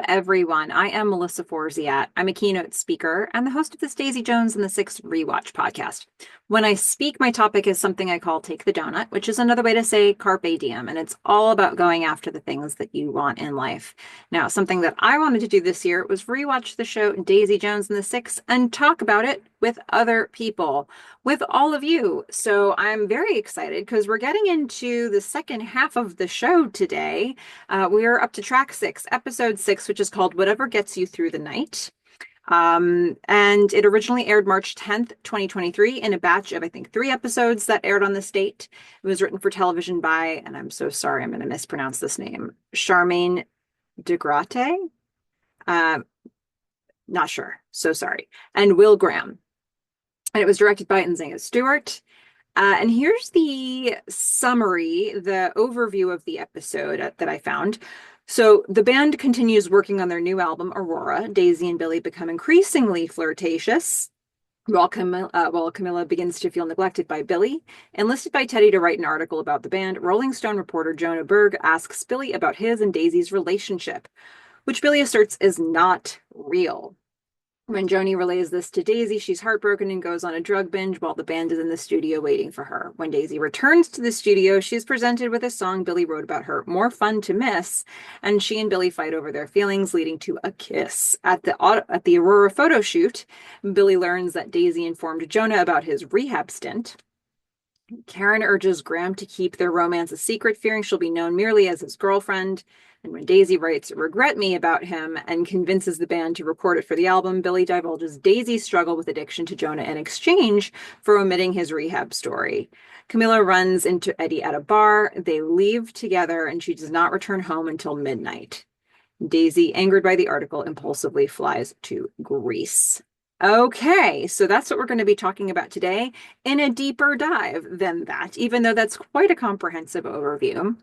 everyone. I am Melissa Forziat. I'm a keynote speaker and the host of this Daisy Jones and the Six Rewatch podcast. When I speak, my topic is something I call Take the Doughnut, which is another way to say carpe diem, and it's all about going after the things that you want in life. Now, something that I wanted to do this year was rewatch the show Daisy Jones and the Six and talk about it with other people, with all of you. So I'm very excited because we're getting into the second half of the show today. We are up to track 6, episode 6, which is called Whatever Gets You Through the Night. And it originally aired March 10th, 2023 in a batch of, I think, 3 episodes that aired on this date. It was written for television by, and I'm so sorry, I'm going to mispronounce this name, Charmaine DeGrate? Not sure. So sorry. And Will Graham. And it was directed by Nzinga Stewart. And here's the summary, the overview of the episode that I found. So the band continues working on their new album, Aurora. Daisy and Billy become increasingly flirtatious while Camilla begins to feel neglected by Billy. Enlisted by Teddy to write an article about the band, Rolling Stone reporter Jonah Berg asks Billy about his and Daisy's relationship, which Billy asserts is not real. When Joni relays this to Daisy, she's heartbroken and goes on a drug binge while the band is in the studio waiting for her. When Daisy returns to the studio, she's presented with a song Billy wrote about her, More Fun to Miss, and she and Billy fight over their feelings, leading to a kiss. At the Aurora photo shoot, Billy learns that Daisy informed Jonah about his rehab stint. Karen urges Graham to keep their romance a secret, fearing she'll be known merely as his girlfriend. And when Daisy writes Regret Me about him and convinces the band to record it for the album, Billy divulges Daisy's struggle with addiction to Jonah in exchange for omitting his rehab story. Camilla runs into Eddie at a bar. They leave together and she does not return home until midnight. Daisy, angered by the article, impulsively flies to Greece. Okay, so that's what we're going to be talking about today in a deeper dive than that, even though that's quite a comprehensive overview.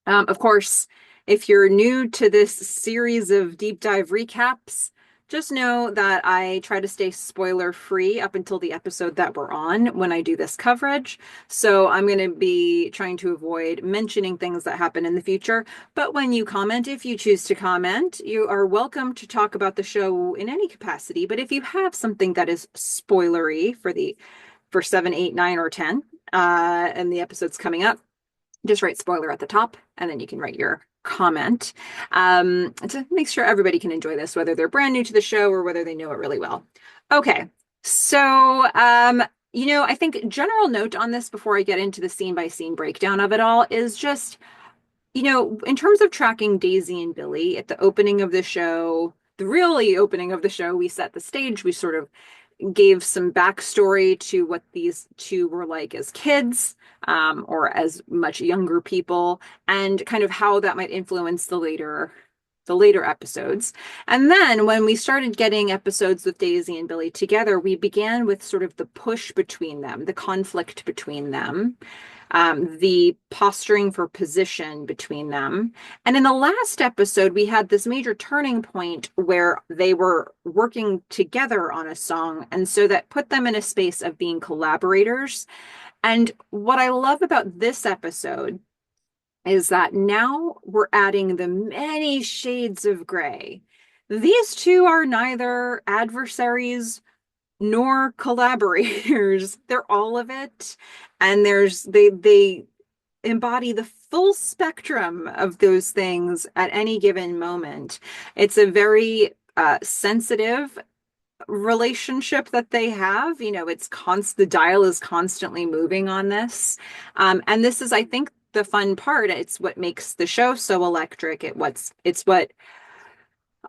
Of course, if you're new to this series of deep dive recaps, just know that I try to stay spoiler free up until the episode that we're on when I do this coverage. So I'm going to be trying to avoid mentioning things that happen in the future. But when you comment, if you choose to comment, you are welcome to talk about the show in any capacity. But if you have something that is spoilery for 7, 8, 9, or 10, and the episode's coming up, just write spoiler at the top, and then you can write your comment to make sure everybody can enjoy this, whether they're brand new to the show or whether they know it really well. Okay, so I think general note on this before I get into the scene by scene breakdown of it all is just, in terms of tracking Daisy and Billy at the opening of the show, the really opening of the show, we set the stage, we sort of gave some backstory to what these two were like as kids, or as much younger people, and kind of how that might influence the later episodes. And then when we started getting episodes with Daisy and Billy together, we began with sort of the push between them, the conflict between them, the posturing for position between them. And in the last episode, we had this major turning point where they were working together on a song. And so that put them in a space of being collaborators. And what I love about this episode is that now we're adding the many shades of gray. These two are neither adversaries nor collaborators. They're all of it. And they embody the full spectrum of those things at any given moment. It's a very sensitive relationship that they have. The dial is constantly moving on this. And this is, I think, the fun part. It's what makes the show so electric. It's what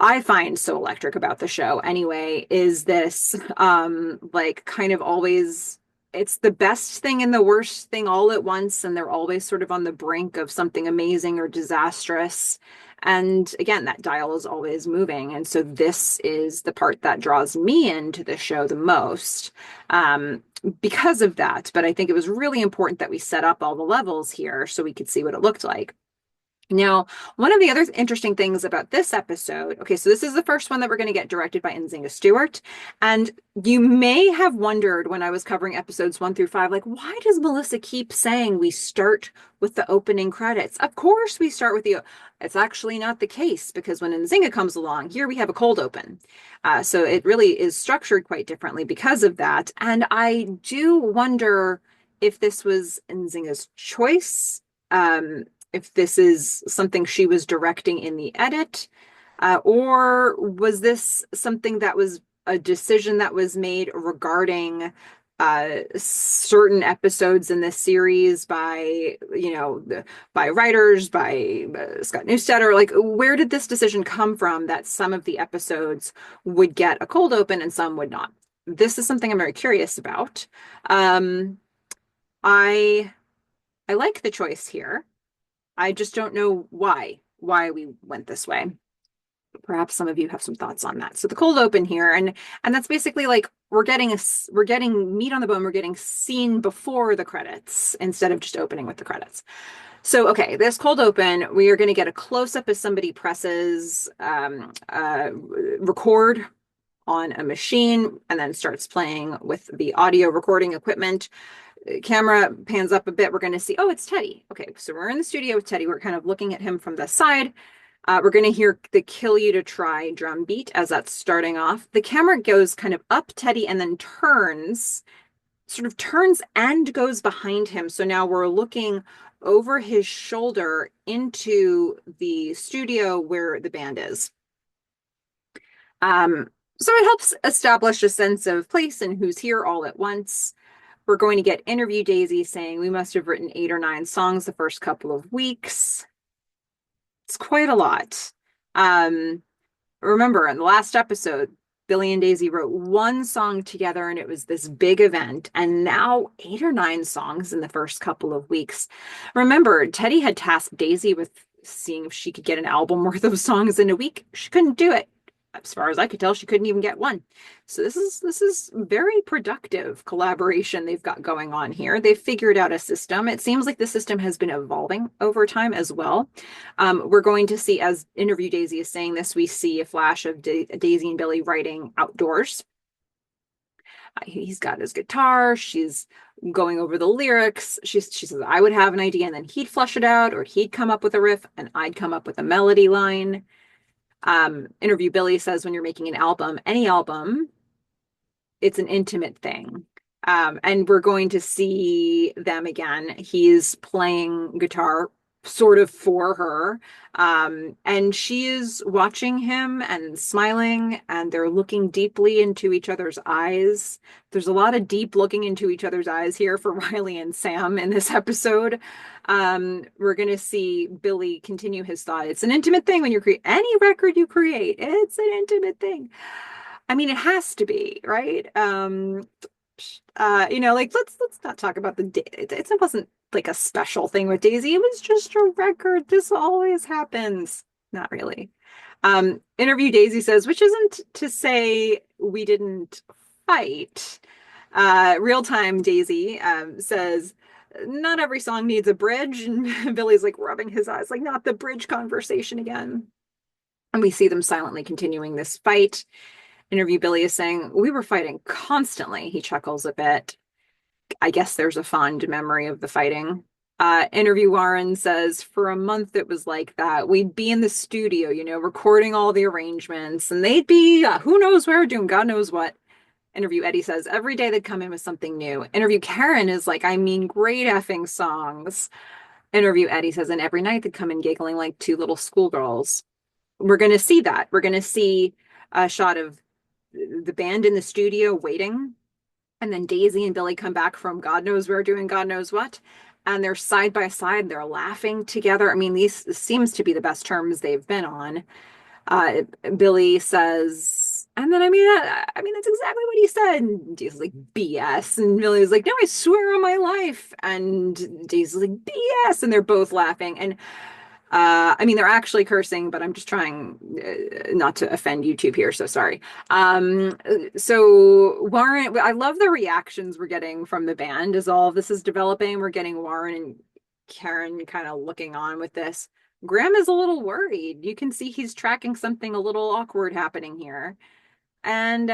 I find so electric about the show anyway, is this kind of always, it's the best thing and the worst thing all at once, and they're always sort of on the brink of something amazing or disastrous. And again, that dial is always moving. And so this is the part that draws me into the show the most, because of that. But I think it was really important that we set up all the levels here so we could see what it looked like. Now, one of the other interesting things about this episode, okay, so this is the first one that we're going to get directed by Nzinga Stewart. And you may have wondered when I was covering episodes 1 through 5, like, why does Melissa keep saying we start with the opening credits? Of course, we start with the, it's actually not the case because when Nzinga comes along, here we have a cold open. So it really is structured quite differently because of that. And I do wonder if this was Nzinga's choice. If this is something she was directing in the edit, or was this something that was a decision that was made regarding certain episodes in this series by, by writers, by Scott Neustadter? Like, where did this decision come from that some of the episodes would get a cold open and some would not? This is something I'm very curious about. Um, I I like the choice here. I just don't know why we went this way. Perhaps some of you have some thoughts on that. So the cold open here, and that's basically like we're getting meat on the bone. We're getting seen before the credits instead of just opening with the credits. So okay, this cold open, we are going to get a close up as somebody presses record on a machine and then starts playing with the audio recording equipment. Camera pans up a bit. We're going to see, oh, it's Teddy. Okay, so we're in the studio with Teddy. We're kind of looking at him from the side. We're going to hear the Kill You to Try drum beat as that's starting off. The camera goes kind of up Teddy and then sort of turns and goes behind him. So now we're looking over his shoulder into the studio where the band is. So it helps establish a sense of place and who's here all at once. We're going to get Interview Daisy saying we must have written 8 or 9 songs the first couple of weeks. It's quite a lot. Remember, in the last episode, Billy and Daisy wrote one song together and it was this big event. And now 8 or 9 songs in the first couple of weeks. Remember, Teddy had tasked Daisy with seeing if she could get an album worth of songs in a week. She couldn't do it. As far as I could tell, she couldn't even get one. So this is very productive collaboration they've got going on here. They've figured out a system. It seems like the system has been evolving over time as well. We're going to see, as Interview Daisy is saying this, we see a flash of Daisy and Billy writing outdoors. He's got his guitar. She's going over the lyrics. She says, I would have an idea, and then he'd flesh it out, or he'd come up with a riff, and I'd come up with a melody line. Interview Billy says when you're making an album, any album, it's an intimate thing. And we're going to see them again. He's playing guitar sort of for her. And she is watching him and smiling, and they're looking deeply into each other's eyes. There's a lot of deep looking into each other's eyes here for Riley and Sam in this episode. We're going to see Billy continue his thought. It's an intimate thing when you create any record you create. It's an intimate thing. I mean, it has to be, right? Like let's not talk about it wasn't like a special thing with Daisy. It was just a record. This always happens. Not really. Interview Daisy says, which isn't to say we didn't fight. Real time Daisy says, not every song needs a bridge. And Billy's like rubbing his eyes, like, not the bridge conversation again. And we see them silently continuing this fight. Interview Billy is saying, we were fighting constantly. He chuckles a bit. I guess there's a fond memory of the fighting. Interview Warren says, for a month it was like that. We'd be in the studio, recording all the arrangements, and they'd be who knows where doing God knows what. Interview Eddie says, every day they'd come in with something new. Interview Karen is like, I mean, great effing songs. Interview Eddie says, and every night they'd come in giggling like 2 little schoolgirls. We're going to see that. We're going to see a shot of the band in the studio waiting, and then Daisy and Billy come back from God knows where doing God knows what, and they're side by side, they're laughing together. I mean, this seems to be the best terms they've been on. Billy says, and then I mean that's exactly what he said. And Daisy's like, BS. And Billy's like, no, I swear on my life. And Daisy's like, BS. And they're both laughing. And they're actually cursing, but I'm just trying not to offend YouTube here, so sorry. So Warren, I love the reactions we're getting from the band as all of this is developing. We're getting Warren and Karen kind of looking on with this. Graham is a little worried. You can see he's tracking something a little awkward happening here. And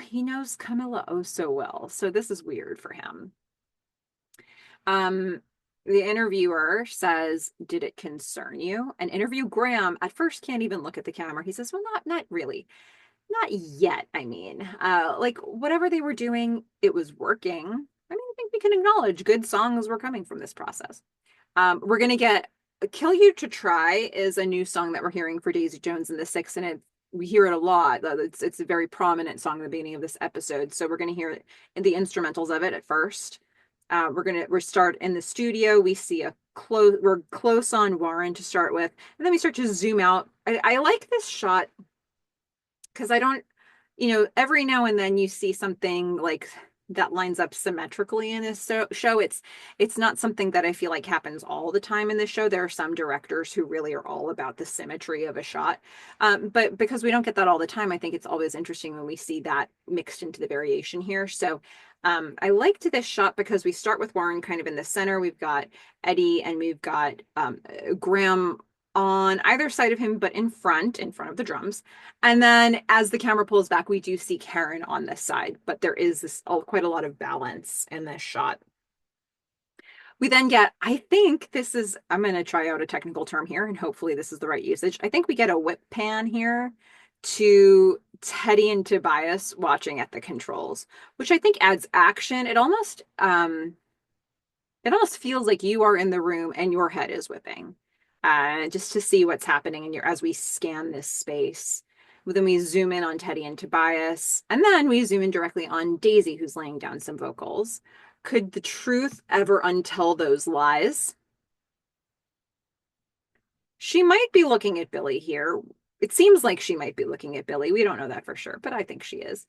he knows Camilla oh so well. So this is weird for him. Um, the interviewer says, "Did it concern you?" And interview Graham at first can't even look at the camera. He says, "Well, not really. Not yet, I mean. Like whatever they were doing, it was working. I mean, I think we can acknowledge good songs were coming from this process." We're gonna get "Kill You to Try" is a new song that we're hearing for Daisy Jones and the Six, and we hear it a lot. It's a very prominent song at the beginning of this episode. So we're gonna hear it in the instrumentals of it at first. We're start in the studio. We see we're close on Warren to start with, and then we start to zoom out. I like this shot because I don't, every now and then you see something like that lines up symmetrically in this show. It's not something that I feel like happens all the time in this show. There are some directors who really are all about the symmetry of a shot. But because we don't get that all the time, I think it's always interesting when we see that mixed into the variation here. So I liked this shot because we start with Warren kind of in the center. We've got Eddie and we've got Graham on either side of him, but in front of the drums. And then as the camera pulls back, we do see Karen on this side, but there is quite a lot of balance in this shot. We then get, I think this is, I'm going to try out a technical term here, and hopefully this is the right usage. I think we get a whip pan here to Teddy and Tobias watching at the controls, which I think adds action. It almost feels like you are in the room and your head is whipping, just to see what's happening as we scan this space. Then we zoom in on Teddy and Tobias, and then we zoom in directly on Daisy, who's laying down some vocals. Could the truth ever untell those lies? She might be looking at Billy here. It seems like she might be looking at Billy. We don't know that for sure, but I think she is.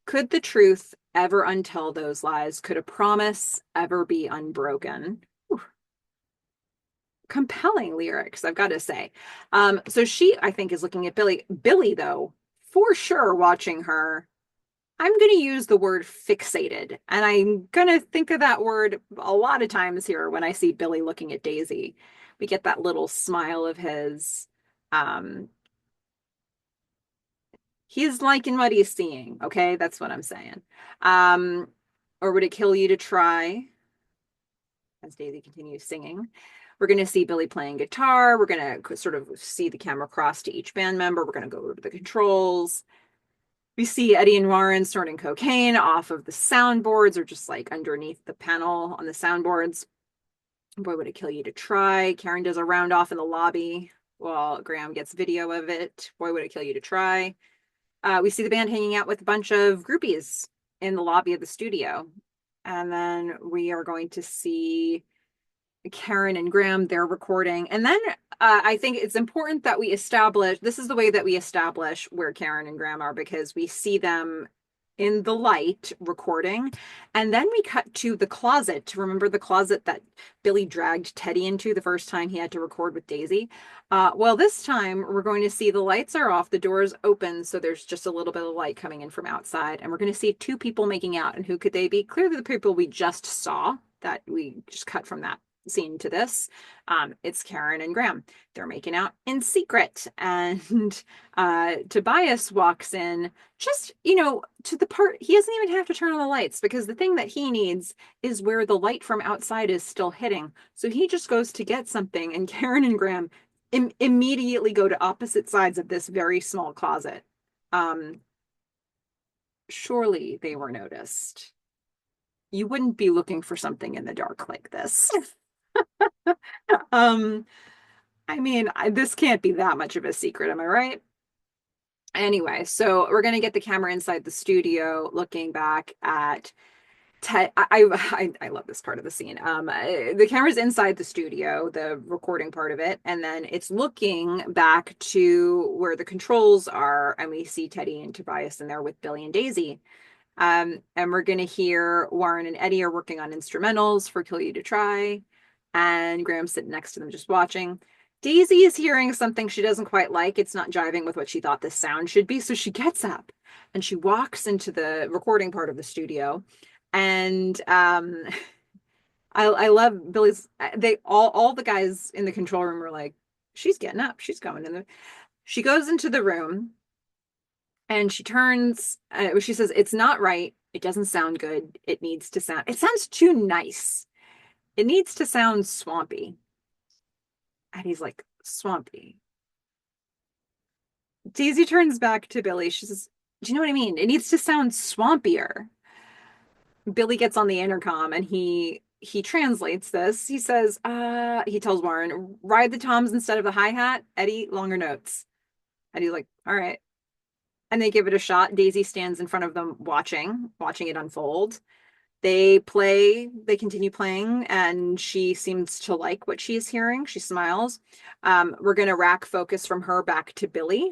Could the truth ever untell those lies? Could a promise ever be unbroken? Whew. Compelling lyrics, I've got to say. So she, I think, is looking at Billy. Billy, though, for sure, watching her. I'm going to use the word fixated, and I'm going to think of that word a lot of times here when I see Billy looking at Daisy. We get that little smile of his. Um, he's liking what he's seeing. Okay, that's what I'm saying. Um, or would it kill you to try? As Daisy continues singing, we're going to see Billy playing guitar. We're going to sort of see the camera cross to each band member. We're going to go over to the controls. We see Eddie and Warren snorting cocaine off of the soundboards or just like underneath the panel on the soundboards. Boy, would it kill you to try. Karen does a round off in the lobby while Graham gets video of it. Boy, would it kill you to try. We see the band hanging out with a bunch of groupies in the lobby of the studio. And then we are going to see Karen and Graham, they're recording. And then I think it's important that we establish, this is the way that we establish where Karen and Graham are, because we see them in the light recording. And then we cut to the closet. Remember the closet that Billy dragged Teddy into the first time he had to record with Daisy? Well, this time we're going to see the lights are off, the doors open, so there's just a little bit of light coming in from outside. And we're going to see two people making out. And who could they be? Clearly the people we just saw, that we just cut from that scene to this. It's Karen and Graham. They're making out in secret, and Tobias walks in, just to the part he doesn't even have to turn on the lights, because the thing that he needs is where the light from outside is still hitting. So he just goes to get something, and Karen and Graham immediately go to opposite sides of this very small closet. Surely they were noticed. You wouldn't be looking for something in the dark like this. um, I mean, this can't be that much of a secret, am I right? Anyway, so we're gonna get the camera inside the studio, looking back at Ted. I love this part of the scene. The camera's inside the studio, the recording part of it, and then it's looking back to where the controls are, and we see Teddy and Tobias in there with Billy and Daisy. And we're gonna hear Warren and Eddie are working on instrumentals for "Kill You to Try," and Graham's sitting next to them just watching. Daisy is hearing something she doesn't quite like. It's not jiving with what she thought the sound should be, so she gets up and she walks into the recording part of the studio, and I love Billy's. They all the guys in the control room were like, she's getting up, she's going in the. She goes into the room and she turns. She says, "It's not right. It doesn't sound good. It needs to sound. It sounds too nice. It needs to sound swampy." And he's like, "Swampy." Daisy turns back to Billy. She says, "Do you know what I mean? It needs to sound swampier." Billy gets on the intercom and he translates this. He says, he tells Warren, ride the toms instead of the hi-hat, Eddie, longer notes. And he's like, all right. And they give it a shot. Daisy stands in front of them watching it unfold. They continue playing, and she seems to like what she's hearing. She smiles. We're gonna rack focus from her back to Billy.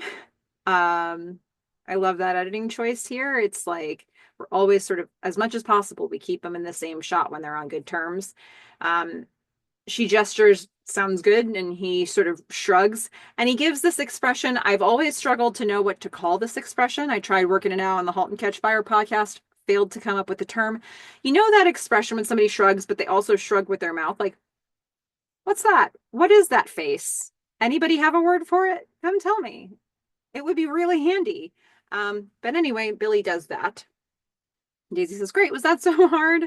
I love that editing choice here. It's like we're always sort of, as much as possible, we keep them in the same shot when they're on good terms. Um, she gestures, sounds good, and he sort of shrugs. And he gives this expression. I've always struggled to know what to call this expression. I tried working it out on the Halt and Catch Fire podcast, failed to come up with the term. You know that expression when somebody shrugs, but they also shrug with their mouth? Like, what's that? What is that face? Anybody have a word for it? Come tell me. It would be really handy. But anyway, Billy does that. Daisy says, great, was that so hard?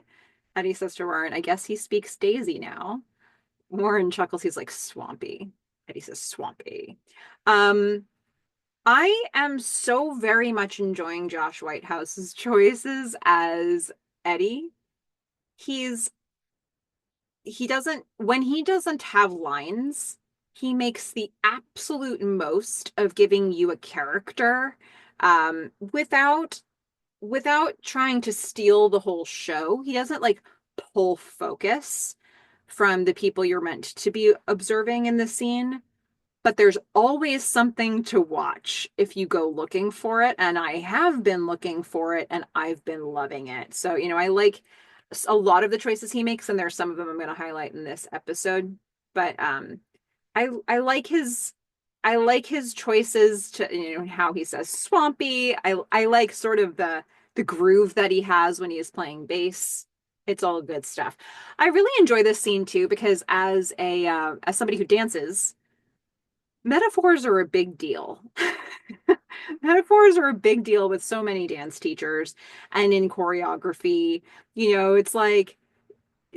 Eddie says to Warren, I guess he speaks Daisy now. Warren chuckles, he's like, swampy. Eddie says, swampy. Um, I am so very much enjoying Josh Whitehouse's choices as Eddie. He's he doesn't when he doesn't have lines, he makes the absolute most of giving you a character without trying to steal the whole show. He doesn't like pull focus from the people you're meant to be observing in the scene, but there's always something to watch if you go looking for it. And I have been looking for it and I've been loving it. So, I like a lot of the choices he makes, and there's some of them I'm going to highlight in this episode. But I like his choices to how he says swampy. I like sort of the groove that he has when he is playing bass. It's all good stuff. I really enjoy this scene too because as somebody who dances, metaphors are a big deal. Metaphors are a big deal with so many dance teachers and in choreography. It's like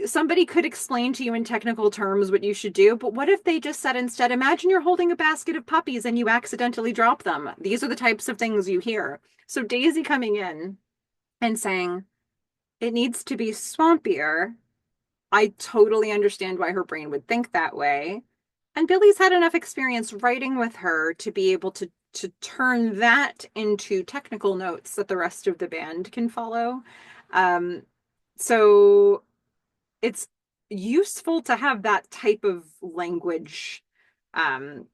somebody could explain to you in technical terms what you should do, but what if they just said instead, imagine you're holding a basket of puppies and you accidentally drop them? These are the types of things you hear. So Daisy coming in and saying, it needs to be swampier. I totally understand why her brain would think that way. And Billy's had enough experience writing with her to be able to turn that into technical notes that the rest of the band can follow. So it's useful to have that type of language um,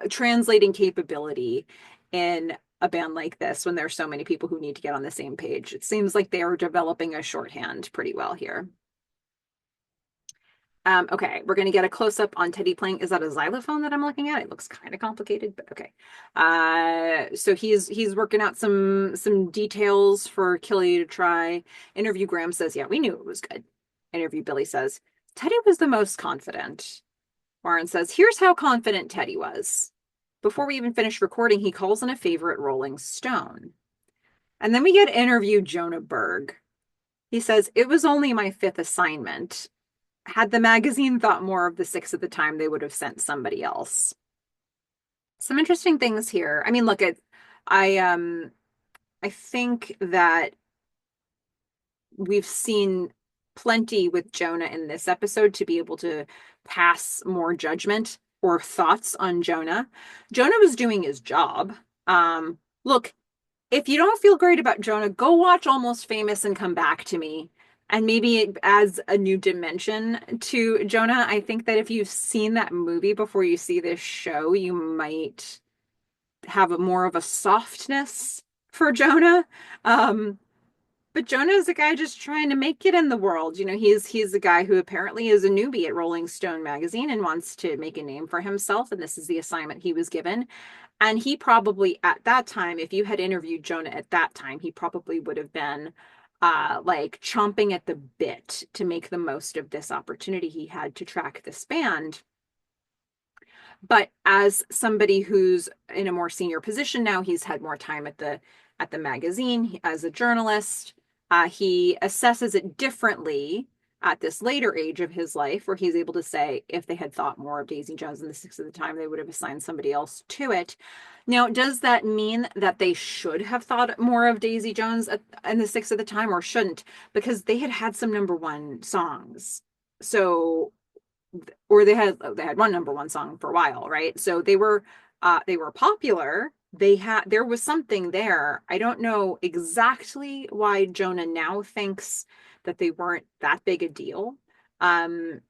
translating capability in a band like this when there's so many people who need to get on the same page. It seems like they are developing a shorthand pretty well here. Okay, we're gonna get a close-up on Teddy playing. Is that a xylophone that I'm looking at? It looks kind of complicated, but okay. So he's working out some details for Killy to try. Interview Graham says, yeah, we knew it was good. Interview Billy says, Teddy was the most confident. Warren says, here's how confident Teddy was. Before we even finish recording, he calls in a favorite Rolling Stone. And then we get interview Jonah Berg. He says, it was only my fifth assignment. Had the magazine thought more of the six at the time, they would have sent somebody else. Some interesting things here. I mean, look at I think that we've seen plenty with Jonah in this episode to be able to pass more judgment or thoughts on Jonah. Jonah was doing his job. Look, if you don't feel great about Jonah, go watch Almost Famous and come back to me. And maybe it adds a new dimension to Jonah. I think that if you've seen that movie before you see this show, you might have more of a softness for Jonah. But Jonah is a guy just trying to make it in the world. He's a guy who apparently is a newbie at Rolling Stone magazine and wants to make a name for himself. And this is the assignment he was given. And he probably at that time, if you had interviewed Jonah at that time, he probably would have been like chomping at the bit to make the most of this opportunity he had to track this band. But as somebody who's in a more senior position now, he's had more time at the magazine as a journalist. He assesses it differently at this later age of his life, where he's able to say if they had thought more of Daisy Jones in the Six at the time, they would have assigned somebody else to it. Now, does that mean that they should have thought more of Daisy Jones in the Six at the time, or shouldn't? Because they had had some number one songs. So or they had one number one song for a while, right? So they were popular. There was something there. I don't know exactly why Jonah now thinks that they weren't that big a deal. Um,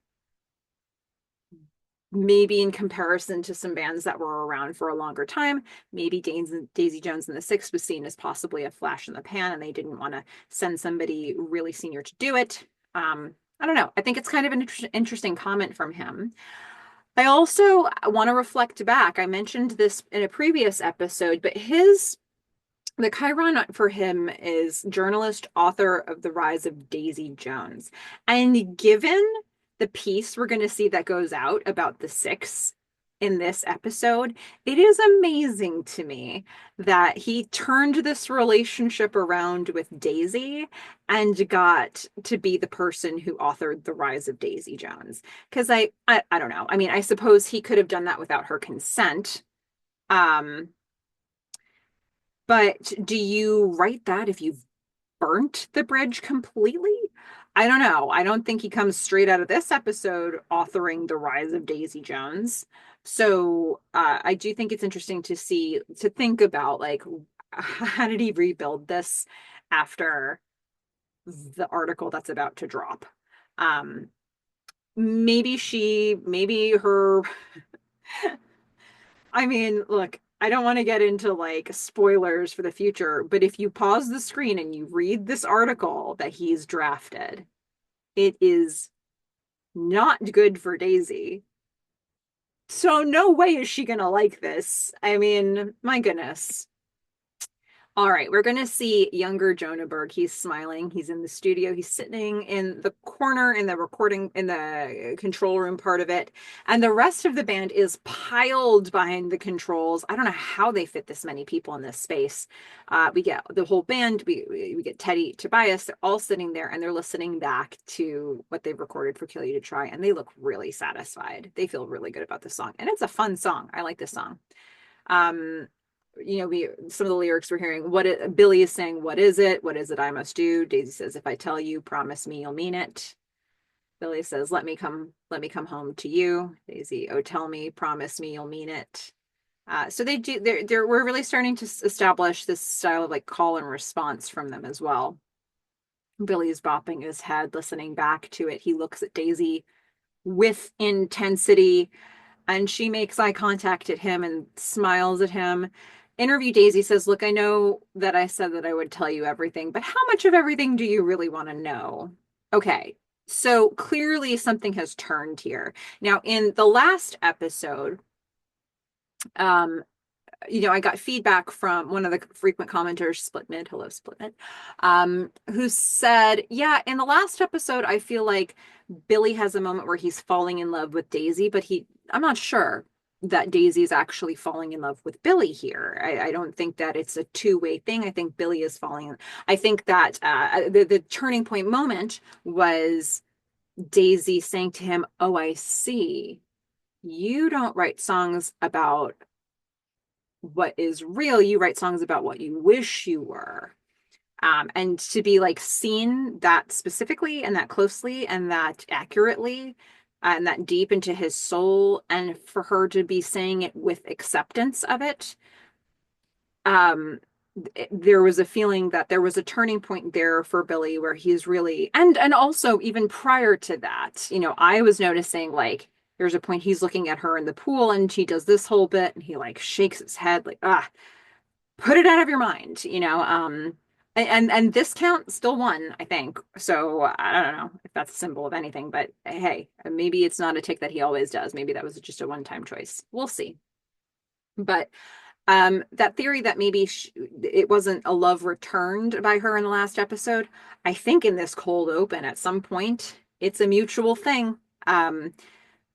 Maybe in comparison to some bands that were around for a longer time, maybe Daisy Jones and the Six was seen as possibly a flash in the pan, and they didn't want to send somebody really senior to do it. I don't know. I think it's kind of an interesting comment from him. I also want to reflect back. I mentioned this in a previous episode, but the Chiron for him is journalist, author of The Rise of Daisy Jones. And given the piece we're going to see that goes out about the Six in this episode, it is amazing to me that he turned this relationship around with Daisy and got to be the person who authored The Rise of Daisy Jones. Because I don't know. I mean, I suppose he could have done that without her consent. Um, but do you write that if you've burnt the bridge completely? I don't know. I don't think he comes straight out of this episode authoring The Rise of Daisy Jones. So I do think it's interesting to think about like, how did he rebuild this after the article that's about to drop? Um, maybe her I mean, look, I don't want to get into like spoilers for the future, but if you pause the screen and you read this article that he's drafted, it is not good for Daisy. So no way is she gonna like this. I mean, my goodness. All right, we're going to see younger Jonah Berg. He's smiling. He's in the studio. He's sitting in the corner in the recording, in the control room part of it. And the rest of the band is piled behind the controls. I don't know how they fit this many people in this space. We get the whole band. We get Teddy, Tobias. They're all sitting there and they're listening back to what they've recorded for Kill You to Try. And they look really satisfied. They feel really good about the song. And it's a fun song. I like this song. Um, we some of the lyrics we're hearing, Billy is saying, what is it? What is it I must do? Daisy says, if I tell you, promise me you'll mean it. Billy says, let me come home to you. Daisy, oh, tell me, promise me you'll mean it. So we're really starting to establish this style of like call and response from them as well. Billy's bopping his head, listening back to it. He looks at Daisy with intensity, and she makes eye contact at him and smiles at him. Interview Daisy says, look, I know that I said that I would tell you everything, but how much of everything do you really want to know? Okay, so clearly something has turned here. Now, in the last episode, um, I got feedback from one of the frequent commenters, Splitmid, hello Splitmid, who said, yeah, in the last episode, I feel like Billy has a moment where he's falling in love with Daisy, but I'm not sure that Daisy is actually falling in love with Billy here. I don't think that it's a two-way thing. I think Billy is falling. I think that the turning point moment was Daisy saying to him, oh, I see. You don't write songs about what is real. You write songs about what you wish you were. And to be like seen that specifically and that closely and that accurately and that deep into his soul, and for her to be saying it with acceptance of it, um, there was a feeling that there was a turning point there for Billy where he's really, and also even prior to that, I was noticing like there's a point he's looking at her in the pool and she does this whole bit and he like shakes his head like, put it out of your mind, and this count still won, I think. So I don't know if that's a symbol of anything, but hey, maybe it's not a tick that he always does. Maybe that was just a one-time choice. We'll see. But That theory that maybe it wasn't a love returned by her in the last episode, I think in this cold open at some point, it's a mutual thing. Um,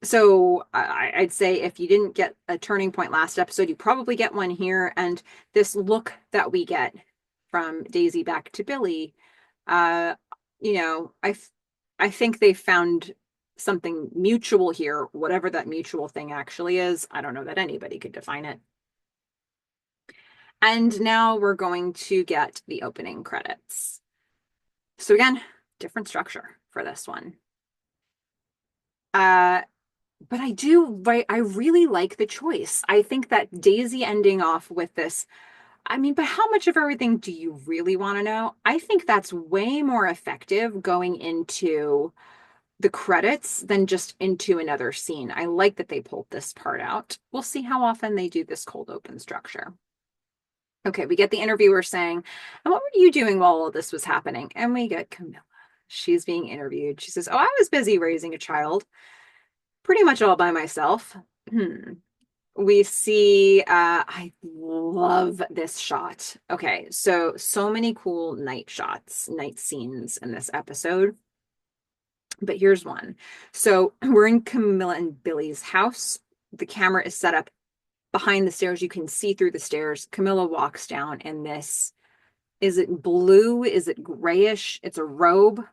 so I'd say if you didn't get a turning point last episode, you probably get one here. And this look that we get from Daisy back to Billy, uh, you know, I think they found something mutual here, whatever that mutual thing actually is. I don't know that anybody could define it. And now we're going to get the opening credits. So again, different structure for this one. Uh, but I really like the choice. I think that Daisy ending off with this, I mean, but how much of everything do you really want to know? I think that's way more effective going into the credits than just into another scene. I like that they pulled this part out. We'll see how often they do this cold open structure. Okay, we get the interviewer saying, and what were you doing while all this was happening? And we get Camilla. She's being interviewed. She says, oh, I was busy raising a child, pretty much all by myself. We see, I love this shot. Okay, so many cool night shots, night scenes in this episode. But here's one. So we're in Camilla and Billy's house. The camera is set up behind the stairs. You can see through the stairs. Camilla walks down in this. Is it blue? Is it grayish? It's a robe.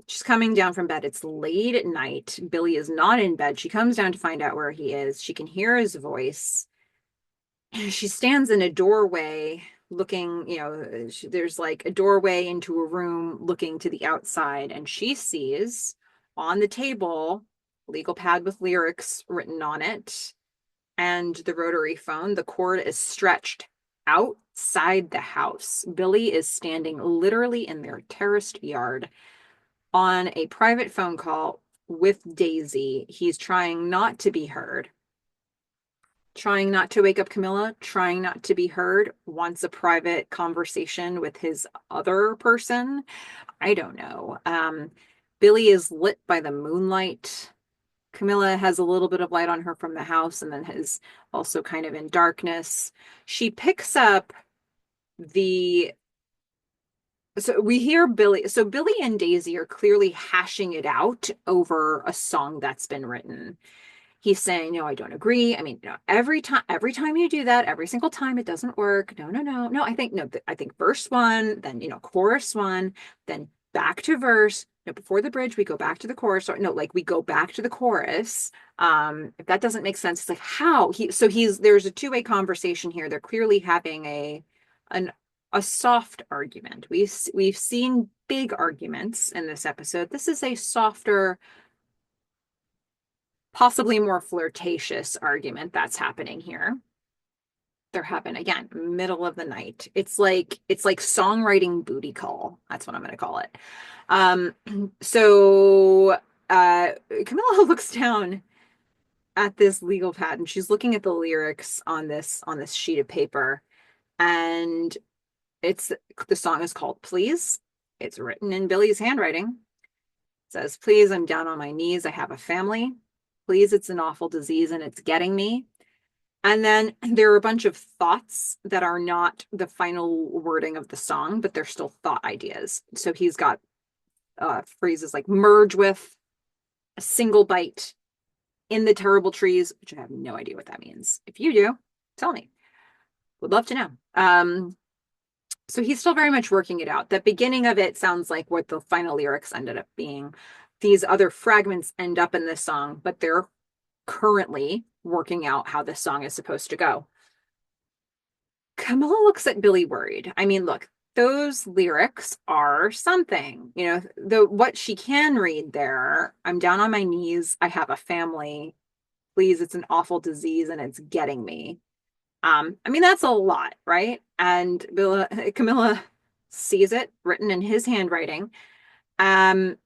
She's coming down from bed. It's late at night. Billy is not in bed. She comes down to find out where he is. She can hear his voice. She stands in a doorway looking, there's like a doorway into a room looking to the outside, and she sees on the table a legal pad with lyrics written on it and the rotary phone. The cord is stretched outside the house. Billy is standing literally in their terraced yard on a private phone call with Daisy. He's trying not to be heard, trying not to wake up Camilla, trying not to be heard, wants a private conversation with his other person. I don't know. Billy is lit by the moonlight. Camilla has a little bit of light on her from the house and then is also kind of in darkness. She picks up the so we hear Billy. So Billy and Daisy are clearly hashing it out over a song that's been written. He's saying, no, I don't agree. I mean, every time you do that, every single time it doesn't work. No, no, no, no. I think no, I think verse one, then chorus one, then back to verse. No, before the bridge, we go back to the chorus. Or no, like we go back to the chorus. If that doesn't make sense, it's like how there's a two-way conversation here. They're clearly having an a soft argument. We've seen big arguments in this episode. This is a softer, possibly more flirtatious argument that's happening here. They're having again, middle of the night. It's like songwriting booty call. That's what I'm going to call it. Um, so Camilla looks down at this legal pad and she's looking at the lyrics on this sheet of paper, and it's the song is called Please. It's written in Billy's handwriting. It says, please, I'm down on my knees. I have a family. Please, it's an awful disease and it's getting me. And then there are a bunch of thoughts that are not the final wording of the song, but they're still thought ideas. So he's got phrases like merge with, a single bite, in the terrible trees, which I have no idea what that means. If you do, tell me. Would love to know. So he's still very much working it out. The beginning of it sounds like what the final lyrics ended up being. These other fragments end up in this song, but they're currently working out how this song is supposed to go. Camilla looks at Billy worried. I mean, look, those lyrics are something. What she can read there, I'm down on my knees, I have a family. Please, it's an awful disease and it's getting me. I mean, that's a lot, right? And Camilla sees it written in his handwriting. Um,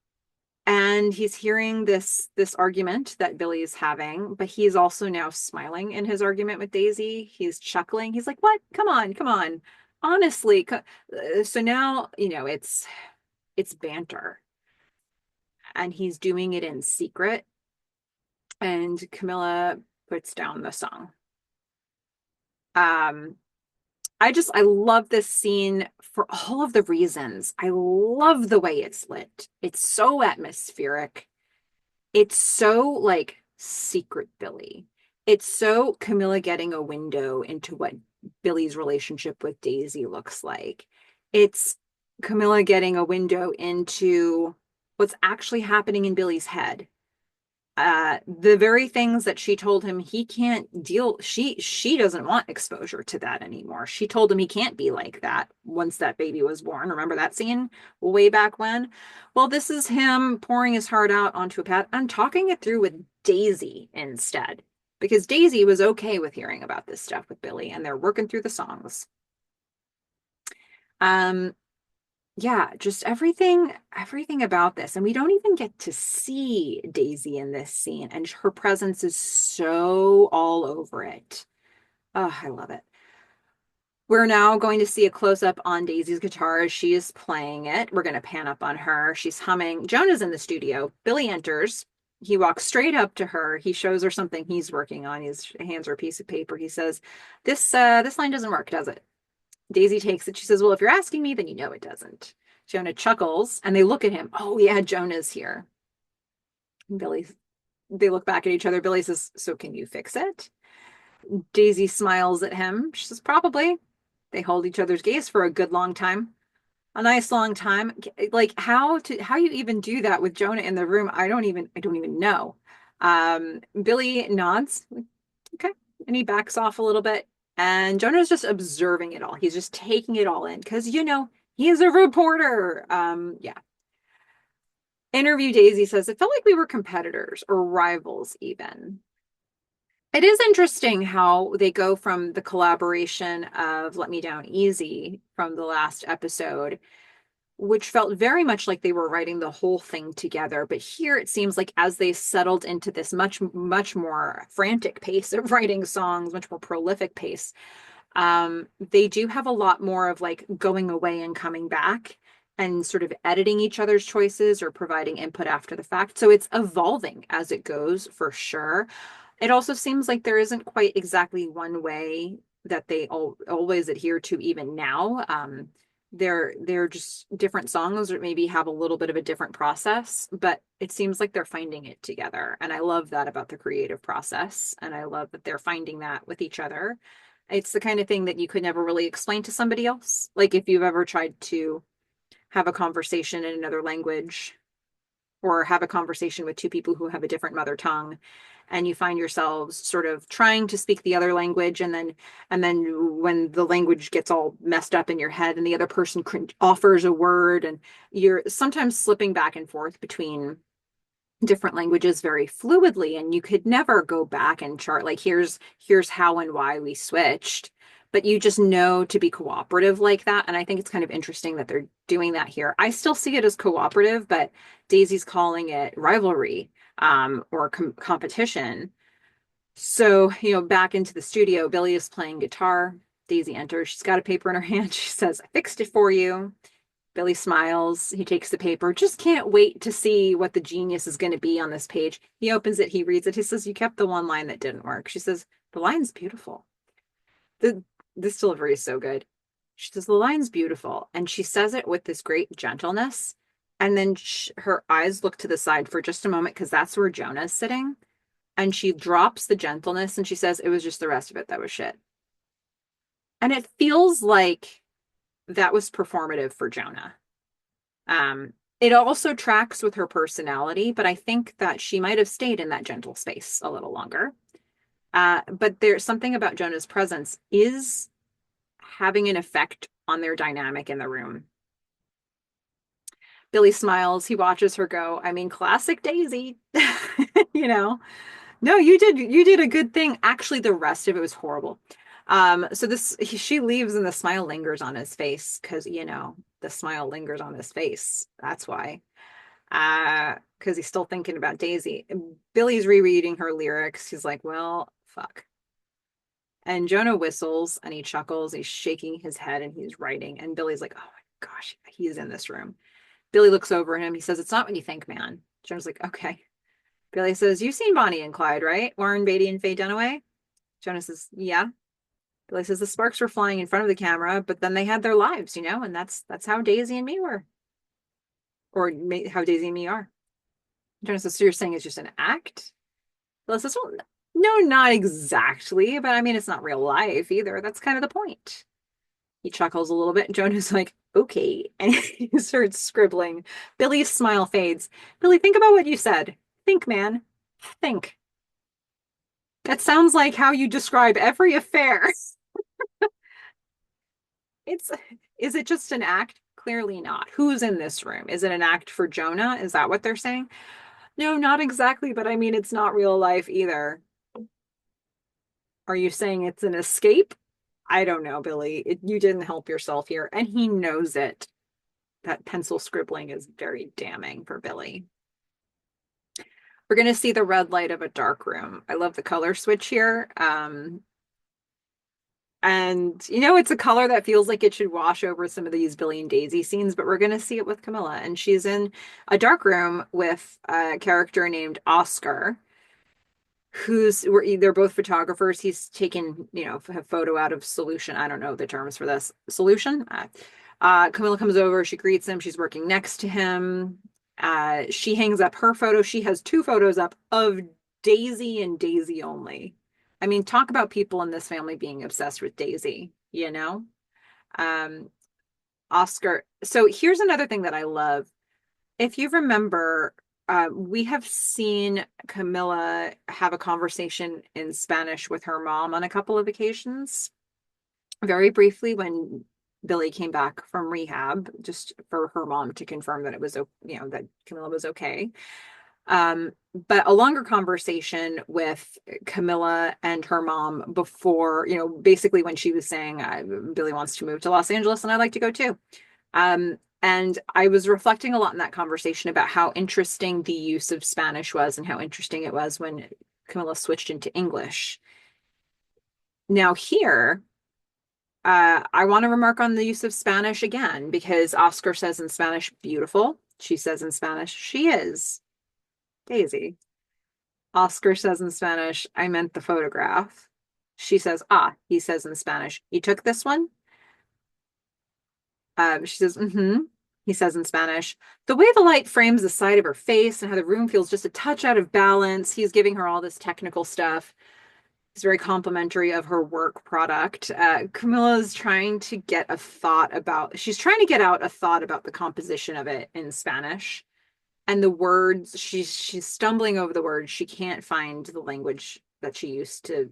and he's hearing this argument that Billy is having, but he's also now smiling in his argument with Daisy. He's chuckling. He's like, "What? Come on, come on. Honestly." So now, it's banter, and he's doing it in secret. And Camilla puts down the song. Um, I love this scene for all of the reasons. I love the way it's lit. It's so atmospheric. It's so like secret Billy. It's so Camilla getting a window into what Billy's relationship with Daisy looks like. It's Camilla getting a window into what's actually happening in Billy's head. The very things that she told him he can't deal, she doesn't want exposure to that anymore. She told him he can't be like that once that baby was born. Remember that scene way back when? Well, this is him pouring his heart out onto a pad and talking it through with Daisy instead, because Daisy was okay with hearing about this stuff with Billy, and they're working through the songs. Um, yeah, just everything about this. And we don't even get to see Daisy in this scene, and her presence is so all over it. Oh, I love it. We're now going to see a close up on Daisy's guitar as she is playing it. We're going to pan up on her. She's humming. Jonah's in the studio. Billy enters. He walks straight up to her. He shows her something he's working on. He hands her a piece of paper. He says, this line doesn't work, does it?" Daisy takes it. She says, "Well, if you're asking me, then you know it doesn't." Jonah chuckles and they look at him. "Oh, yeah, Jonah's here." And they look back at each other. Billy says, "So can you fix it?" Daisy smiles at him. She says, "Probably." They hold each other's gaze for a good long time. A nice long time. Like how you even do that with Jonah in the room, I don't even know. Billy nods. Okay. And he backs off a little bit. And Jonah's just observing it all. He's just taking it all in because, he is a reporter. Yeah. Interview Daisy says, "It felt like we were competitors or rivals, even." It is interesting how they go from the collaboration of Let Me Down Easy from the last episode, which felt very much like they were writing the whole thing together. But here it seems like as they settled into this much, much more frantic pace of writing songs, much more prolific pace, they do have a lot more of like going away and coming back and sort of editing each other's choices or providing input after the fact. So it's evolving as it goes for sure. It also seems like there isn't quite exactly one way that they always adhere to even now. They're just different songs or maybe have a little bit of a different process, but it seems like they're finding it together. And I love that about the creative process. And I love that they're finding that with each other. It's the kind of thing that you could never really explain to somebody else. Like if you've ever tried to have a conversation in another language or have a conversation with two people who have a different mother tongue and you find yourselves sort of trying to speak the other language and then when the language gets all messed up in your head and the other person offers a word and you're sometimes slipping back and forth between different languages very fluidly and you could never go back and chart like here's how and why we switched, but you just know to be cooperative like that. And I think it's kind of interesting that they're doing that here. I still see it as cooperative, but Daisy's calling it rivalry, or competition. So back into the studio, Billy is playing guitar. Daisy enters. She's got a paper in her hand. She says, "I fixed it for you." Billy smiles. He takes the paper. "Just can't wait to see what the genius is going to be on this page." He opens it. He reads it. He says, "You kept the one line that didn't work." She says, "The line's beautiful." The, this delivery is so good. She says, "The line's beautiful." And she says it with this great gentleness. And then her eyes look to the side for just a moment because that's where Jonah's sitting. And she drops the gentleness and she says, "It was just the rest of it that was shit." And it feels like that was performative for Jonah. It also tracks with her personality, but I think that she might have stayed in that gentle space a little longer. But there's something about Jonah's presence is having an effect on their dynamic in the room. Billy smiles. He watches her go. I mean, classic Daisy, you know. No, you did a good thing. Actually, the rest of it was horrible. So she leaves and the smile lingers on his face because the smile lingers on his face. That's why. Because he's still thinking about Daisy. Billy's rereading her lyrics. He's like, "Well, fuck." And Jonah whistles and he chuckles. He's shaking his head and he's writing. And Billy's like, "Oh my gosh, he's in this room." Billy looks over at him. He says, "It's not what you think, man." Jonah's like, "Okay." Billy says, "You've seen Bonnie and Clyde, right? Warren Beatty and Faye Dunaway?" Jonah says, "Yeah." Billy says the sparks were flying in front of the camera, but then they had their lives, and that's how Daisy and me were, or how Daisy and me are. Jonah says, so you're saying it's just an act? Billy says, well, no, not exactly, but I mean, it's not real life either. That's kind of the point. He chuckles a little bit. Jonah's like, okay. And he starts scribbling. Billy's smile fades. Billy, think about what you said. Think, man. Think. That sounds like how you describe every affair. It's, is it just an act? Clearly not. Who's in this room? Is it an act for Jonah? Is that what they're saying? No, not exactly, but I mean, it's not real life either. Are you saying it's an escape? I don't know, Billy. You didn't help yourself here, and he knows it. That pencil scribbling is very damning for Billy. We're going to see the red light of a dark room. I love the color switch here. And it's a color that feels like it should wash over some of these Billy and Daisy scenes, but we're going to see it with Camilla. And she's in a dark room with a character named Oscar, they're both photographers. He's taken, a photo out of solution. I don't know the terms for this. Solution. Camilla comes over. She greets him. She's working next to him. She hangs up her photo. She has two photos up of Daisy and Daisy only. I mean, talk about people in this family being obsessed with Daisy, Um, Oscar. So here's another thing that I love. If you remember, we have seen Camilla have a conversation in Spanish with her mom on a couple of occasions, very briefly when Billy came back from rehab, just for her mom to confirm that it was, that Camilla was okay. But a longer conversation with Camilla and her mom before, basically when she was saying, Billy wants to move to Los Angeles and I'd like to go too. And I was reflecting a lot in that conversation about how interesting the use of Spanish was and how interesting it was when Camilla switched into English. Now, here, I want to remark on the use of Spanish again, because Oscar says in Spanish, beautiful. She says in Spanish, she is. Daisy. Oscar says in Spanish, I meant the photograph. She says, he says in Spanish, you took this one? She says, mm-hmm. He says in Spanish, the way the light frames the side of her face and how the room feels just a touch out of balance. He's giving her all this technical stuff. It's very complimentary of her work product. Camilla's trying to get she's trying to get out a thought about the composition of it in Spanish. And the words, she's stumbling over the words. She can't find the language that she used to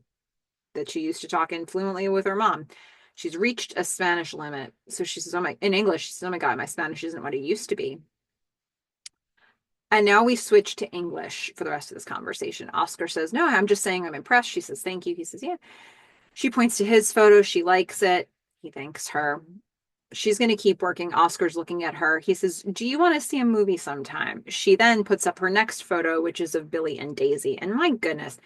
talk in fluently with her mom. She's reached a Spanish limit. So she says, in English, she says, oh my God, my Spanish isn't what it used to be. And now we switch to English for the rest of this conversation. Oscar says, no, I'm just saying I'm impressed. She says, thank you. He says, yeah. She points to his photo. She likes it. He thanks her. She's going to keep working. Oscar's looking at her. He says, do you want to see a movie sometime? She then puts up her next photo, which is of Billy and Daisy. And my goodness.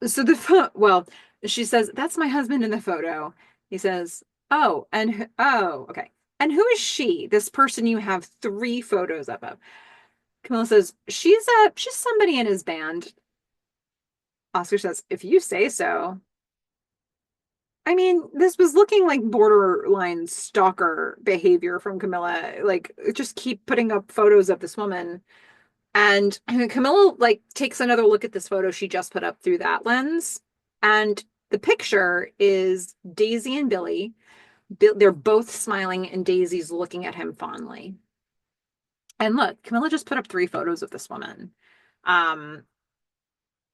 So she says, that's my husband in the photo. He says, okay. And who is she? This person you have 3 photos up of. Camilla says, she's somebody in his band. Oscar says, if you say so. I mean, this was looking like borderline stalker behavior from Camilla. Like, just keep putting up photos of this woman. And Camilla, takes another look at this photo she just put up through that lens. And the picture is Daisy and Billy. They're both smiling, and Daisy's looking at him fondly. And look, Camilla just put up 3 photos of this woman.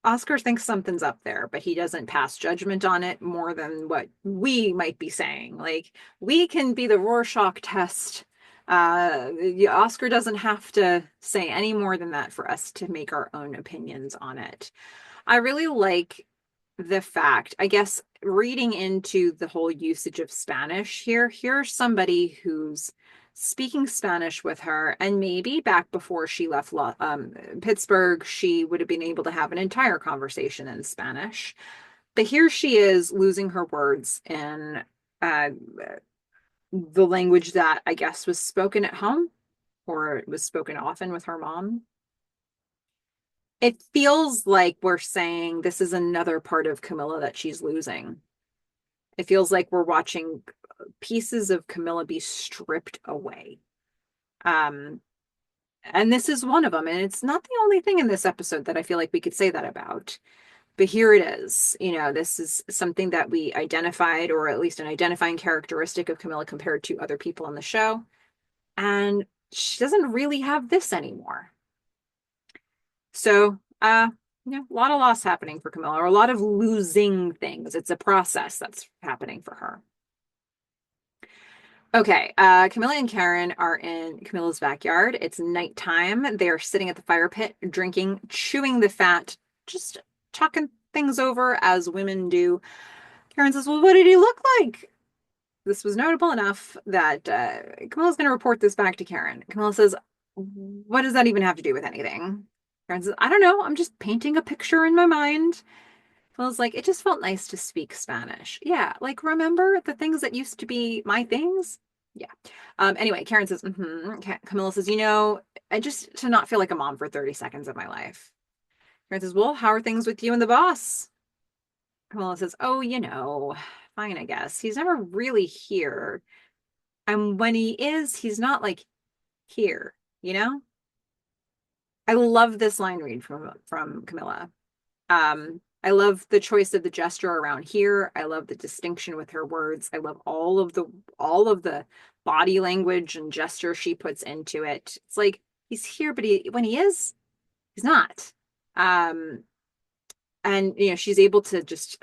Oscar thinks something's up there, but he doesn't pass judgment on it more than what we might be saying. Like, we can be the Rorschach test. Oscar doesn't have to say any more than that for us to make our own opinions on it. I really like the fact, I guess, reading into the whole usage of Spanish here. Here's somebody who's speaking Spanish with her, and maybe back before she left Pittsburgh, she would have been able to have an entire conversation in Spanish. But here she is losing her words in the language that I guess was spoken at home, or it was spoken often with her mom. It feels like we're saying this is another part of Camilla that she's losing. It feels like we're watching pieces of Camilla be stripped away. Um, and this is one of them. And it's not the only thing in this episode that I feel like we could say that about. But here it is. This is something that we identified, or at least an identifying characteristic of Camilla compared to other people on the show. And she doesn't really have this anymore. So, a lot of loss happening for Camilla, or a lot of losing things. It's a process that's happening for her. Okay, Camilla and Karen are in Camilla's backyard. It's nighttime. They're sitting at the fire pit, drinking, chewing the fat, just talking things over as women do. Karen says, "Well, what did he look like?" This was notable enough that Camilla's going to report this back to Karen. Camilla says, "What does that even have to do with anything?" Karen says, "I don't know. I'm just painting a picture in my mind." Camilla's like, "It just felt nice to speak Spanish." Yeah, like, remember the things that used to be my things? Yeah. Anyway, Karen says, Camilla says, I just to not feel like a mom for 30 seconds of my life. Karen says, "Well, how are things with you and the boss?" Camilla says, "Oh, fine, I guess. He's never really here. And when he is, he's not like here, you know?" I love this line read from Camilla. I love the choice of the gesture around here. I love the distinction with her words. I love all of the body language and gesture she puts into it. It's like he's here, but when he is, he's not. Um, and she's able to just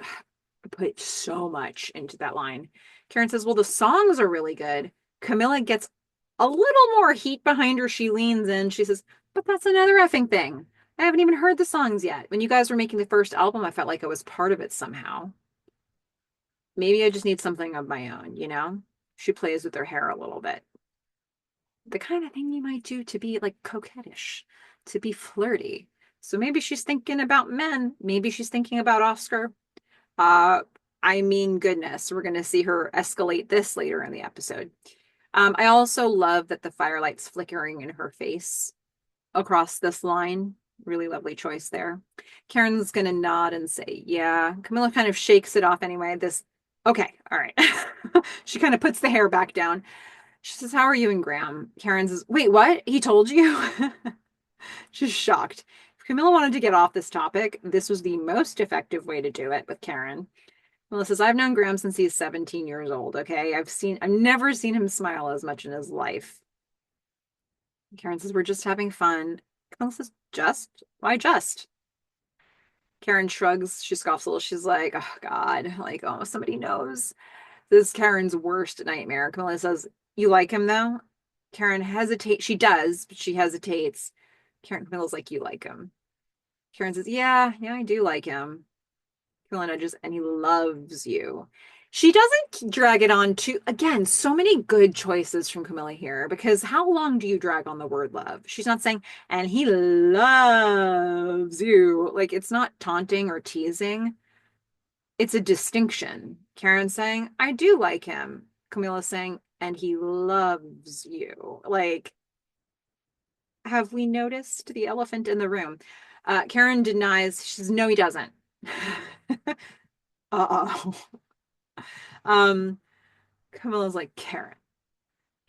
put so much into that line. Karen says, "Well, the songs are really good." Camilla gets a little more heat behind her. She leans in. She says, "But that's another effing thing. I haven't even heard the songs yet. When you guys were making the first album, I felt like I was part of it somehow. Maybe I just need something of my own?" She plays with her hair a little bit. The kind of thing you might do to be like coquettish, to be flirty. So maybe she's thinking about men. Maybe she's thinking about Oscar. Uh, I mean, goodness, we're going to see her escalate this later in the episode. I also love that the firelight's flickering in her face across this line. Really lovely choice there. Karen's going to nod and say, "Yeah." Camilla kind of shakes it off anyway. Okay, all right. She kind of puts the hair back down. She says, "How are you and Graham?" Karen says, "Wait, what? He told you?" She's shocked. If Camilla wanted to get off this topic, this was the most effective way to do it with Karen. Camilla says, "I've known Graham since he's 17 years old, okay? I've never seen him smile as much in his life." Karen says, "We're just having fun." Camilla says, "Just? Why just?" Karen shrugs. She scoffs a little. She's like, "Oh, God, like, oh, somebody knows." This is Karen's worst nightmare. Camilla says, "You like him, though?" Karen hesitates. She does, but she hesitates. Camilla's like, "You like him?" Karen says, "Yeah, yeah, I do like him." Camilla nudges, "And he loves you." She doesn't drag it on too, again, so many good choices from Camilla here, because how long do you drag on the word love? She's not saying, "And he loves you." Like, it's not taunting or teasing. It's a distinction. Karen's saying, "I do like him." Camilla's saying, "And he loves you." Like, have we noticed the elephant in the room? Karen denies. She says, "No, he doesn't." Uh-oh. Um, Camilla's like, "Karen."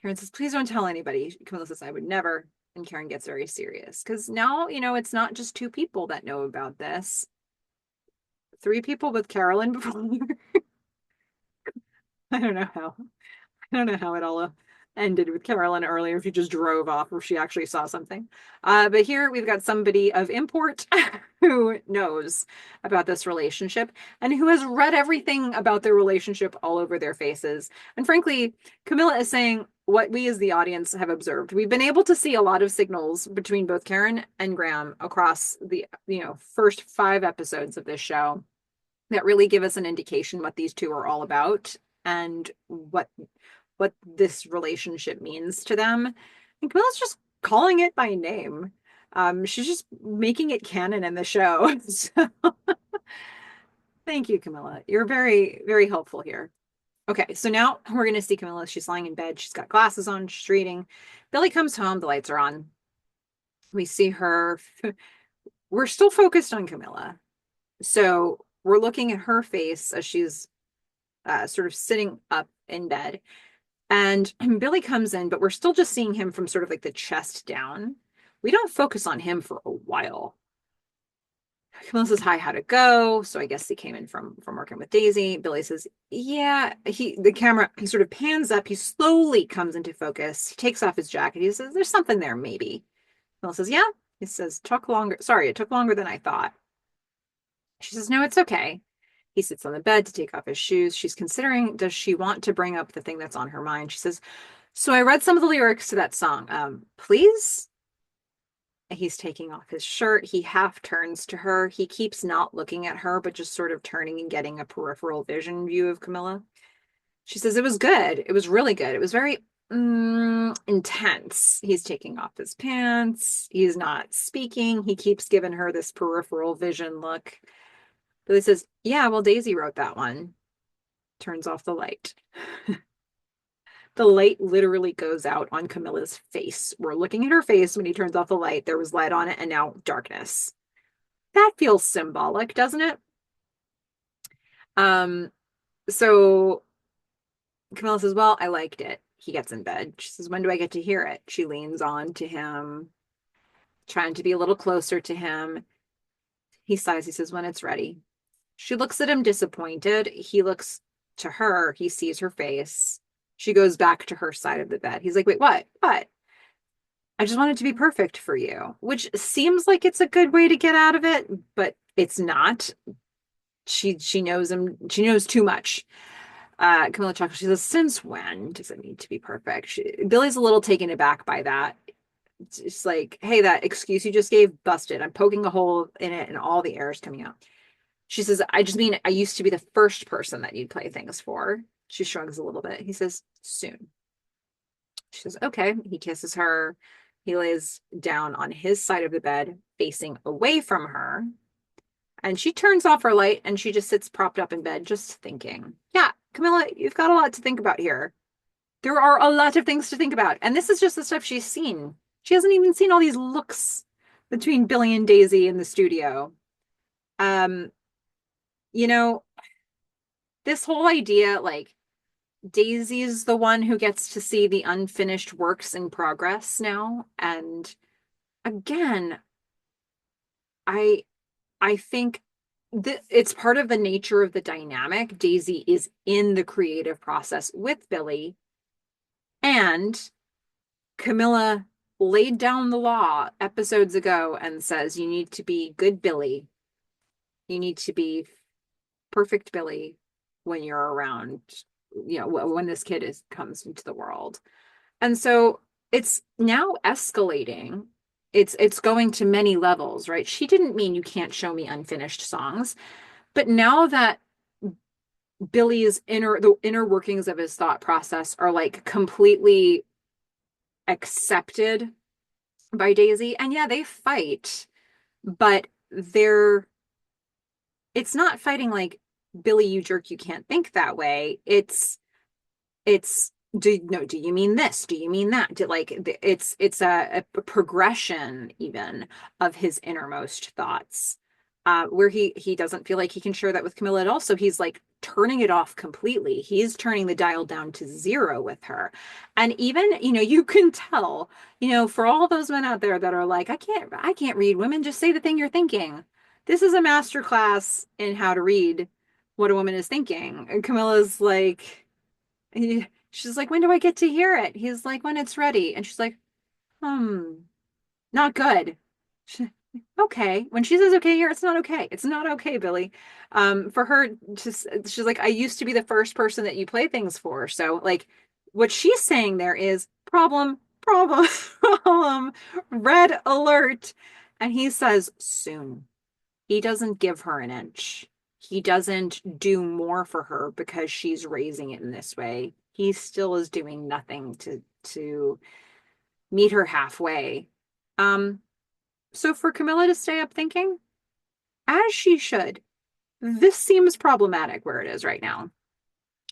Karen says, "Please don't tell anybody." Camilla says, "I would never." And Karen gets very serious because now, it's not just two people that know about this. Three people with Carolyn before. I don't know how. I don't know how it all ended with Carolyn earlier, if she just drove off or she actually saw something. But here we've got somebody of import who knows about this relationship and who has read everything about their relationship all over their faces. And frankly, Camilla is saying what we as the audience have observed. We've been able to see a lot of signals between both Karen and Graham across the, first 5 episodes of this show that really give us an indication what these two are all about and what this relationship means to them. And Camilla's just calling it by name. She's just making it canon in the show. So, thank you, Camilla. You're very, very helpful here. Okay, so now we're going to see Camilla. She's lying in bed. She's got glasses on. She's reading. Billy comes home. The lights are on. We see her. We're still focused on Camilla. So we're looking at her face as she's sort of sitting up in bed. And Billy comes in, but we're still just seeing him from sort of like the chest down. We don't focus on him for a while. Camilla says, hi, how'd it go? So I guess he came in from working with Daisy. Billy says, yeah, the camera sort of pans up. He slowly comes into focus. He takes off his jacket. He says, there's something there, maybe. Camilla says, yeah. He says, took longer. Sorry, it took longer than I thought. She says, no, it's okay. He sits on the bed to take off his shoes. She's considering, does she want to bring up the thing that's on her mind? She says, so I read some of the lyrics to that song. Please? He's taking off his shirt. He half turns to her. He keeps not looking at her, but just sort of turning and getting a peripheral vision view of Camilla. She says, it was good. It was really good. It was very intense. He's taking off his pants. He's not speaking. He keeps giving her this peripheral vision look. Billy says, yeah, well, Daisy wrote that one. Turns off the light. The light literally goes out on Camilla's face. We're looking at her face when he turns off the light. There was light on it and now darkness. That feels symbolic, doesn't it? So Camilla says, well, I liked it. He gets in bed. She says, when do I get to hear it? She leans on to him, trying to be a little closer to him. He sighs. He says, when it's ready. She looks at him disappointed. He looks to her. He sees her face. She goes back to her side of the bed. He's like, wait, what? What? I just want it to be perfect for you, which seems like it's a good way to get out of it, but it's not. She knows him. She knows too much. Camilla chuckles. She says, since when does it need to be perfect? Billy's a little taken aback by that. It's like, hey, that excuse you just gave, busted. I'm poking a hole in it and all the air is coming out. She says, I just mean I used to be the first person that you'd play things for. She shrugs a little bit. He says, soon. She says, okay. He kisses her. He lays down on his side of the bed, facing away from her. And she turns off her light and she just sits propped up in bed, just thinking. Yeah, Camilla, you've got a lot to think about here. There are a lot of things to think about. And this is just the stuff she's seen. She hasn't even seen all these looks between Billy and Daisy in the studio. You know, this whole idea, like, Daisy's the one who gets to see the unfinished works in progress now. And again, I think that it's part of the nature of the dynamic. Daisy is in the creative process with Billy, and Camilla laid down the law episodes ago and says, you need to be good Billy. You need to be perfect Billy when you're around, when this kid comes into the world. And so it's now escalating. It's going to many levels, right? She didn't mean you can't show me unfinished songs, but now that Billy's the inner workings of his thought process are like completely accepted by Daisy, and yeah, they fight, but it's not fighting like, Billy, you jerk, you can't think that way. It's do you mean this? Do you mean that? It's a progression even of his innermost thoughts, where he doesn't feel like he can share that with Camilla at all. So he's like turning it off completely. He's turning the dial down to zero with her. And even, you can tell, for all those men out there that are like, I can't read women, just say the thing you're thinking. This is a master class in how to read what a woman is thinking. And Camilla's like, she's like, when do I get to hear it? He's like, when it's ready. And she's like, not good. Okay. When she says okay here, it's not okay. It's not okay, Billy. For her, she's like, I used to be the first person that you play things for. So like what she's saying there is problem, problem, red alert. And he says soon. He doesn't give her an inch. He doesn't do more for her because she's raising it in this way. He still is doing nothing to meet her halfway. So for Camilla to stay up thinking, as she should, this seems problematic where it is right now.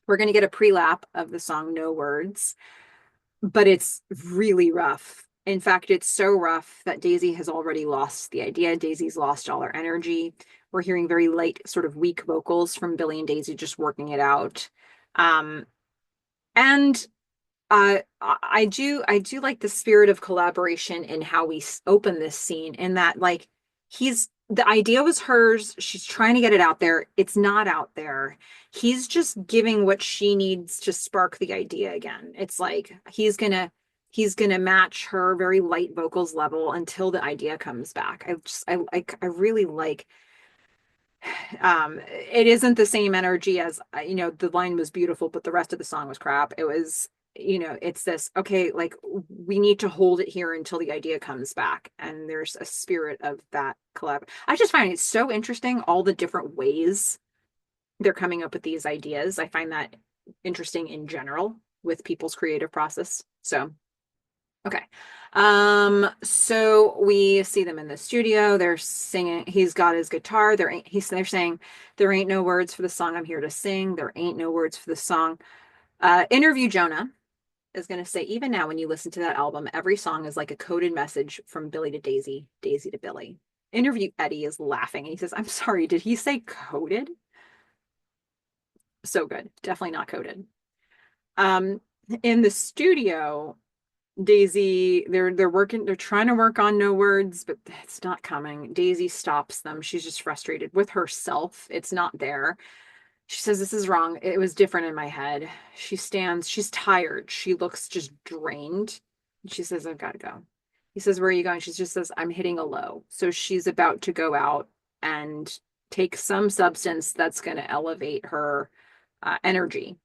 We're going to get a pre-lap of the song No Words, but it's really rough. In fact, it's so rough that Daisy has already lost the idea. Daisy's lost all her energy. We're hearing very light, sort of weak vocals from Billy and Daisy just working it out. Um, and I do like the spirit of collaboration in how we open this scene, in that like he's the idea was hers. She's trying to get it out there. It's not out there. He's just giving what she needs to spark the idea again. It's like he's gonna match her very light vocals level until the idea comes back. I really like it isn't the same energy as the line was beautiful but the rest of the song was crap. It was, it's this, okay, like we need to hold it here until the idea comes back, and there's a spirit of that collab. I just find it so interesting, all the different ways they're coming up with these ideas. I find that interesting in general with people's creative process. So okay. So we see them in the studio. They're singing. He's got his guitar. They're saying, there ain't no words for the song I'm here to sing. There ain't no words for the song. Interview Jonah is going to say, even now, when you listen to that album, every song is like a coded message from Billy to Daisy, Daisy to Billy. Interview Eddie is laughing and he says, I'm sorry, did he say coded? So good. Definitely not coded. Um, in the studio, Daisy, they're trying to work on no words, but it's not coming. Daisy stops them. She's just frustrated with herself. It's not there. She says, this is wrong. It was different in my head. She stands, she's tired. She looks just drained. She says, I've got to go. He says, where are you going? She just says, I'm hitting a low. So she's about to go out and take some substance that's going to elevate her energy.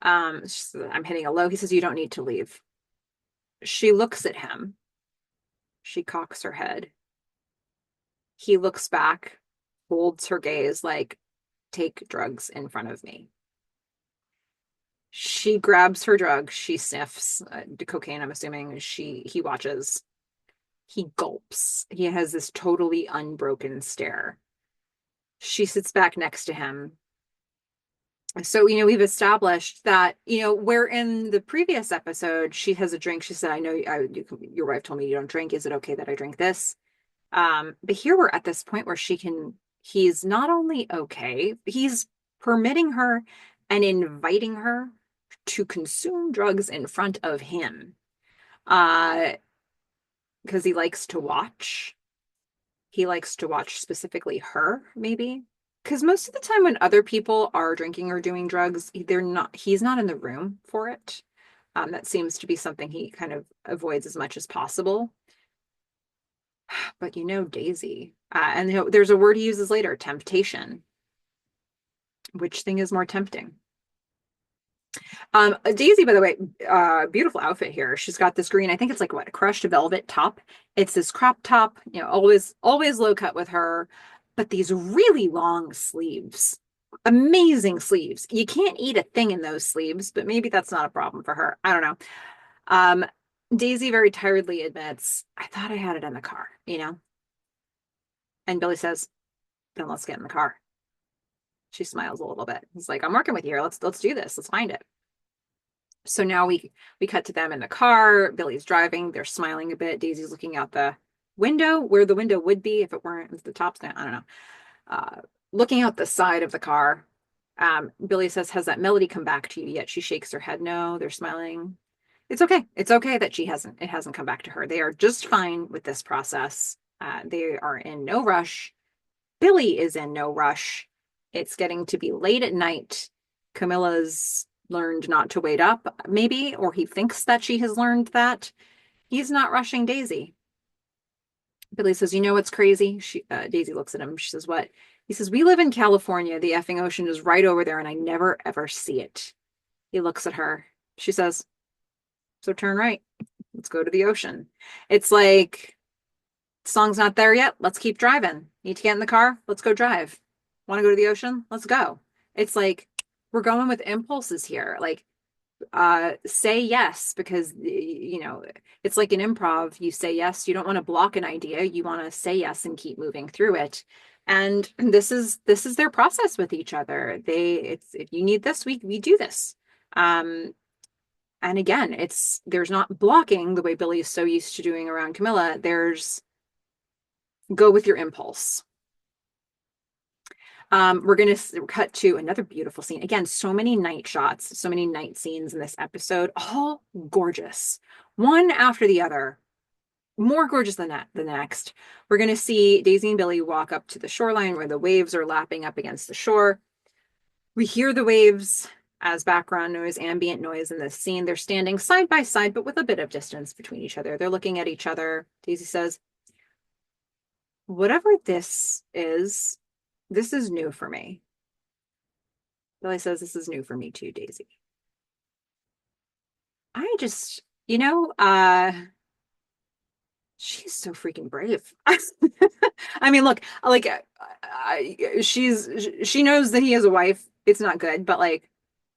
She says, I'm hitting a low. He says, you don't need to leave. She looks at him. She cocks her head. He looks back, holds her gaze like, take drugs in front of me. She grabs her drug. She sniffs cocaine, I'm assuming. He watches. He gulps. He has this totally unbroken stare. She sits back next to him. So, we've established that, where in the previous episode, she has a drink. She said, I know your wife told me you don't drink. Is it okay that I drink this? But here we're at this point where he's not only okay, he's permitting her and inviting her to consume drugs in front of him. Because he likes to watch. He likes to watch specifically her, maybe. Because most of the time when other people are drinking or doing drugs, he's not in the room for it. That seems to be something he kind of avoids as much as possible. But Daisy, and there's a word he uses later, temptation. Which thing is more tempting? Daisy, by the way, beautiful outfit here. She's got this green, I think it's like what, a crushed velvet top. It's this crop top, always low cut with her, but these really long sleeves. Amazing sleeves. You can't eat a thing in those sleeves, but maybe that's not a problem for her. I don't know. Um, Daisy very tiredly admits, I thought I had it in the car, And Billy says, then let's get in the car. She smiles a little bit. He's like, I'm working with you here. Let's do this. Let's find it. So now we cut to them in the car. Billy's driving. They're smiling a bit. Daisy's looking out the window, where the window would be if it weren't, if the top's down. I don't know. Looking out the side of the car. Billy says, has that melody come back to you yet? She shakes her head. No, they're smiling. It's okay. It's okay that it hasn't come back to her. They are just fine with this process. They are in no rush. Billy is in no rush. It's getting to be late at night. Camilla's learned not to wait up, maybe, or he thinks that she has learned that. He's not rushing Daisy. Billy says, what's crazy? Daisy looks at him. She says, what? He says, we live in California. The effing ocean is right over there, and I never, ever see it. He looks at her. She says, so turn right. Let's go to the ocean. It's like, the song's not there yet. Let's keep driving. Need to get in the car? Let's go drive. Want to go to the ocean? Let's go. It's like, we're going with impulses here. Like, say yes, because it's like an improv. You say yes. You don't want to block an idea. You want to say yes and keep moving through it. And this is their process with each other. If you need this, we do this. And again, there's not blocking the way Billy is so used to doing around Camilla. There's Go with your impulse. We're going to cut to another beautiful scene. Again, so many night shots, so many night scenes in this episode, all gorgeous, one after the other, more gorgeous than that. The next, we're going to see Daisy and Billy walk up to the shoreline where the waves are lapping up against the shore. We hear the waves as background noise, ambient noise in this scene. They're standing side by side, but with a bit of distance between each other. They're looking at each other. Daisy says, "Whatever this is new for me." Billy says, "This is new for me too, Daisy." I just, she's so freaking brave. I mean, look, like, she knows that he has a wife. It's not good, but like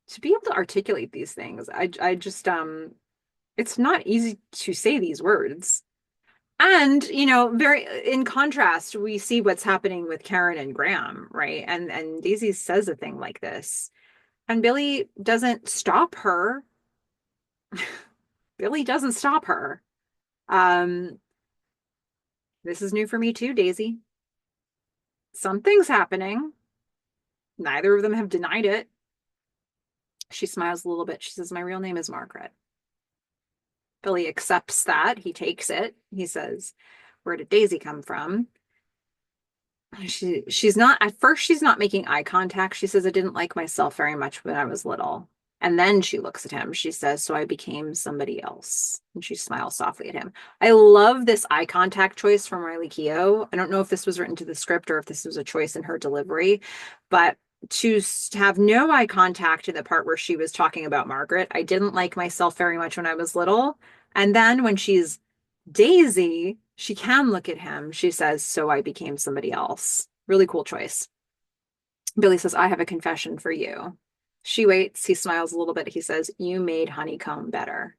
to be able to articulate these things, I just, it's not easy to say these words. And, very in contrast, we see what's happening with Karen and Graham, right? And Daisy says a thing like this, and Billy doesn't stop her. Billy doesn't stop her. Um, this is new for me too, Daisy. Something's happening. Neither of them have denied it. She smiles a little bit. She says, "My real name is Margaret." Billy accepts that. He takes it. He says, "Where did Daisy come from?" She's not at first she's not making eye contact. She says, "I didn't like myself very much when I was little." And then she looks at him. She says, "So I became somebody else." And she smiles softly at him. I love this eye contact choice from Riley Keough. I don't know if this was written to the script or if this was a choice in her delivery, but to have no eye contact in the part where she was talking about Margaret, "I didn't like myself very much when I was little." And then when she's Daisy, she can look at him. She says, "So I became somebody else." Really cool choice. Billy says, "I have a confession for you." She waits. He smiles a little bit. He says, "You made honeycomb better."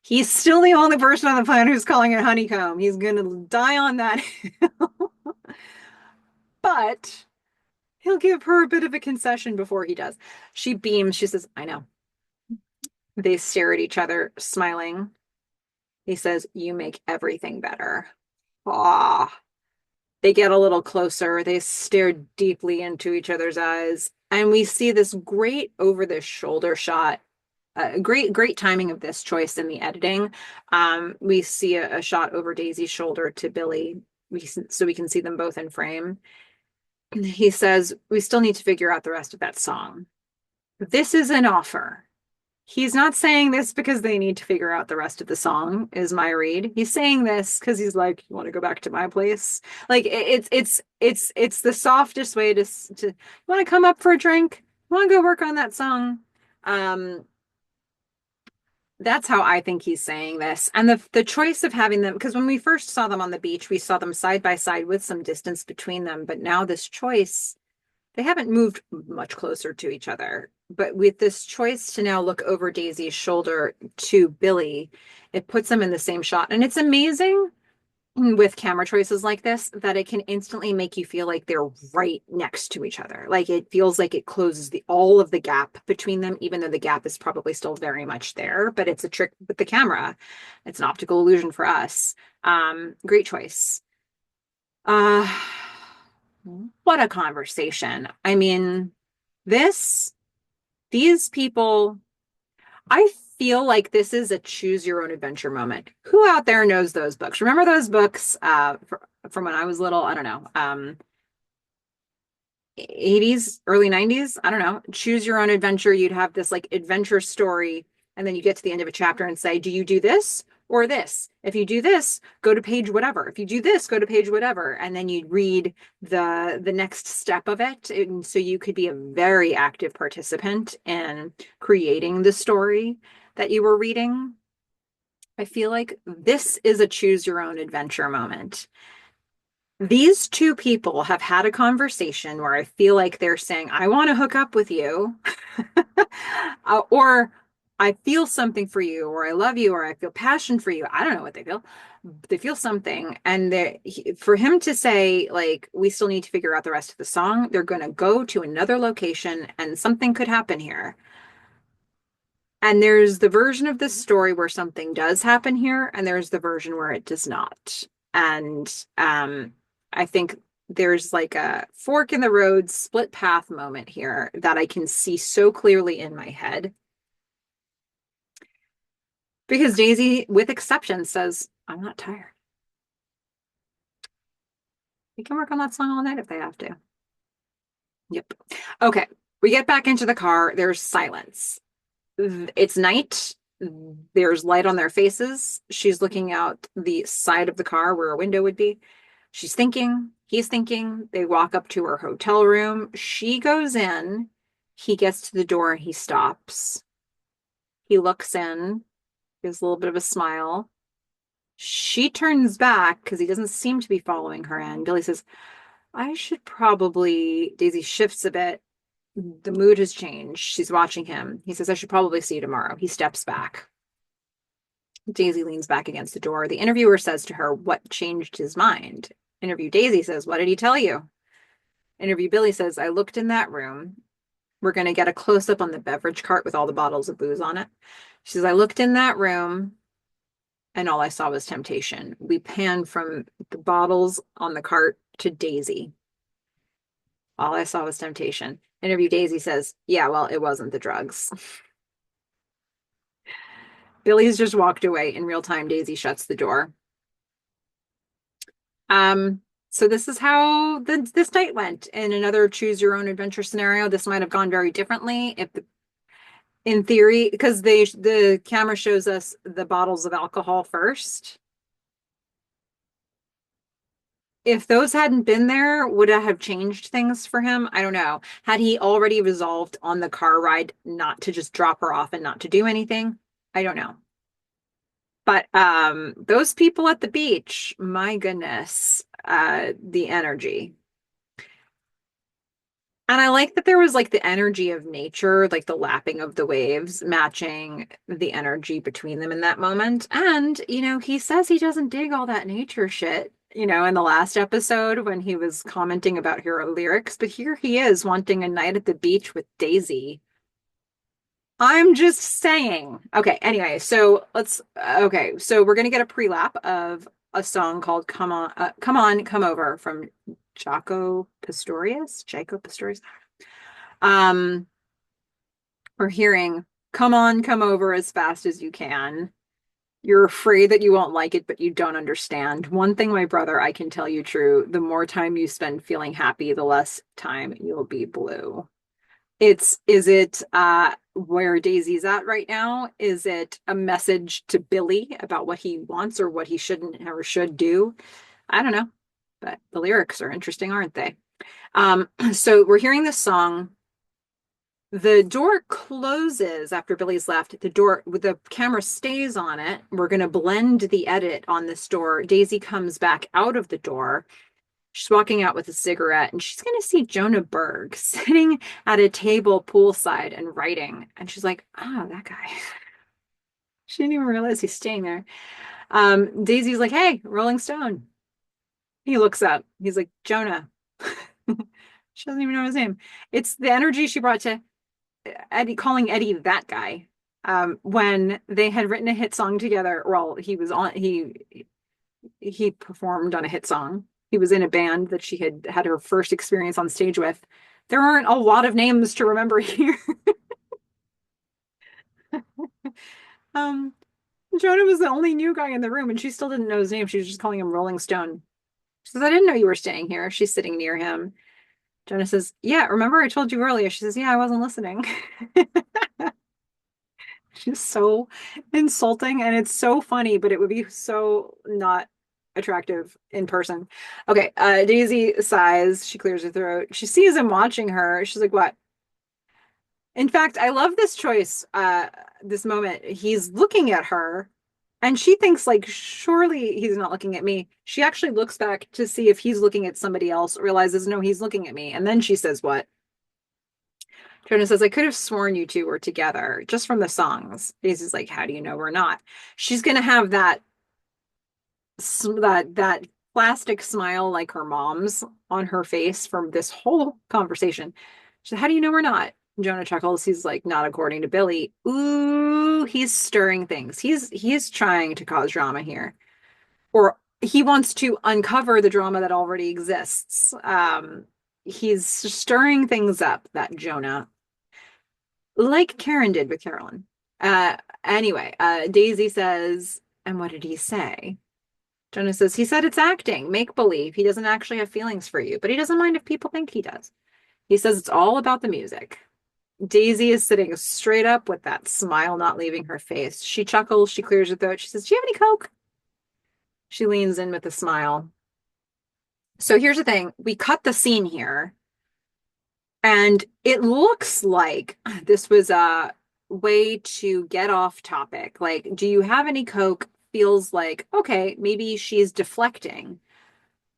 He's still the only person on the planet who's calling it honeycomb. He's going to die on that hill. But he'll give her a bit of a concession before he does. She beams. She says, "I know." They stare at each other, smiling. He says, "You make everything better." Ah. They get a little closer. They stare deeply into each other's eyes. And we see this great over the shoulder shot. Great timing of this choice in the editing. We see a shot over Daisy's shoulder to Billy, so we can see them both in frame. He says, "We still need to figure out the rest of that song." This is an offer. He's not saying this because they need to figure out the rest of the song, is my read. He's saying this because he's like, "You want to go back to my place?" Like it's the softest way to you want to come up for a drink? You want to go work on that song? Um, that's how I think he's saying this. And the choice of having them, because when we first saw them on the beach, we saw them side by side with some distance between them. But now this choice, they haven't moved much closer to each other. But with this choice to now look over Daisy's shoulder to Billy, it puts them in the same shot. And it's amazing with camera choices like this that it can instantly make you feel like they're right next to each other. Like it feels like it closes the all of the gap between them, even though the gap is probably still very much there. But it's a trick with the camera. It's an optical illusion for us. Great choice. Uh, what a conversation. I mean, this, these people, I feel like this is a choose your own adventure moment. Who out there knows those books? Remember those books from when I was little? I don't know. 80s, early 90s, I don't know. Choose your own adventure. You'd have this like adventure story, and then you get to the end of a chapter and say, "Do you do this or this? If you do this, go to page whatever. If you do this, go to page whatever." And then you'd read the next step of it. And so you could be a very active participant in creating the story that you were reading. I feel like this is a choose your own adventure moment. These two people have had a conversation where I feel like they're saying, "I want to hook up with you," or "I feel something for you," or "I love you," or "I feel passion for you." I don't know what they feel. They feel something. And for him to say, like, "We still need to figure out the rest of the song," they're going to go to another location and something could happen here. And there's the version of this story where something does happen here, and there's the version where it does not. And I think there's like a fork in the road, split path moment here that I can see so clearly in my head. Because Daisy, with exception, says, I'm not tired. We can work on that song all night if they have to. Yep. Okay. We get back into the car. There's silence. It's night. There's light on their faces. She's looking out the side of the car where a window would be. She's thinking. He's thinking. They walk up to her hotel room. She goes in. He gets to the door and he stops. He looks in, gives a little bit of a smile. She turns back because he doesn't seem to be following her in. Billy says, I should probably. Daisy shifts a bit. The mood has changed. She's watching him. He says, I should probably see you tomorrow. He steps back. Daisy leans back against the door. The interviewer says to her, what changed his mind? Interview Daisy says, what did he tell you? Interview Billy says, I looked in that room. We're going to get a close up on the beverage cart with all the bottles of booze on it. She says, I looked in that room and all I saw was temptation. We pan from the bottles on the cart to Daisy. All I saw was temptation. Interview Daisy says, yeah, well, it wasn't the drugs. Billy's just walked away. In real time, Daisy shuts the door. So this is how this night went. In another choose your own adventure scenario, this might have gone very differently if in theory, because the camera shows us the bottles of alcohol first. If those hadn't been there, would it have changed things for him? I don't know. Had he already resolved on the car ride not to just drop her off and not to do anything? I don't know. But those people at the beach, my goodness, the energy. And I like that there was like the energy of nature, like the lapping of the waves matching the energy between them in that moment. And, he says he doesn't dig all that nature shit, in the last episode when he was commenting about hero lyrics, but here he is wanting a night at the beach with Daisy. I'm just saying. Okay, anyway, so we're gonna get a pre-lap of a song called Come On, Come Over from Jaco Pastorius. Um, we're hearing Come On, Come Over as fast as you can. You're afraid that you won't like it, but you don't understand. One thing, my brother, I can tell you true. The more time you spend feeling happy, the less time you'll be blue. Is it where Daisy's at right now? Is it a message to Billy about what he wants or what he shouldn't or should do? I don't know, but the lyrics are interesting, aren't they? So we're hearing this song. The door closes after Billy's left. The door with the camera stays on it. We're going to blend the edit on this door. Daisy comes back out of the door. She's walking out with a cigarette and she's going to see Jonah Berg sitting at a table poolside and writing. And she's like, oh, that guy. She didn't even realize he's staying there. Daisy's like, hey, Rolling Stone. He looks up. He's like, Jonah. She doesn't even know his name. It's the energy she brought to Eddie, calling Eddie that guy. When they had written a hit song together, well, he performed on a hit song. He was in a band that she had had her first experience on stage with. There aren't a lot of names to remember here. um, Jonah was the only new guy in the room, and she still didn't know his name. She was just calling him Rolling Stone. She says, I didn't know you were staying here. She's sitting near him. Jonah says, yeah, remember I told you earlier. She says, yeah, I wasn't listening. She's so insulting and it's so funny, but it would be so not attractive in person. Okay, Daisy sighs. She clears her throat. She sees him watching her. She's like, what? In fact, I love this choice, this moment. He's looking at her and she thinks like, surely he's not looking at me. She actually looks back to see if he's looking at somebody else, realizes, no, he's looking at me. And then she says, what? Jonah says, I could have sworn you two were together just from the songs. Daisy's like, how do you know we're not? She's going to have that plastic smile like her mom's on her face from this whole conversation. She said, how do you know we're not? Jonah chuckles. He's like, not according to Billy. Ooh, he's stirring things. He's trying to cause drama here. Or he wants to uncover the drama that already exists. He's stirring things up, that Jonah, like Karen did with Carolyn. Anyway, Daisy says, and what did he say? Jonah says, he said it's acting, make believe. He doesn't actually have feelings for you, but he doesn't mind if people think he does. He says it's all about the music. Daisy is sitting straight up with that smile not leaving her face. She chuckles, she clears her throat. She says, do you have any Coke? She leans in with a smile. So here's the thing. We cut the scene here, and it looks like this was a way to get off topic. Like, do you have any Coke? Feels like, okay, maybe she's deflecting.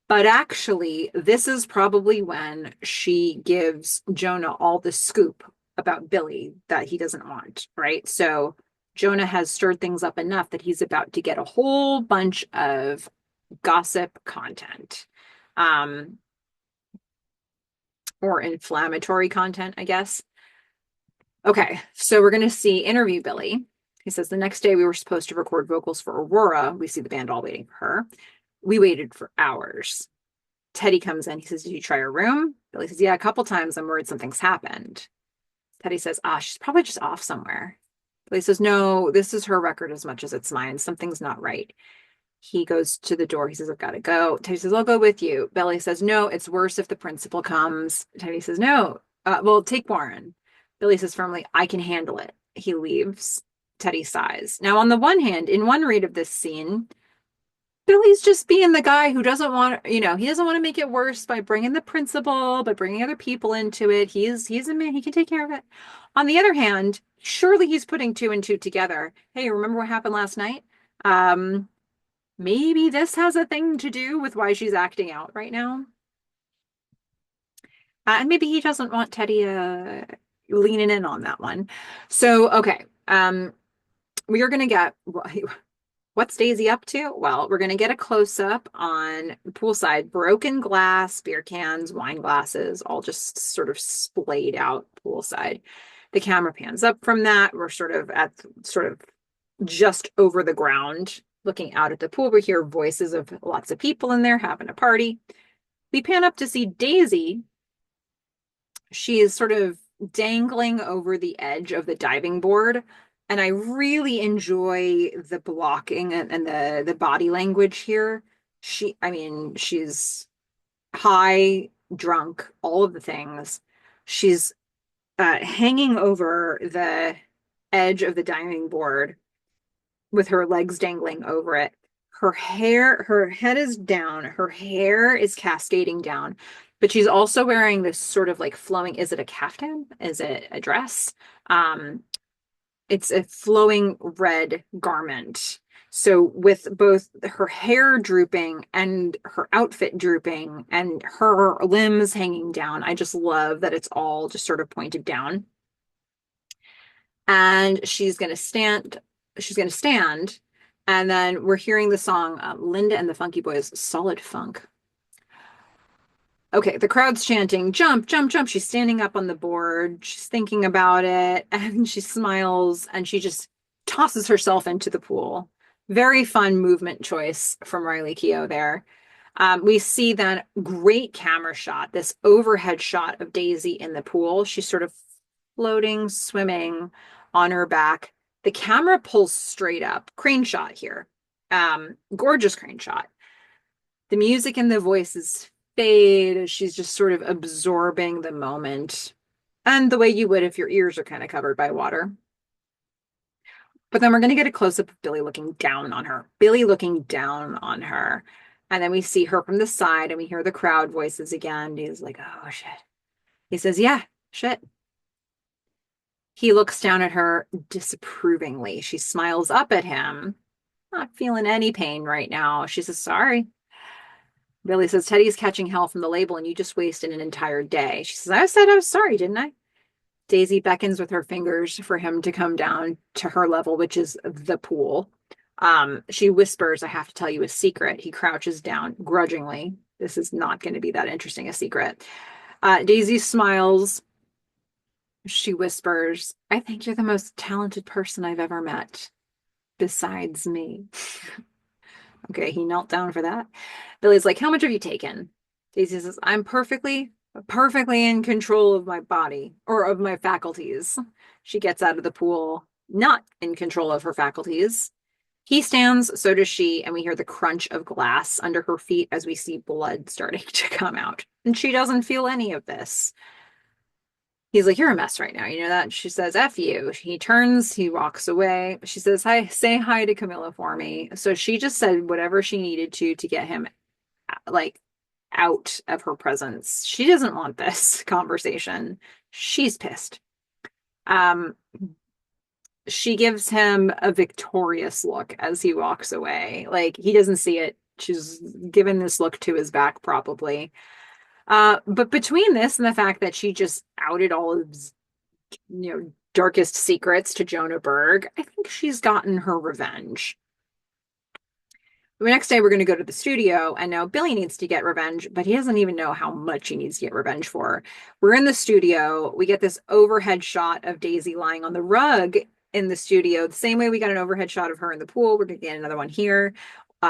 But actually, this is probably when she gives Jonah all the scoop about Billy that he doesn't want, right? So Jonah has stirred things up enough that he's about to get a whole bunch of gossip content, um, or inflammatory content, I guess. Okay, so we're going to see interview Billy. He says the next day we were supposed to record vocals for Aurora. We see the band all waiting for her. We waited for hours. Teddy comes in. He says, did you try her room? Billy says, yeah, a couple times. I'm worried something's happened. Teddy says, she's probably just off somewhere. Billy says, no, this is her record as much as it's mine. Something's not right. He goes to the door. He says, I've got to go. Teddy says, I'll go with you. Billy says, no, it's worse if the principal comes. Teddy says, no, well, take Warren. Billy says firmly, I can handle it. He leaves. Teddy sighs. Now, on the one hand, in one read of this scene, Billy's just being the guy who doesn't want, he doesn't want to make it worse by bringing the principal, by bringing other people into it. He's a man, he can take care of it. On the other hand, surely he's putting two and two together. Hey, remember what happened last night? Maybe this has a thing to do with why she's acting out right now. And maybe he doesn't want Teddy leaning in on that one. So, okay. We are going to get what's Daisy up to? Well, we're going to get a close up on poolside, broken glass, beer cans, wine glasses, all just sort of splayed out poolside. The camera pans up from that. We're sort of just over the ground, looking out at the pool. We hear voices of lots of people in there having a party. We pan up to see Daisy. She is sort of dangling over the edge of the diving board. And I really enjoy the blocking and the body language here. She's high, drunk, all of the things. She's hanging over the edge of the diving board with her legs dangling over it. Her head is down, her hair is cascading down, but she's also wearing this sort of like flowing, is it a caftan? Is it a dress? It's a flowing red garment. So with both her hair drooping and her outfit drooping and her limbs hanging down, I just love that it's all just sort of pointed down. And she's going to stand, and then we're hearing the song Linda and the Funky Boys, Solid Funk. Okay, the crowd's chanting, jump, jump, jump. She's standing up on the board. She's thinking about it, and she smiles, and she just tosses herself into the pool. Very fun movement choice from Riley Keough there. We see that great camera shot, this overhead shot of Daisy in the pool. She's sort of floating, swimming on her back. The camera pulls straight up. Crane shot here. Gorgeous crane shot. The music and the voices fade as she's just sort of absorbing the moment. And the way you would if your ears are kind of covered by water. But then we're going to get a close-up of Billy looking down on her. Billy looking down on her. And then we see her from the side and we hear the crowd voices again. He's like, oh, shit. He says, yeah, shit. He looks down at her disapprovingly. She smiles up at him, not feeling any pain right now. She says, sorry. Billy says, Teddy's catching hell from the label and you just wasted an entire day. She says, I said I was sorry, didn't I? Daisy beckons with her fingers for him to come down to her level, which is the pool. She whispers, I have to tell you a secret. He crouches down grudgingly. This is not going to be that interesting a secret. Daisy smiles. She whispers, I think you're the most talented person I've ever met, besides me. Okay, he knelt down for that. Billy's like, how much have you taken? Daisy says, I'm perfectly in control of my body or of my faculties. She gets out of the pool, not in control of her faculties. He stands, so does she, and we hear the crunch of glass under her feet as we see blood starting to come out. And she doesn't feel any of this. He's like, you're a mess right now. You know that? She says, F you. He turns, he walks away. She says, hi, say hi to Camilla for me. So she just said whatever she needed to get him like out of her presence. She doesn't want this conversation. She's pissed. Um, she gives him a victorious look as he walks away. Like he doesn't see it. She's given this look to his back, probably. But between this and the fact that she just outed all of his, darkest secrets to Jonah Berg, I think she's gotten her revenge. The next day, we're going to go to the studio, and now Billy needs to get revenge, but he doesn't even know how much he needs to get revenge for. We're in the studio. We get this overhead shot of Daisy lying on the rug in the studio, the same way we got an overhead shot of her in the pool. We're going to get another one here.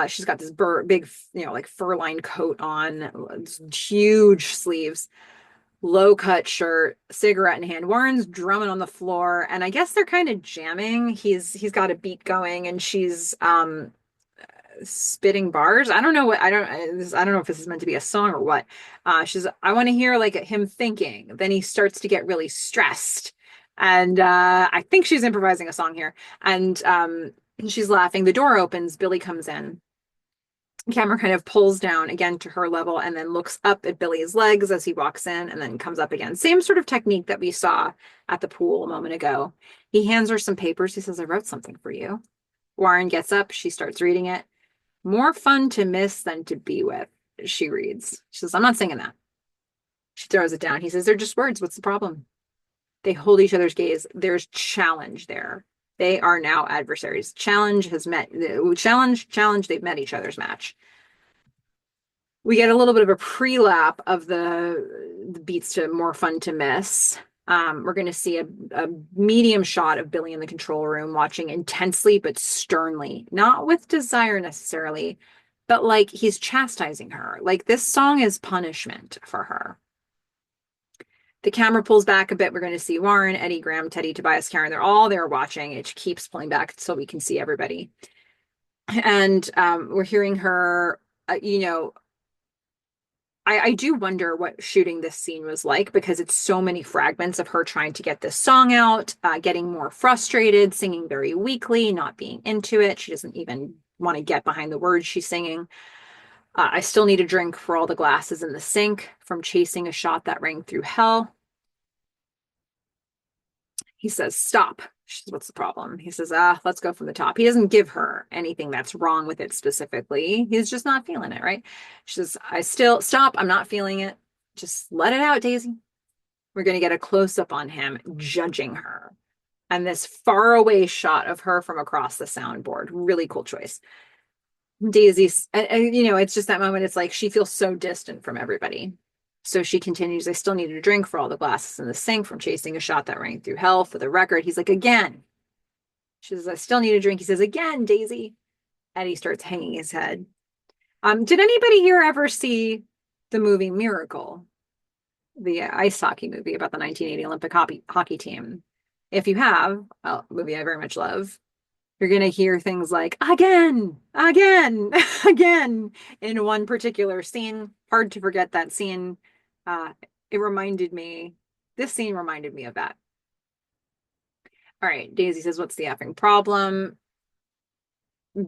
She's got this big, like fur-lined coat on, huge sleeves, low-cut shirt, cigarette in hand. Warren's drumming on the floor, and I guess they're kind of jamming. He's got a beat going, and she's spitting bars. I don't know what I don't know if this is meant to be a song or what. She's I want to hear like him thinking. Then he starts to get really stressed. And I think she's improvising a song here. And she's laughing. The door opens, Billy comes in. The camera kind of pulls down again to her level and then looks up at Billy's legs as he walks in and then comes up again. Same sort of technique that we saw at the pool a moment ago. He hands her some papers. He says, I wrote something for you. Warren gets up. She starts reading it. More fun to miss than to be with, she reads. She says, I'm not singing that. She throws it down. He says, they're just words. What's the problem? They hold each other's gaze. There's challenge there. They are now adversaries. Challenge has met, challenge, they've met each other's match. We get a little bit of a pre-lap of the beats to More Fun to Miss. We're going to see a medium shot of Billy in the control room watching intensely but sternly, not with desire necessarily, but like he's chastising her. Like this song is punishment for her. The camera pulls back a bit. We're going to see Warren, Eddie, Graham, Teddy, Tobias, Karen. They're all there watching. It keeps pulling back so we can see everybody. And we're hearing her, I do wonder what shooting this scene was like because it's so many fragments of her trying to get this song out, getting more frustrated, singing very weakly, not being into it. She doesn't even want to get behind the words she's singing. I still need a drink for all the glasses in the sink from chasing a shot that rang through hell. He says, stop. She says, what's the problem? He says, let's go from the top. He doesn't give her anything that's wrong with it specifically. He's just not feeling it, right? She says, stop. I'm not feeling it. Just let it out, Daisy. We're going to get a close-up on him judging her. And this faraway shot of her from across the soundboard. Really cool choice. Daisy's, it's just that moment. It's like she feels so distant from everybody. So she continues, I still needed a drink for all the glasses in the sink from chasing a shot that rang through hell. For the record, he's like, again. She says, I still need a drink. He says, again, Daisy. Eddie starts hanging his head. Did anybody here ever see the movie Miracle? The ice hockey movie about the 1980 Olympic hockey team. If you have, a movie I very much love, you're going to hear things like, again, again, again, in one particular scene. Hard to forget that scene. This scene reminded me of that. All right, Daisy says, what's the effing problem?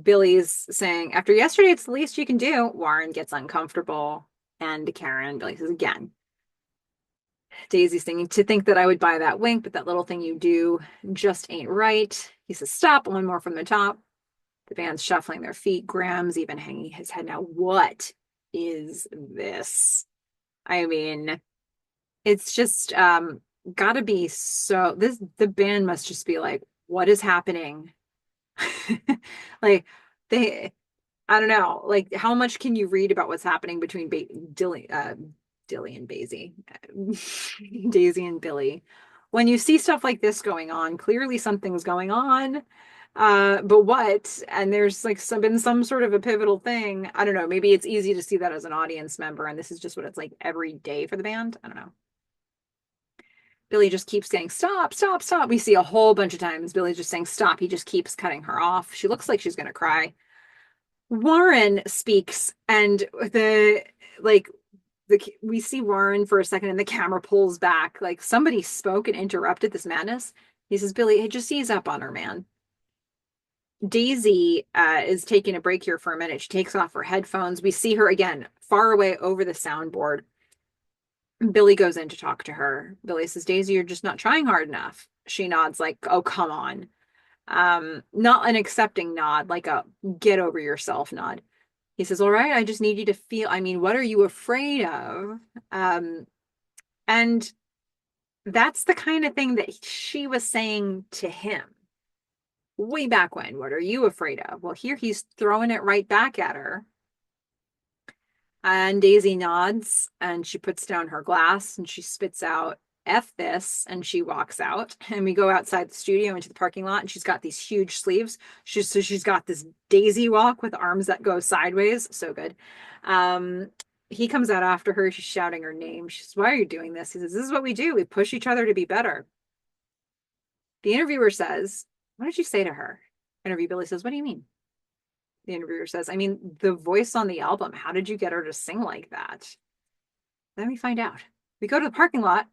Billy's saying, after yesterday, it's the least you can do. Warren gets uncomfortable. And Karen, Billy says, again. Daisy's thinking, to think that I would buy that wink, but that little thing you do just ain't right. He says, stop, one more from the top. The band's shuffling their feet. Graham's even hanging his head now. What is this? I mean, it's just gotta be the band must just be like, what is happening? Like I don't know, like how much can you read about what's happening between Dilly and Daisy Daisy and Billy? When you see stuff like this going on, clearly something's going on. But what? And there's like been some sort of a pivotal thing. I don't know. Maybe it's easy to see that as an audience member, and this is just what it's like every day for the band. I don't know. Billy just keeps saying, stop, stop, stop. We see a whole bunch of times Billy just saying, stop. He just keeps cutting her off. She looks like she's going to cry. Warren speaks, and like, we see Warren for a second, and the camera pulls back. Like somebody spoke and interrupted this madness. He says, Billy, hey, just ease up on her, man. Daisy is taking a break here for a minute. She takes off her headphones. We see her again, far away over the soundboard. Billy goes in to talk to her. Billy says, Daisy, you're just not trying hard enough. She nods like, oh, come on. Not an accepting nod, like a get over yourself nod. He says, all right, I just need you to feel, I mean, what are you afraid of? Um, and that's the kind of thing that she was saying to him way back when. What are you afraid of? Well, here he's throwing it right back at her. And Daisy nods and she puts down her glass and she spits out F this and she walks out. And we go outside the studio into the parking lot and she's got these huge sleeves. She's got this daisy walk with arms that go sideways. So good. Um, he comes out after her. She's shouting her name. She says, why are you doing this? He says, this is what we do. We push each other to be better. The interviewer says, what did you say to her? Interview Billy says, what do you mean? The interviewer says, I mean, the voice on the album, how did you get her to sing like that? Then we find out. We go to the parking lot.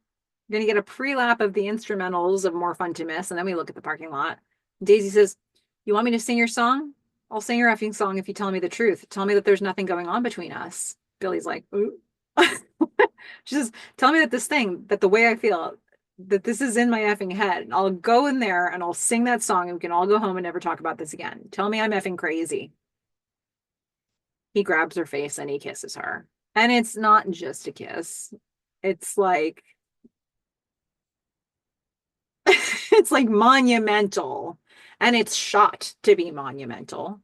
We're going to get a pre-lap of the instrumentals of More Fun to Miss, and then we look at the parking lot. Daisy says, you want me to sing your song? I'll sing your effing song if you tell me the truth. Tell me that there's nothing going on between us. Billy's like, ooh. She says, tell me that that the way I feel, that this is in my effing head. I'll go in there and I'll sing that song and we can all go home and never talk about this again. Tell me I'm effing crazy. He grabs her face and he kisses her. And it's not just a kiss. It's like it's like monumental. And it's shot to be monumental.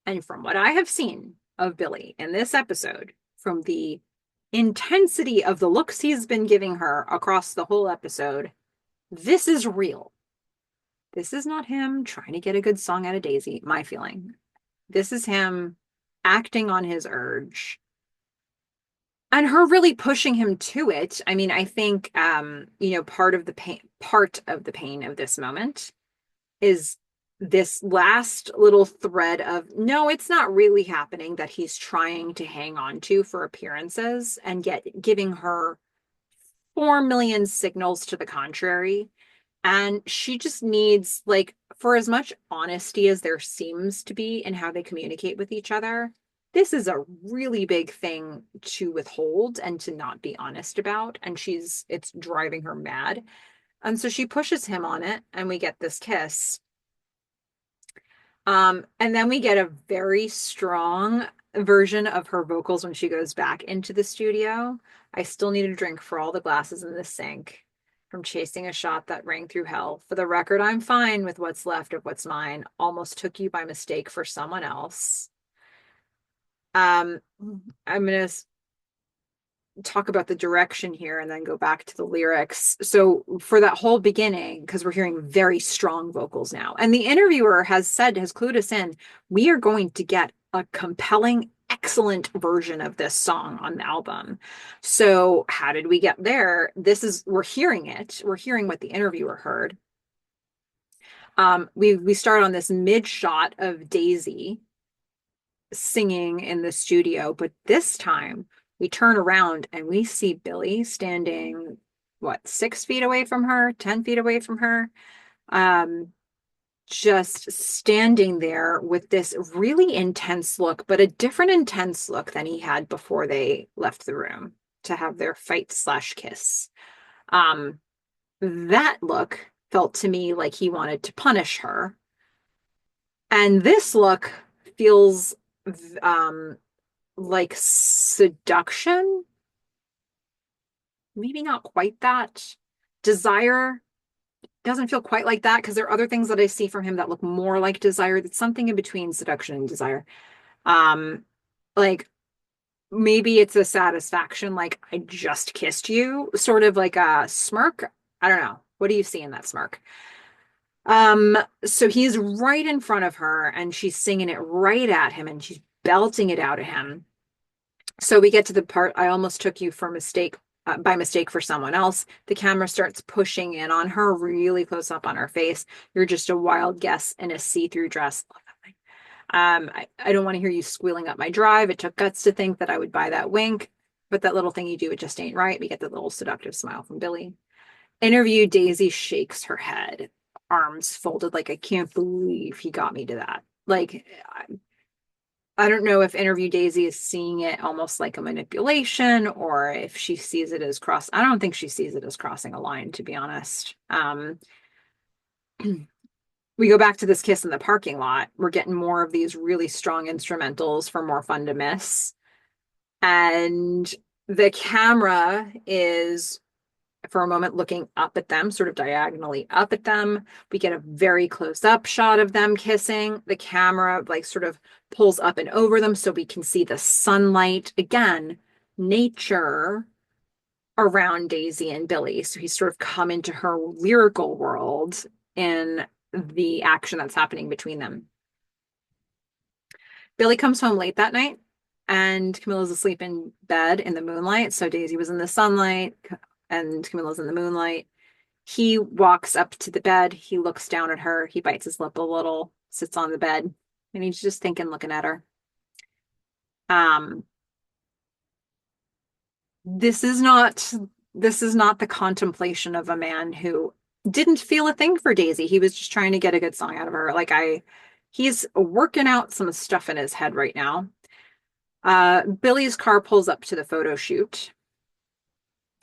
And from what I have seen of Billy in this episode, from the intensity of the looks he's been giving her across the whole episode, this is real. This is not him trying to get a good song out of Daisy, my feeling. This is him acting on his urge and her really pushing him to it. I mean, I think part of the pain of this moment is this last little thread of no, it's not really happening, that he's trying to hang on to for appearances and giving her 4 million signals to the contrary. And she just needs, like, for as much honesty as there seems to be in how they communicate with each other, this is a really big thing to withhold and to not be honest about. And it's driving her mad. And so she pushes him on it, and we get this kiss. And then we get a very strong version of her vocals when she goes back into the studio. I still need a drink for all the glasses in the sink from chasing a shot that rang through hell. For the record, I'm fine with what's left of what's mine. Almost took you by mistake for someone else. I'm going to talk about the direction here and then go back to the lyrics. So for that whole beginning, because we're hearing very strong vocals now, and the interviewer has clued us in, we are going to get a compelling, excellent version of this song on the album. So how did we get there? We're hearing it. We're hearing what the interviewer heard. We start on this mid shot of Daisy singing in the studio, but this time we turn around and we see Billy standing, what, 6 feet away from her, 10 feet away from her, just standing there with this really intense look, but a different intense look than he had before they left the room to have their fight/kiss. That look felt to me like he wanted to punish her. And this look feels like seduction. Maybe not quite that. Desire doesn't feel quite like that, because there are other things that I see from him that look more like desire. That's something in between seduction and desire. Like maybe it's a satisfaction, like I just kissed you, sort of like a smirk. I don't know. What do you see in that smirk? Um, so he's right in front of her and she's singing it right at him and she's belting it out at him. So we get to the part I almost took you for mistake by mistake for someone else. The camera starts pushing in on her really close up on her face. You're just a wild guess in a see-through dress. I don't want to hear you squealing up my drive. It took guts to think that I would buy that wink, but that little thing you do, it just ain't right. We get the little seductive smile from Billy. Interview Daisy shakes her head, arms folded like I can't believe he got me to that. Like I don't know if Interview Daisy is seeing it almost like a manipulation or if she sees it as cross. I don't think she sees it as crossing a line, to be honest. We go back to this kiss in the parking lot. We're getting more of these really strong instrumentals for More Fun to Miss. And the camera is for a moment looking up at them, sort of diagonally up at them. We get a very close up shot of them kissing. The camera like sort of pulls up and over them so we can see the sunlight. Again, nature around Daisy and Billy. So he's sort of come into her lyrical world in the action that's happening between them. Billy comes home late that night and Camilla's asleep in bed in the moonlight. So Daisy was in the sunlight and Camilla's in the moonlight. He walks up to the bed. He looks down at her. He bites his lip a little, sits on the bed, and he's just thinking, looking at her. Um, this is not this is not the contemplation of a man who didn't feel a thing for Daisy. He was just trying to get a good song out of her. He's working out some stuff in his head right now. Billy's car pulls up to the photo shoot.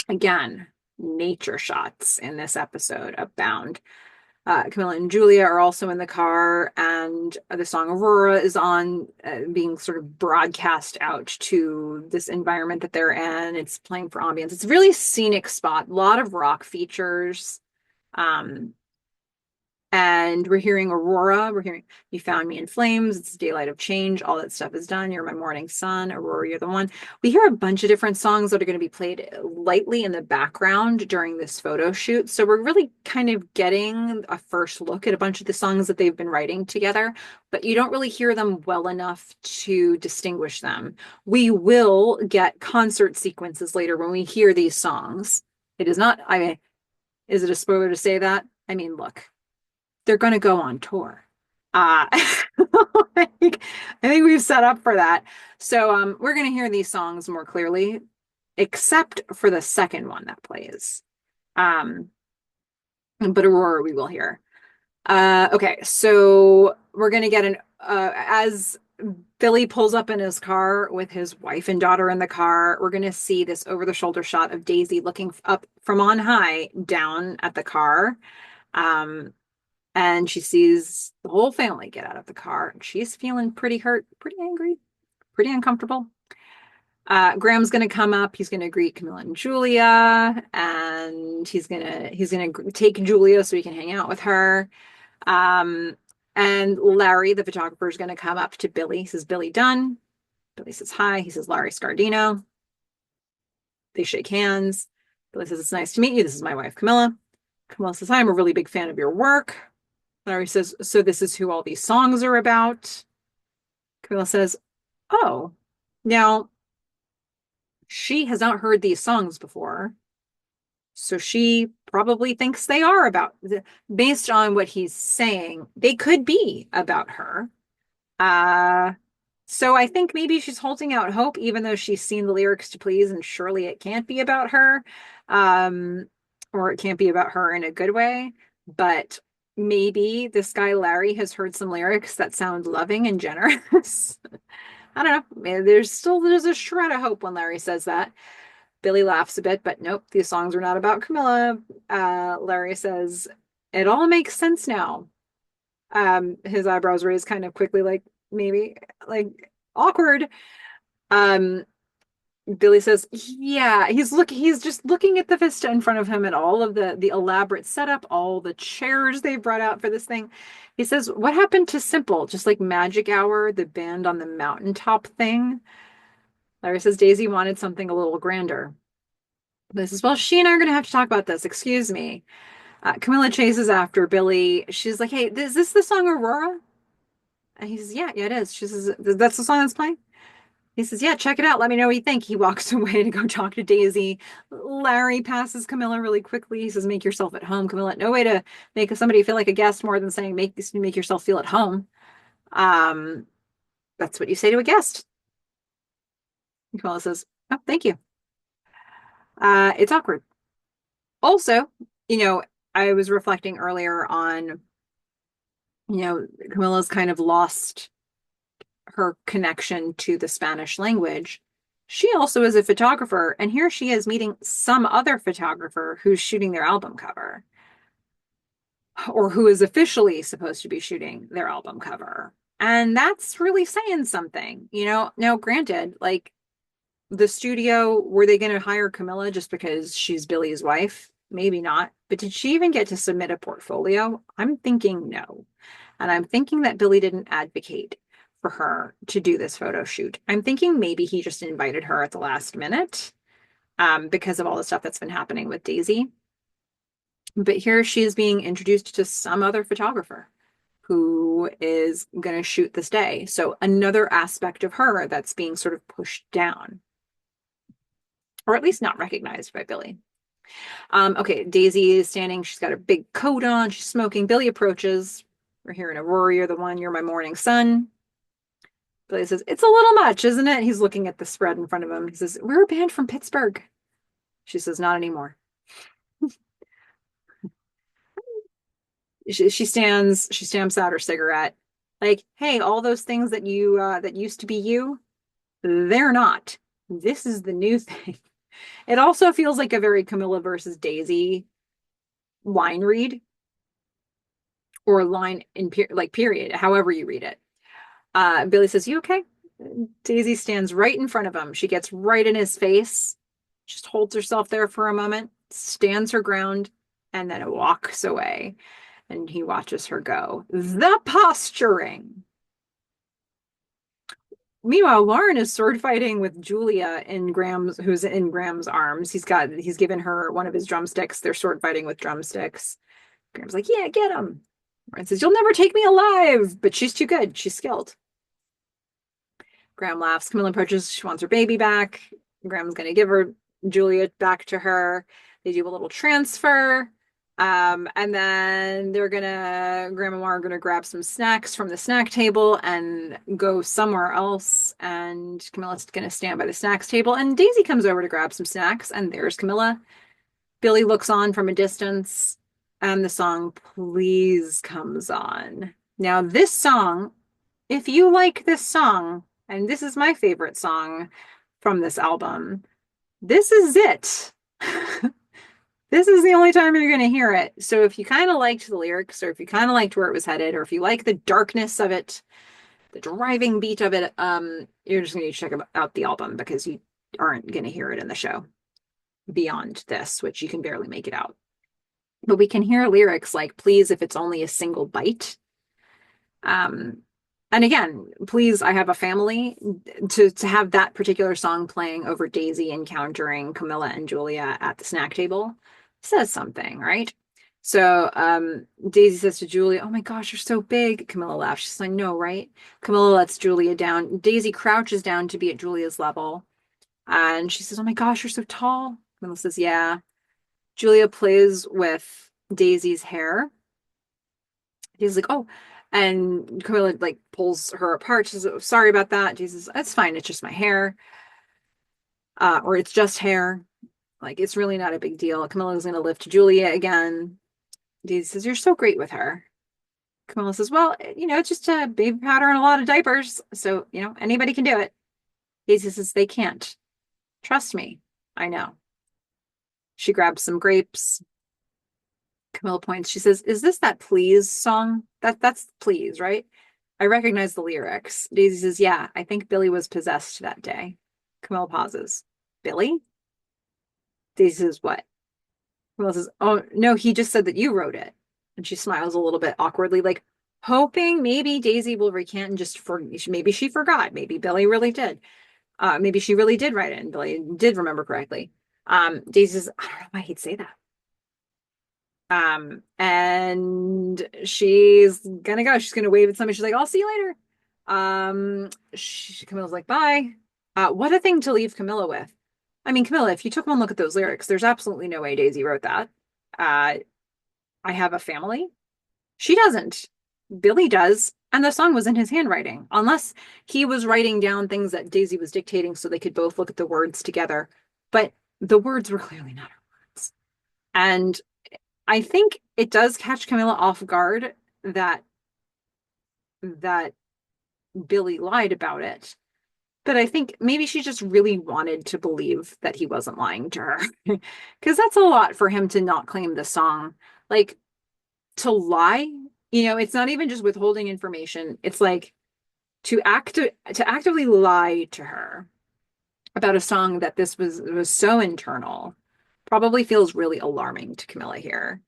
Again, nature shots in this episode abound. Camilla and Julia are also in the car, and the song Aurora is on, being sort of broadcast out to this environment that they're in. It's playing for ambience. It's a really scenic spot, a lot of rock features. Um, and we're hearing Aurora. We're hearing You Found Me in Flames. It's Daylight of Change. All that stuff is done. You're My Morning Sun. Aurora, You're the One. We hear a bunch of different songs that are going to be played lightly in the background during this photo shoot. So we're really kind of getting a first look at a bunch of the songs that they've been writing together, but you don't really hear them well enough to distinguish them. We will get concert sequences later when we hear these songs. It is not, I mean, is it a spoiler to say that? I mean, look, they're going to go on tour. Like, I think we've set up for that. So we're going to hear these songs more clearly, except for the second one that plays. But Aurora we will hear. Okay, so we're going to get as Billy pulls up in his car with his wife and daughter in the car, we're going to see this over-the-shoulder shot of Daisy looking up from on high down at the car. And she sees the whole family get out of the car. And she's feeling pretty hurt, pretty angry, pretty uncomfortable. Graham's going to come up. He's going to greet Camilla and Julia, and he's gonna take Julia so he can hang out with her. And Larry, the photographer, is going to come up to Billy. He says, "Billy Dunn." Billy says hi. He says, "Larry Scardino." They shake hands. Billy says, "It's nice to meet you. This is my wife, Camilla." Camilla says, "Hi, I'm a really big fan of your work." Larry says, "So this is who all these songs are about?" Camilla says, "Oh, now she has not heard these songs before. So she probably thinks they are based on what he's saying, they could be about her. Uh, so I think maybe she's holding out hope, even though she's seen the lyrics to Please, and surely it can't be about her. Um, or it can't be about her in a good way. But maybe this guy Larry has heard some lyrics that sound loving and generous." I don't know. There's a shred of hope when Larry says that. Billy laughs a bit, but nope, these songs are not about Camilla. Larry says, "It all makes sense now." His eyebrows raised kind of quickly, like maybe like awkward. Um, Billy says, "Yeah." He's just looking at the vista in front of him and all of the elaborate setup, all the chairs they brought out for this thing. He says, "What happened to Simple? Just like Magic Hour, the band on the mountaintop thing?" Larry says Daisy wanted something a little grander. Billy says, "Well, she and I are going to have to talk about this. Excuse me." Camilla chases after Billy. She's like, "Hey, is this the song Aurora?" And he says, "Yeah, yeah, it is." She says, "That's the song that's playing?" He says, "Yeah, check it out. Let me know what you think." He walks away to go talk to Daisy. Larry passes Camilla really quickly. He says, "Make yourself at home, Camilla." No way to make somebody feel like a guest more than saying, make yourself feel at home. Um, that's what you say to a guest. And Camilla says, "Oh, thank you." It's awkward. Also, you know, I was reflecting earlier on, Camilla's kind of lost her connection to the Spanish language. She also is a photographer, and here she is meeting some other photographer who's shooting their album cover, or who is officially supposed to be shooting their album cover. And that's really saying something, Now, granted, like the studio, were they going to hire Camilla just because she's Billy's wife? Maybe not. But did she even get to submit a portfolio? I'm thinking no. And I'm thinking that Billy didn't advocate for her to do this photo shoot. I'm thinking maybe he just invited her at the last minute, because of all the stuff that's been happening with Daisy. But here she is being introduced to some other photographer who is going to shoot this day. So another aspect of her that's being sort of pushed down, or at least not recognized by Billy. Okay, Daisy is standing. She's got a big coat on. She's smoking. Billy approaches. We're hearing Aurora, you're the one. You're my morning sun. Billy says, "It's a little much, isn't it?" He's looking at the spread in front of him. He says, "We're a band from Pittsburgh." She says, "Not anymore." She stands. She stamps out her cigarette. Like, hey, all those things that used to be you, they're not. This is the new thing. It also feels like a very Camilla versus Daisy line read, or line in like period, however you read it. Billy says, "You okay?" Daisy stands right in front of him. She gets right in his face, just holds herself there for a moment, stands her ground, and then walks away. And he watches her go. The posturing. Meanwhile, Lauren is sword fighting with Julia who's in Graham's arms. He's given her one of his drumsticks. They're sword fighting with drumsticks. Graham's like, "Yeah, get him." Lauren says, "You'll never take me alive," but she's too good. She's skilled. Graham laughs. Camilla approaches. She wants her baby back. Graham's going to give her Julia back to her. They do a little transfer. And then Graham and Mara are gonna grab some snacks from the snack table and go somewhere else. And Camilla's gonna stand by the snacks table. And Daisy comes over to grab some snacks, and there's Camilla. Billy looks on from a distance, and the song "Please" comes on. Now, this song, if you like this song, and this is my favorite song from this album, this is it. This is the only time you're going to hear it. So if you kind of liked the lyrics, or if you kind of liked where it was headed, or if you like the darkness of it, the driving beat of it, you're just going to check out the album, because you aren't going to hear it in the show beyond this, which you can barely make it out. But we can hear lyrics like "Please, if it's only a single bite." And again, "Please, I have a family." To have that particular song playing over Daisy encountering Camilla and Julia at the snack table says something, right? So Daisy says to Julia, "Oh my gosh, you're so big." Camilla laughs. She's like, "No, right?" Camilla lets Julia down. Daisy crouches down to be at Julia's level. And she says, "Oh my gosh, you're so tall." Camilla says, "Yeah." Julia plays with Daisy's hair. He's like, "Oh," and Camilla like pulls her apart. She says, "Oh, sorry about that." Jesus, "That's fine. It's just my hair." Or "It's just hair. Like, it's really not a big deal." Camilla's going to lift Julia again. Daisy says, "You're so great with her." Camilla says, "Well, it's just a baby powder and a lot of diapers. So, anybody can do it." Daisy says, "They can't. Trust me. I know." She grabs some grapes. Camilla points. She says, "Is this that Please song? That's Please, right?" I recognize the lyrics. Daisy says, "Yeah, I think Billy was possessed that day." Camilla pauses. "Billy?" Daisy says, "What?" Camilla says, "Oh, no, he just said that you wrote it." And she smiles a little bit awkwardly, like hoping maybe Daisy will recant and maybe she forgot. Maybe Billy really did. Maybe she really did write it and Billy did remember correctly. Daisy says, "I don't know why he'd say that." And she's gonna go. She's gonna wave at somebody. She's like, "I'll see you later." Camilla's like, "Bye." What a thing to leave Camilla with. I mean, Camilla, if you took one look at those lyrics, there's absolutely no way Daisy wrote that. Uh, I have a family. She doesn't. Billy does. And the song was in his handwriting, unless he was writing down things that Daisy was dictating so they could both look at the words together. But the words were clearly not her words. And I think it does catch Camilla off guard that that Billy lied about it. But I think maybe she just really wanted to believe that he wasn't lying to her. Because that's a lot for him to not claim the song. Like, to lie, it's not even just withholding information. It's like to actively lie to her about a song that this was so internal probably feels really alarming to Camilla here.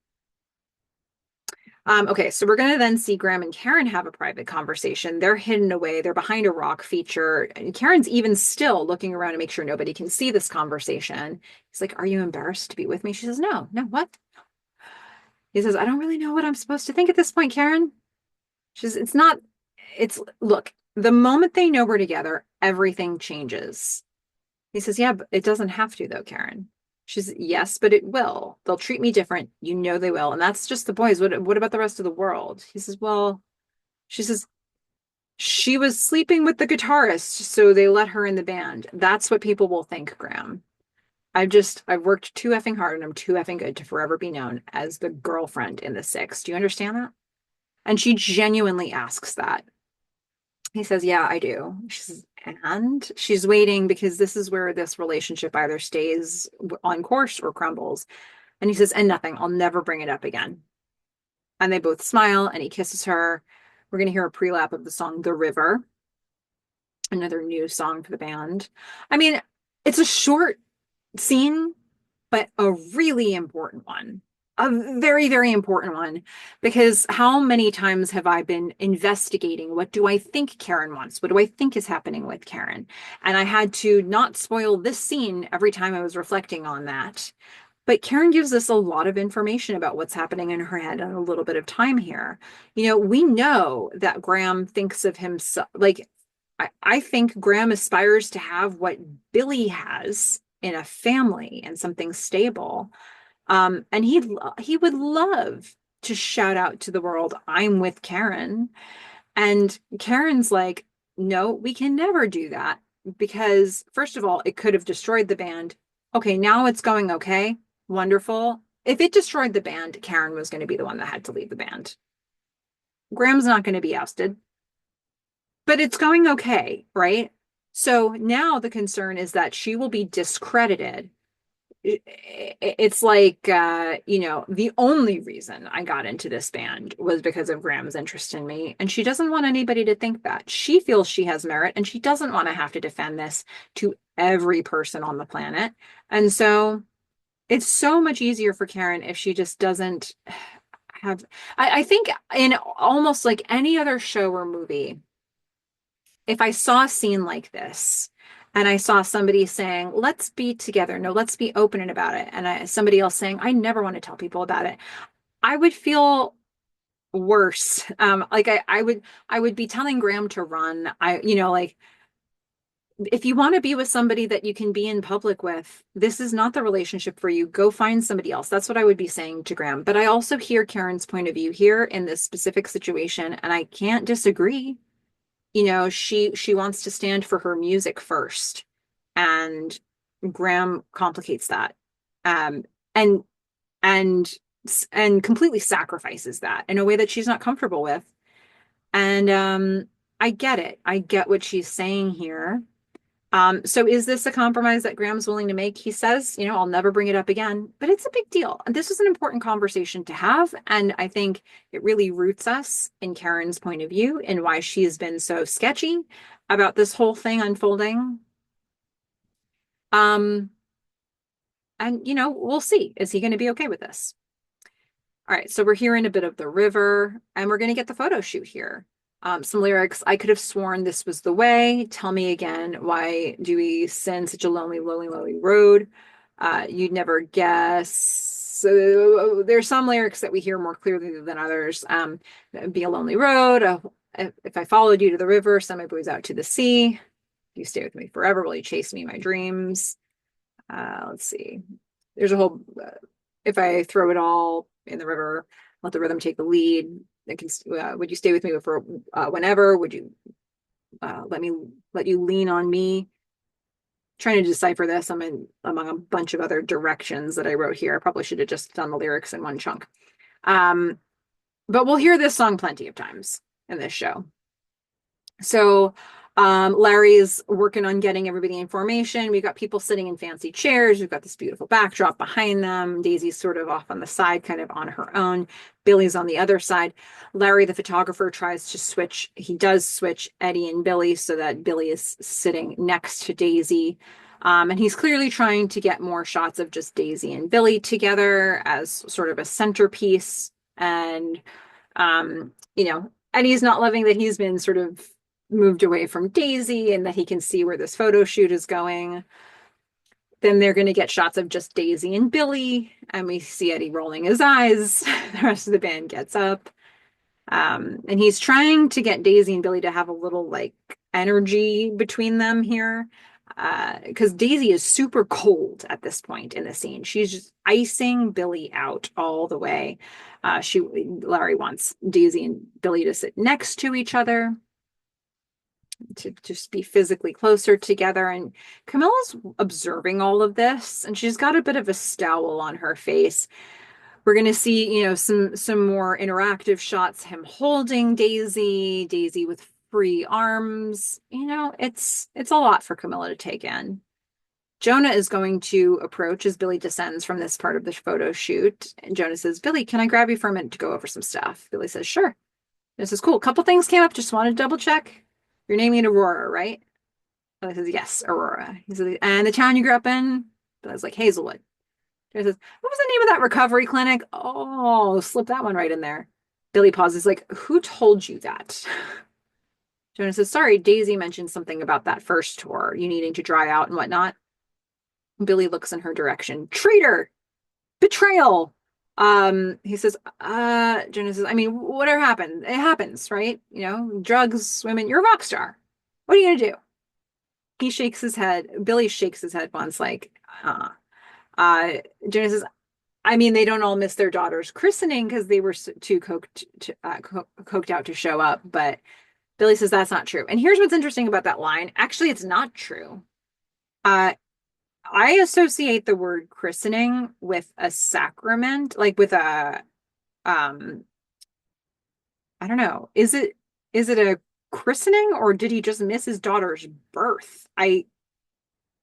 Okay, so we're going to then see Graham and Karen have a private conversation. They're hidden away. They're behind a rock feature. And Karen's even still looking around to make sure nobody can see this conversation. He's like, "Are you embarrassed to be with me?" She says, "No, no, what?" He says, "I don't really know what I'm supposed to think at this point, Karen." She says, look, the moment they know we're together, everything changes. He says, "Yeah, but it doesn't have to, though, Karen." She says, "Yes, but it will. They'll treat me different. You know they will. And that's just the boys. What about the rest of the world?" He says, "Well," she says, "she was sleeping with the guitarist, so they let her in the band. That's what people will think, Graham. I've worked too effing hard and I'm too effing good to forever be known as the girlfriend in the six. Do you understand that?" And she genuinely asks that. He says, "Yeah, I do." She says, and she's waiting because this is where this relationship either stays on course or crumbles. And he says, "And nothing. I'll never bring it up again." And they both smile and he kisses her. We're going to hear a pre-lap of the song The River, another new song for the band. I mean, it's a short scene, but a really important one. A very, very important one. Because how many times have I been investigating what do I think Karen wants? What do I think is happening with Karen? And I had to not spoil this scene every time I was reflecting on that. But Karen gives us a lot of information about what's happening in her head in a little bit of time here. We know that Graham thinks of himself like I think Graham aspires to have what Billy has in a family and something stable. And he would love to shout out to the world, "I'm with Karen." And Karen's like, "No, we can never do that because, first of all, it could have destroyed the band. Okay, now it's going okay. Wonderful. If it destroyed the band, Karen was going to be the one that had to leave the band. Graham's not going to be ousted, but it's going okay, right? So now the concern is that she will be discredited. It's like, the only reason I got into this band was because of Graham's interest in me. And she doesn't want anybody to think that. She feels she has merit and she doesn't want to have to defend this to every person on the planet. And so it's so much easier for Karen if she just doesn't have. I think in almost like any other show or movie, if I saw a scene like this and I saw somebody saying, "Let's be together. No, let's be open about it." And somebody else saying, "I never want to tell people about it." I would feel worse. Like I would be telling Graham to run. Like, if you want to be with somebody that you can be in public with, this is not the relationship for you. Go find somebody else. That's what I would be saying to Graham. But I also hear Karen's point of view here in this specific situation, and I can't disagree. She wants to stand for her music first, and Graham complicates that, um, and and and completely sacrifices that in a way that she's not comfortable with. And I get it. I get what she's saying here. So is this a compromise that Graham's willing to make? He says, "I'll never bring it up again," but it's a big deal. And this is an important conversation to have. And I think it really roots us in Karen's point of view and why she has been so sketchy about this whole thing unfolding. Um, and we'll see. Is he going to be okay with this? All right, so we're hearing a bit of The River, and we're going to get the photo shoot here. Some lyrics. "I could have sworn this was the way. Tell me again, why do we send such a lonely, lonely, lonely road? You'd never guess. So there's some lyrics that we hear more clearly than others. Be a lonely road. If I followed you to the river, send my boys out to the sea. If you stay with me forever, will you chase me in my dreams? Let's see. There's a whole, if I throw it all in the river, let the rhythm take the lead. Would you stay with me for whenever? Would you let you lean on me? Trying to decipher this. Among a bunch of other directions that I wrote here. I probably should have just done the lyrics in one chunk. Um, but we'll hear this song plenty of times in this show. So Larry's working on getting everybody in formation. We've got people sitting in fancy chairs. We've got this beautiful backdrop behind them. Daisy's sort of off on the side, kind of on her own. Billy's on the other side. Larry, the photographer, tries to switch. He does switch Eddie and Billy so that Billy is sitting next to Daisy. And he's clearly trying to get more shots of just Daisy and Billy together as sort of a centerpiece. And, Eddie's not loving that he's been sort of moved away from Daisy and that he can see where this photo shoot is going. Then they're going to get shots of just Daisy and Billy, and we see Eddie rolling his eyes. The rest of the band gets up. And he's trying to get Daisy and Billy to have a little like energy between them here. Because Daisy is super cold at this point in the scene. She's just icing Billy out all the way. Larry wants Daisy and Billy to sit next to each other, to just be physically closer together. And Camilla's observing all of this, and she's got a bit of a scowl on her face. We're going to see, some more interactive shots, him holding Daisy with free arms. It's a lot for Camilla to take in. Jonah is going to approach as Billy descends from this part of the photo shoot. And Jonah says, Billy, can I grab you for a minute to go over some stuff? Billy says, sure. This is cool. A couple things came up. Just wanted to double check. You're naming it Aurora, right? Billy says, yes, Aurora. He says, and the town you grew up in? Billy's like, Hazelwood. He says, what was the name of that recovery clinic? Oh, slip that one right in there. Billy pauses, like, who told you that? Jonah says, sorry, Daisy mentioned something about that first tour, you needing to dry out and whatnot. Billy looks in her direction. Traitor! Betrayal! He says, Jonah says, I mean, whatever happened, it happens, right? Drugs, women, you're a rock star. What are you gonna do? He shakes his head. Billy shakes his head once, like, Jonah says, I mean, they don't all miss their daughter's christening because they were too coked out to show up. But Billy says that's not true. And here's what's interesting about that line. Actually, it's not true. I associate the word christening with a sacrament, like with a, I don't know. Is it a christening, or did he just miss his daughter's birth?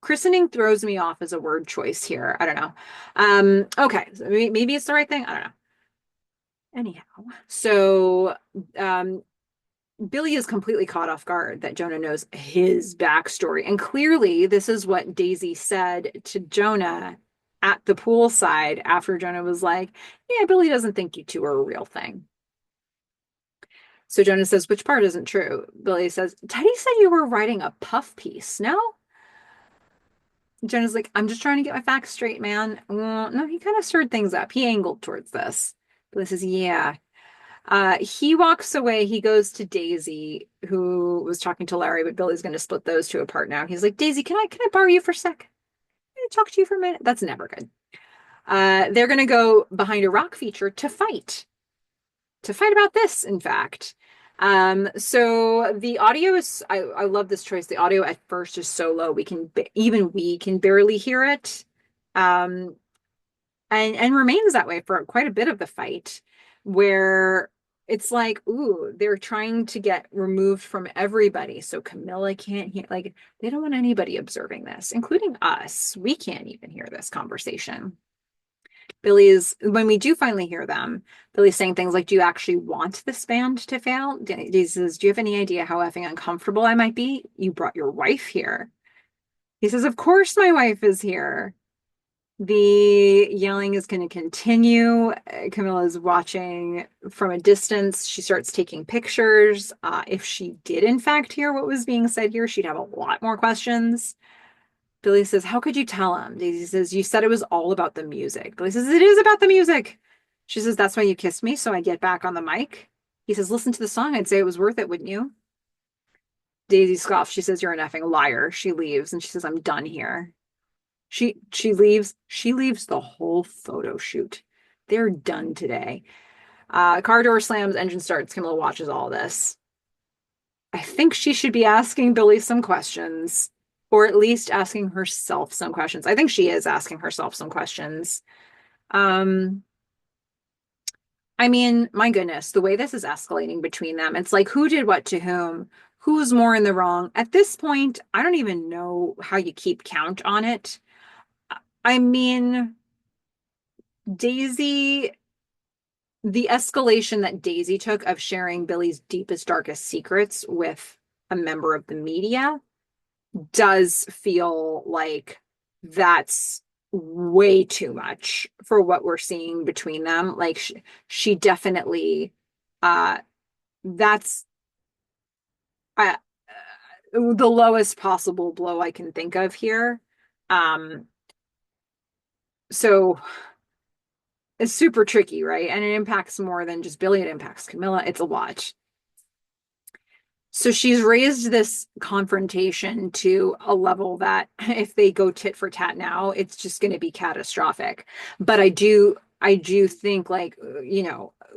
Christening throws me off as a word choice here. I don't know. Okay, so maybe it's the right thing. I don't know. Anyhow, so Billy is completely caught off guard that Jonah knows his backstory. And clearly, this is what Daisy said to Jonah at the poolside after Jonah was like, yeah, Billy doesn't think you two are a real thing. So Jonah says, which part isn't true? Billy says, Teddy said you were writing a puff piece, no? Jonah's like, I'm just trying to get my facts straight, man. Well, no, he kind of stirred things up. He angled towards this. Billy says, yeah. He walks away. He goes to Daisy, who was talking to Larry, but Billy's going to split those two apart now. He's like, Daisy, can I borrow you for a sec? Can I talk to you for a minute? That's never good. They're going to go behind a rock feature to fight about this, in fact. So the audio is, I love this choice. The audio at first is so low. We can barely hear it. And remains that way for quite a bit of the fight, where it's like, ooh, they're trying to get removed from everybody. So Camilla can't hear, like, they don't want anybody observing this, including us. We can't even hear this conversation. When we do finally hear them, Billy's saying things like, do you actually want this band to fail? He says, do you have any idea how effing uncomfortable I might be? You brought your wife here. He says, of course my wife is here. The yelling is going to continue. Camilla's watching from a distance. She starts taking pictures. If she did, in fact, hear what was being said here, she'd have a lot more questions. Billy says, how could you tell him? Daisy says, you said it was all about the music. Billy says, it is about the music. She says, that's why you kissed me, so I get back on the mic. He says, listen to the song. I'd say it was worth it, wouldn't you? Daisy scoffs. She says, you're an effing liar. She leaves and she says, I'm done here. She leaves. She leaves the whole photo shoot. They're done today. Car door slams, engine starts. Camilla watches all this. I think she should be asking Billy some questions, or at least asking herself some questions. I think she is asking herself some questions. Um, I mean, my goodness, the way this is escalating between them, it's like who did what to whom, who's more in the wrong. At this point, I don't even know how you keep count on it. I mean, Daisy, the escalation that Daisy took of sharing Billy's deepest, darkest secrets with a member of the media does feel like that's way too much for what we're seeing between them. Like she definitely, uh, that's uh, the lowest possible blow I can think of here. Um, so it's super tricky, right? And it impacts more than just Billy. It impacts Camilla. It's a lot. So she's raised this confrontation to a level that if they go tit for tat now, it's just going to be catastrophic. But I do think like,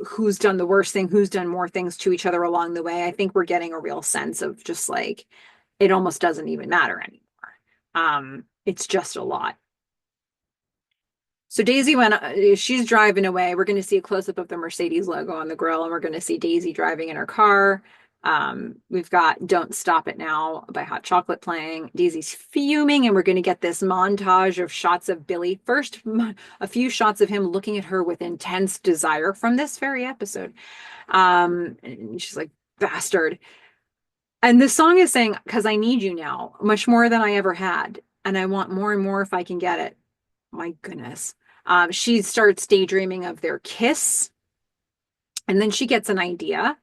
who's done the worst thing, who's done more things to each other along the way. I think we're getting a real sense of just like, it almost doesn't even matter anymore. It's just a lot. So Daisy she's driving away. We're going to see a close up of the Mercedes logo on the grill, and we're going to see Daisy driving in her car. We've got Don't Stop It Now by Hot Chocolate playing. Daisy's fuming, and we're going to get this montage of shots of Billy. First, a few shots of him looking at her with intense desire from this very episode. And she's like, bastard. And the song is saying, because I need you now, much more than I ever had. And I want more and more if I can get it. My goodness. She starts daydreaming of their kiss, and then she gets an idea,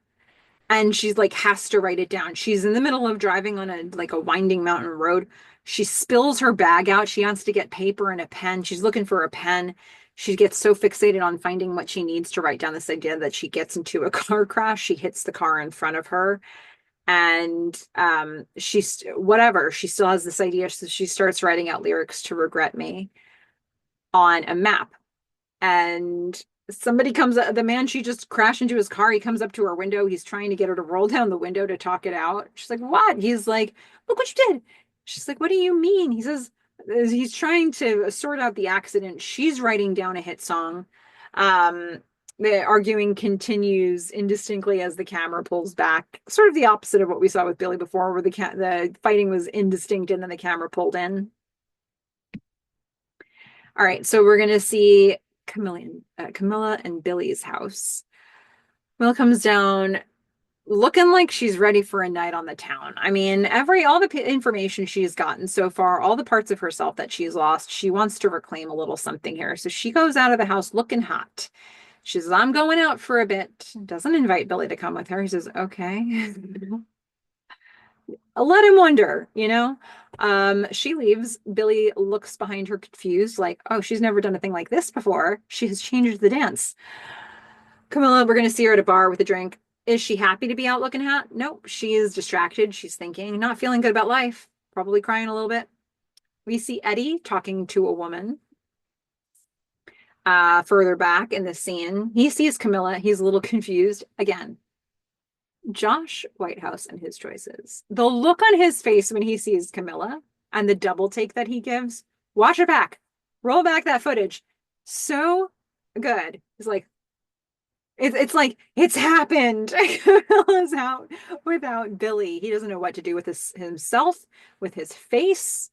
and she's like has to write it down. She's in the middle of driving on a winding mountain road. She spills her bag out. She wants to get paper and a pen. She's looking for a pen. She gets so fixated on finding what she needs to write down this idea that she gets into a car crash. She hits the car in front of her, and she's whatever. She still has this idea, so she starts writing out lyrics to Regret Me on a map. And somebody comes up, the man she just crashed into his car, he comes up to her window. He's trying to get her to roll down the window to talk it out. She's like, what? He's like, look what you did. She's like, what do you mean? He says, he's trying to sort out the accident. She's writing down a hit song. The arguing continues indistinctly as the camera pulls back, sort of the opposite of what we saw with Billy before, where the fighting was indistinct and then the camera pulled in. All right, so we're gonna see Camilla and Billy's house. Will comes down looking like she's ready for a night on the town. I mean, all the information she's gotten so far, all the parts of herself that she's lost, she wants to reclaim a little something here. So she goes out of the house looking hot. She says, I'm going out for a bit. Doesn't invite Billy to come with her. He says, okay. Let him wonder, you know? She leaves. Billy looks behind her confused, like, oh, she's never done a thing like this before. She has changed the dance. Camilla, we're going to see her at a bar with a drink. Is she happy to be out looking hot? Nope. She is distracted. She's thinking, not feeling good about life, probably crying a little bit. We see Eddie talking to a woman. Further back in the scene, he sees Camilla. He's a little confused. Again, Josh Whitehouse and his choices. The look on his face when he sees Camilla and the double take that he gives. Watch it back. Roll back that footage. So good. It's like, it's like, it's happened. Camilla's out without Billy. He doesn't know what to do with himself, with his face,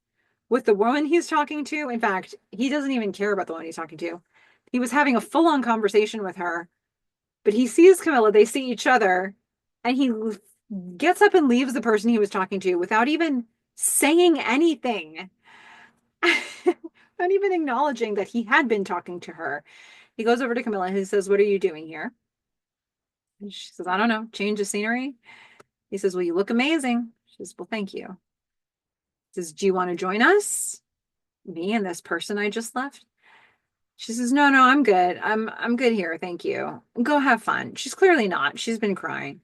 with the woman he's talking to. In fact, he doesn't even care about the one he's talking to. He was having a full-on conversation with her, but he sees Camilla. They see each other, and he gets up and leaves the person he was talking to without even saying anything, not even acknowledging that he had been talking to her. He goes over to Camilla and he says, what are you doing here? And she says, I don't know, change of scenery. He says, well, you look amazing. She says, well, thank you. He says, do you want to join us? Me and this person I just left? She says, no, no, I'm good. I'm good here. Thank you. Go have fun. She's clearly not. She's been crying.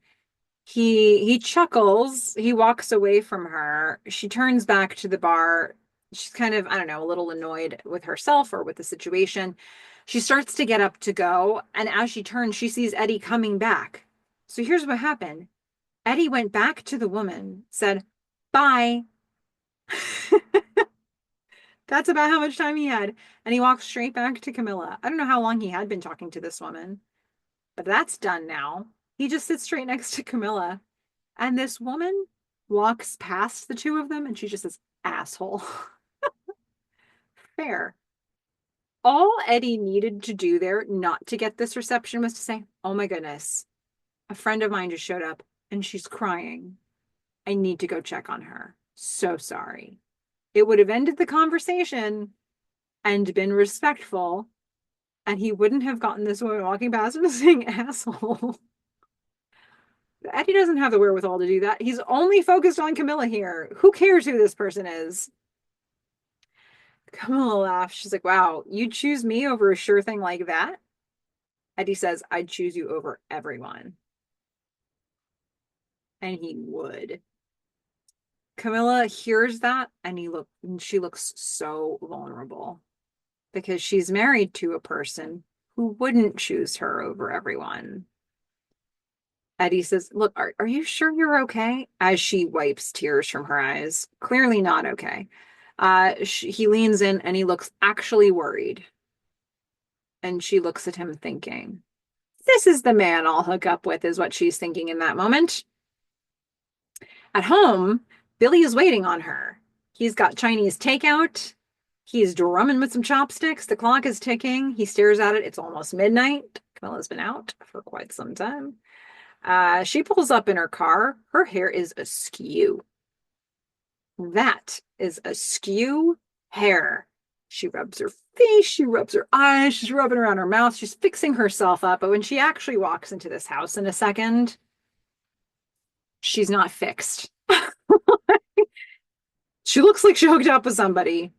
He chuckles. He walks away from her. She turns back to the bar. She's kind of, I don't know, a little annoyed with herself or with the situation. She starts to get up to go, and as she turns, she sees Eddie coming back. So here's what happened. Eddie went back to the woman, said, "Bye." That's about how much time he had. And he walks straight back to Camilla. I don't know how long he had been talking to this woman, but that's done now. He just sits straight next to Camilla. And this woman walks past the two of them and she just says, asshole. Fair. All Eddie needed to do there, not to get this reception, was to say, oh my goodness, a friend of mine just showed up and she's crying. I need to go check on her. So sorry. It would have ended the conversation and been respectful, and he wouldn't have gotten this woman walking past him saying asshole. Eddie doesn't have the wherewithal to do that. He's only focused on Camilla here. Who cares who this person is? Camilla laughs. She's like, wow, you choose me over a sure thing like that? Eddie says, I'd choose you over everyone. And he would. Camilla hears that and she looks so vulnerable because she's married to a person who wouldn't choose her over everyone. Eddie says, look, are you sure you're okay? As she wipes tears from her eyes. Clearly not okay. He leans in and he looks actually worried. And she looks at him thinking, this is the man I'll hook up with, is what she's thinking in that moment. At home, Billy is waiting on her. He's got Chinese takeout. He's drumming with some chopsticks. The clock is ticking. He stares at it. It's almost midnight. Camilla's been out for quite some time. She pulls up in her car. Her hair is askew. That is askew hair. She rubs her face. She rubs her eyes. She's rubbing around her mouth. She's fixing herself up. But when she actually walks into this house in a second, she's not fixed. She looks like she hooked up with somebody.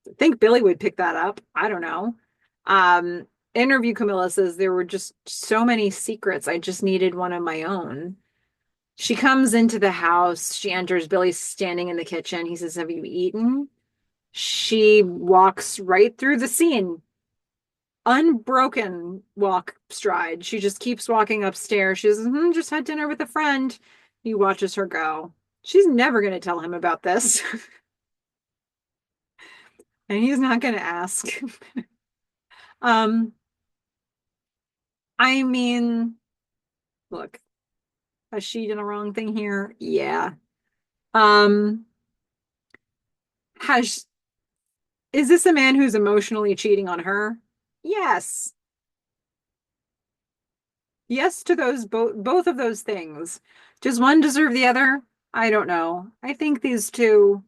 I think Billy would pick that up. I don't know. Interview Camilla says there were just so many secrets. I just needed one of my own. She comes into the house. She enters. Billy's standing in the kitchen. He says, have you eaten? She walks right through the scene. Unbroken walk stride. She just keeps walking upstairs. She says, just had dinner with a friend. He watches her go. She's never going to tell him about this. And he's not going to ask. um, I mean, look, has she done a wrong thing here? Yeah. Um, has is this a man who's emotionally cheating on her? Yes. Yes to those both of those things. Does one deserve the other? I don't know. I think these two,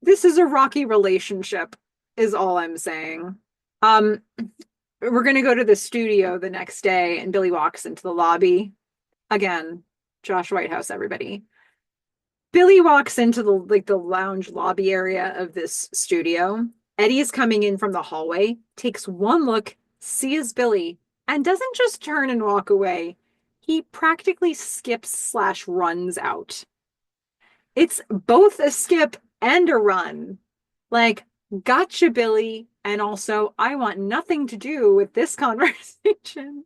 this is a rocky relationship, is all I'm saying. Um, we're gonna go to the studio the next day, and Billy walks into the lobby. Again, Josh Whitehouse, everybody. Billy walks into the lounge lobby area of this studio. Eddie is coming in from the hallway, takes one look, sees Billy, and doesn't just turn and walk away. He practically skips slash runs out. It's both a skip and a run. Like, gotcha, Billy. And also, I want nothing to do with this conversation.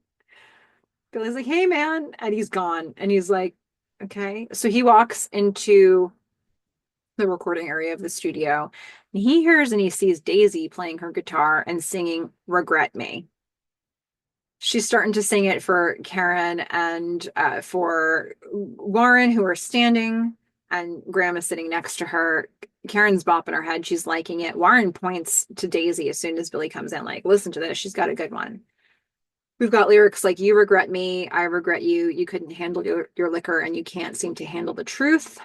Billy's like, hey, man. And he's gone. And he's like, okay. So he walks into the recording area of the studio. And he hears and he sees Daisy playing her guitar and singing Regret Me. She's starting to sing it for Karen and for Warren, who are standing, and Graham is sitting next to her. Karen's bopping her head. She's liking it. Warren points to Daisy as soon as Billy comes in, like, listen to this. She's got a good one. We've got lyrics like, you regret me, I regret you, you couldn't handle your liquor, and you can't seem to handle the truth.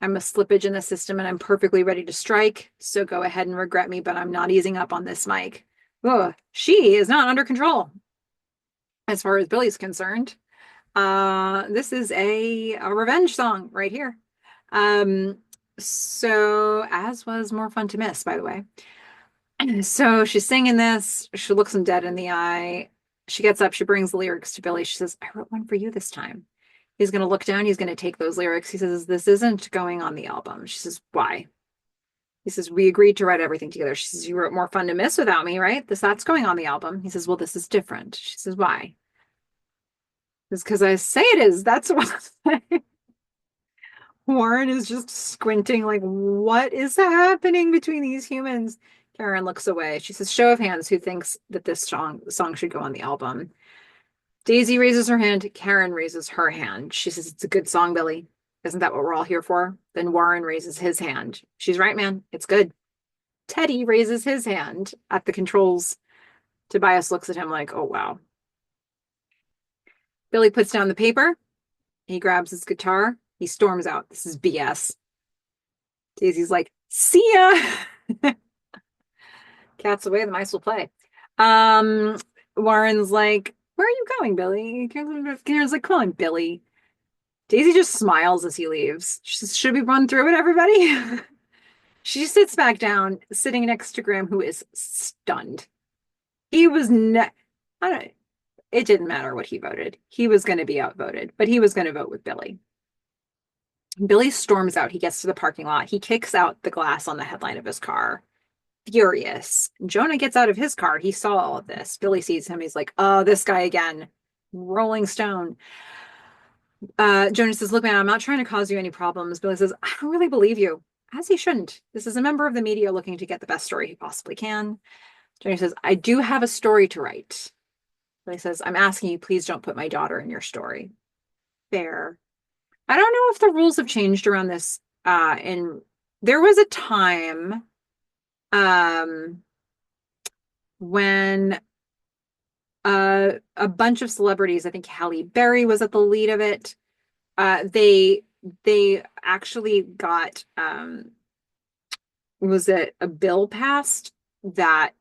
I'm a slippage in the system, and I'm perfectly ready to strike. So go ahead and regret me, but I'm not easing up on this mic. Ugh, she is not under control as far as Billy's concerned. This is a revenge song right here. So, as was more fun to miss, by the way. So she's singing this. She looks him dead in the eye. She gets up. She brings the lyrics to Billy. She says, I wrote one for you this time. He's going to look down. He's going to take those lyrics. He says, this isn't going on the album. She says, why? He says, we agreed to write everything together. She says, you wrote More Fun to Miss without me, right? That's going on the album. He says, well, this is different. She says, why? It's because I say it is. That's why. Warren is just squinting, like, what is happening between these humans? Karen looks away. She says, show of hands, who thinks that this song should go on the album? Daisy raises her hand. Karen raises her hand. She says, it's a good song, Billy. Isn't that what we're all here for? Then Warren raises his hand. She's right, man. It's good. Teddy raises his hand at the controls. Tobias looks at him like, oh, wow. Billy puts down the paper. He grabs his guitar. He storms out. This is BS. Daisy's like, see ya. Cat's away, the mice will play. Warren's like, where are you going, Billy? Karen's like, come on, Billy. Daisy just smiles as he leaves. She says, should we run through it, everybody? She sits back down, sitting next to Graham, who is stunned. He was I don't. It didn't matter what he voted. He was going to be outvoted, but he was going to vote with Billy. Billy storms out. He gets to the parking lot. He kicks out the glass on the headline of his car. Furious. Jonah gets out of his car. He saw all of this. Billy sees him. He's like, oh, this guy again. Rolling Stone. Jonah says, look, man, I'm not trying to cause you any problems. Billy says, I don't really believe you. As he shouldn't. This is a member of the media looking to get the best story he possibly can. Jonah says, I do have a story to write. Billy says, I'm asking you, please don't put my daughter in your story. Fair. I don't know if the rules have changed around this. There was a time when a bunch of celebrities, I think Halle Berry was at the lead of it. They actually got was it a bill passed that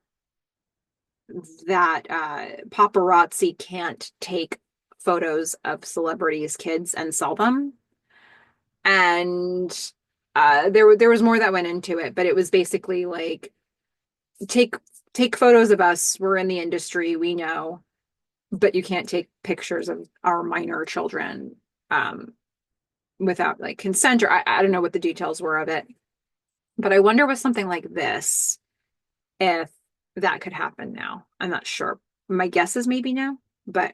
paparazzi can't take photos of celebrities' kids and sell them. And there was more that went into it, but it was basically like take photos of us. We're in the industry, we know, but you can't take pictures of our minor children without like consent, or I don't know what the details were of it. But I wonder with something like this, if that could happen now. I'm not sure. My guess is maybe no, but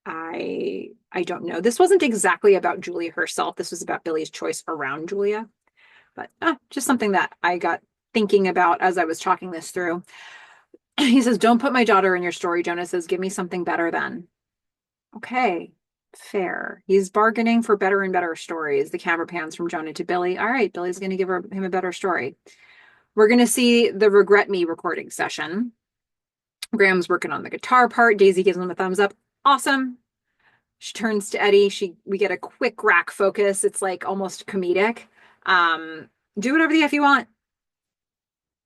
I don't know. This wasn't exactly about Julia herself. This was about Billy's choice around Julia. But just something that I got thinking about as I was talking this through. He says, don't put my daughter in your story. Jonah says, give me something better then. Okay, fair. He's bargaining for better and better stories. The camera pans from Jonah to Billy. All right, Billy's going to give him a better story. We're going to see the Regret Me recording session. Graham's working on the guitar part. Daisy gives him a thumbs up. Awesome. She turns to Eddie. We get a quick rack focus. It's like almost comedic. Do whatever the F you want.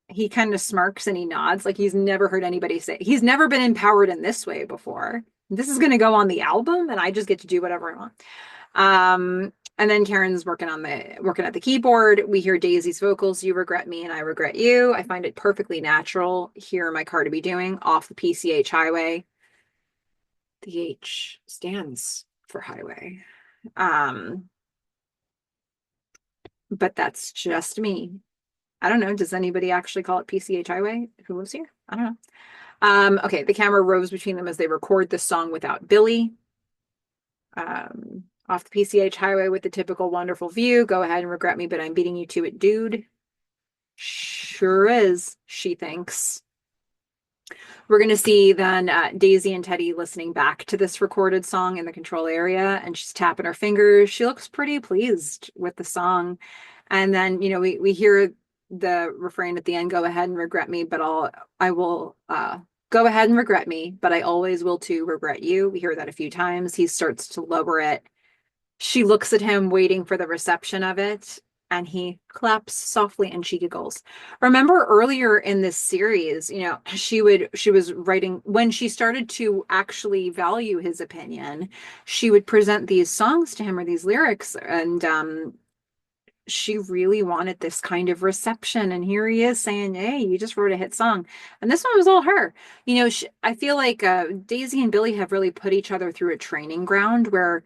He kind of smirks and he nods like he's never heard anybody say. He's never been empowered in this way before. This is going to go on the album and I just get to do whatever I want. And then Karen's working at the keyboard. We hear Daisy's vocals. You regret me and I regret you. I find it perfectly natural here in my car to be doing off the PCH highway. The H stands for highway. But that's just me. I don't know. Does anybody actually call it PCH highway who lives here? I don't know. Okay, the camera roves between them as they record this song without Billy. Off the PCH highway with the typical wonderful view. Go ahead and regret me, but I'm beating you to it, dude. Sure is, she thinks. We're going to see then Daisy and Teddy listening back to this recorded song in the control area, and she's tapping her fingers. She looks pretty pleased with the song. And then, we hear the refrain at the end, go ahead and regret me, but I will go ahead and regret me, but I always will too regret you. We hear that a few times. He starts to lower it. She looks at him, waiting for the reception of it, and he claps softly and she giggles. Remember earlier in this series, she was writing, when she started to actually value his opinion, she would present these songs to him or these lyrics, and she really wanted this kind of reception. And here he is saying, hey, you just wrote a hit song. And this one was all her. I feel like Daisy and Billy have really put each other through a training ground where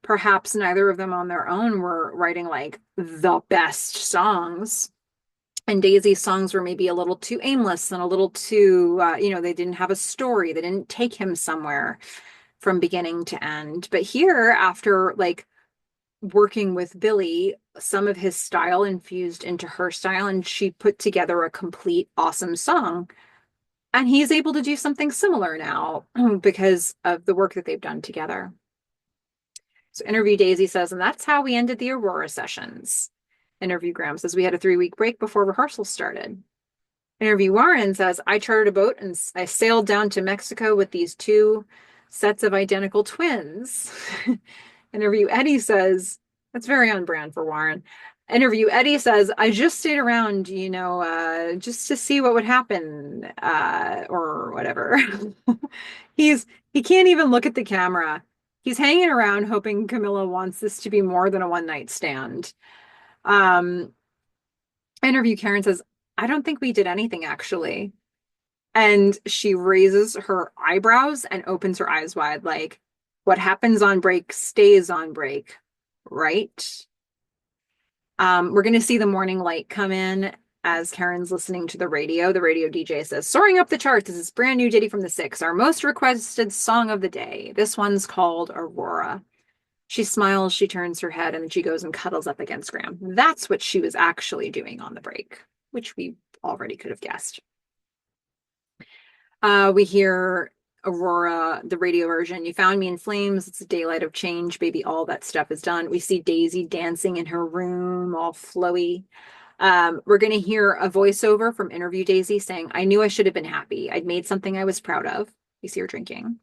perhaps neither of them on their own were writing like the best songs. And Daisy's songs were maybe a little too aimless and a little too, they didn't have a story. They didn't take him somewhere from beginning to end. But here, after like working with Billy, some of his style infused into her style, and she put together a complete awesome song. And he's able to do something similar now because of the work that they've done together. So interview Daisy says, and that's how we ended the Aurora sessions. Interview Graham says, we had a 3-week break before rehearsal started. Interview Warren says, I chartered a boat and I sailed down to Mexico with these 2 sets of identical twins. Interview Eddie says, that's very on brand for Warren. Interview Eddie says, I just stayed around, just to see what would happen, or whatever. He can't even look at the camera. He's hanging around hoping Camilla wants this to be more than a one-night stand. Um, Interview Karen says, I don't think we did anything actually. And she raises her eyebrows and opens her eyes wide, like, what happens on break stays on break, right? We're going to see the morning light come in as Karen's listening to the radio. The radio DJ says, soaring up the charts is this brand new ditty from the Six, our most requested song of the day. This one's called Aurora. She smiles, she turns her head, and then she goes and cuddles up against Graham. That's what she was actually doing on the break, which we already could have guessed. We hear Aurora, the radio version. You found me in flames. It's a daylight of change, baby. All that stuff is done. We see Daisy dancing in her room, all flowy. We're going to hear a voiceover from Interview Daisy saying, I knew I should have been happy. I'd made something I was proud of. We see her drinking.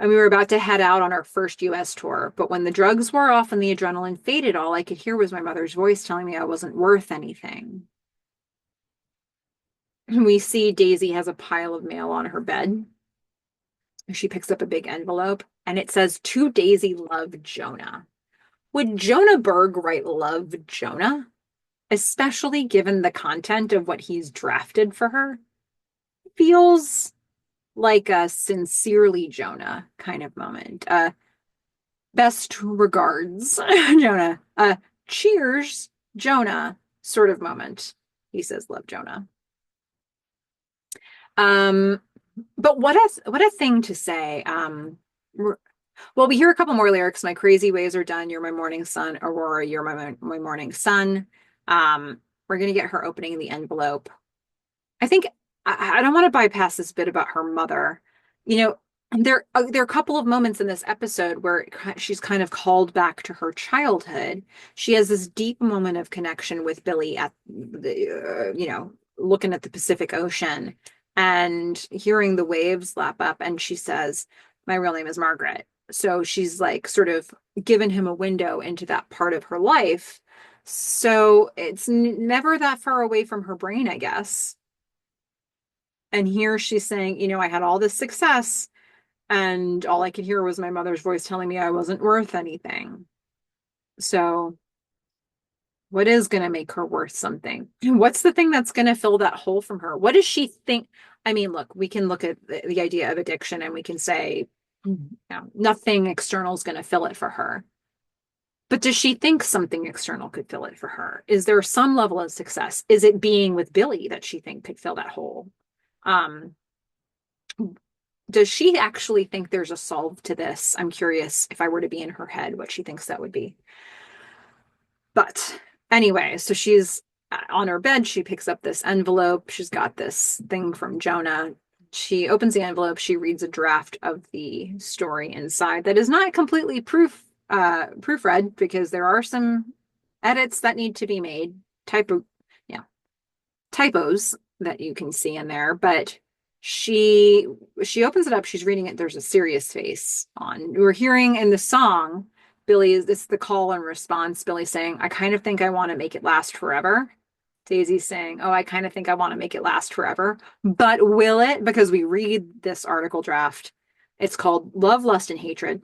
And we were about to head out on our first US tour. But when the drugs wore off and the adrenaline faded, all I could hear was my mother's voice telling me I wasn't worth anything. We see Daisy has a pile of mail on her bed. She picks up a big envelope and it says, to Daisy, love, Jonah. Would Jonah Berg write love, Jonah? Especially given the content of what he's drafted for her? Feels like a sincerely Jonah kind of moment. Best regards, Jonah. Cheers, Jonah sort of moment. He says, love, Jonah. But what a thing to say. Well, we hear a couple more lyrics. My crazy ways are done. You're my morning sun. Aurora, you're my morning sun. We're gonna get her opening the envelope. I think I don't want to bypass this bit about her mother. There are a couple of moments in this episode where she's kind of called back to her childhood. She has this deep moment of connection with Billy at the, looking at the Pacific Ocean and hearing the waves lap up. And she says, my real name is Margaret. So she's like sort of given him a window into that part of her life. So it's never that far away from her brain, I guess. And here she's saying, I had all this success and all I could hear was my mother's voice telling me I wasn't worth anything. So what is going to make her worth something? What's the thing that's going to fill that hole from her? What does she think? I mean, look, we can look at the idea of addiction and we can say, nothing external is going to fill it for her. But does she think something external could fill it for her? Is there some level of success? Is it being with Billy that she think could fill that hole? Does she actually think there's a solve to this? I'm curious if I were to be in her head, what she thinks that would be. But anyway, so she's on her bed. She picks up this envelope. She's got this thing from Jonah. She opens the envelope. She reads a draft of the story inside that is not completely proofread because there are some edits that need to be made. Typos that you can see in there, but she opens it up. She's reading it. There's a serious face on. We're hearing in the song, it's the call and response. Billy saying, I kind of think I want to make it last forever. Daisy's saying, oh, I kind of think I want to make it last forever. But will it? Because we read this article draft. It's called Love, Lust, and Hatred.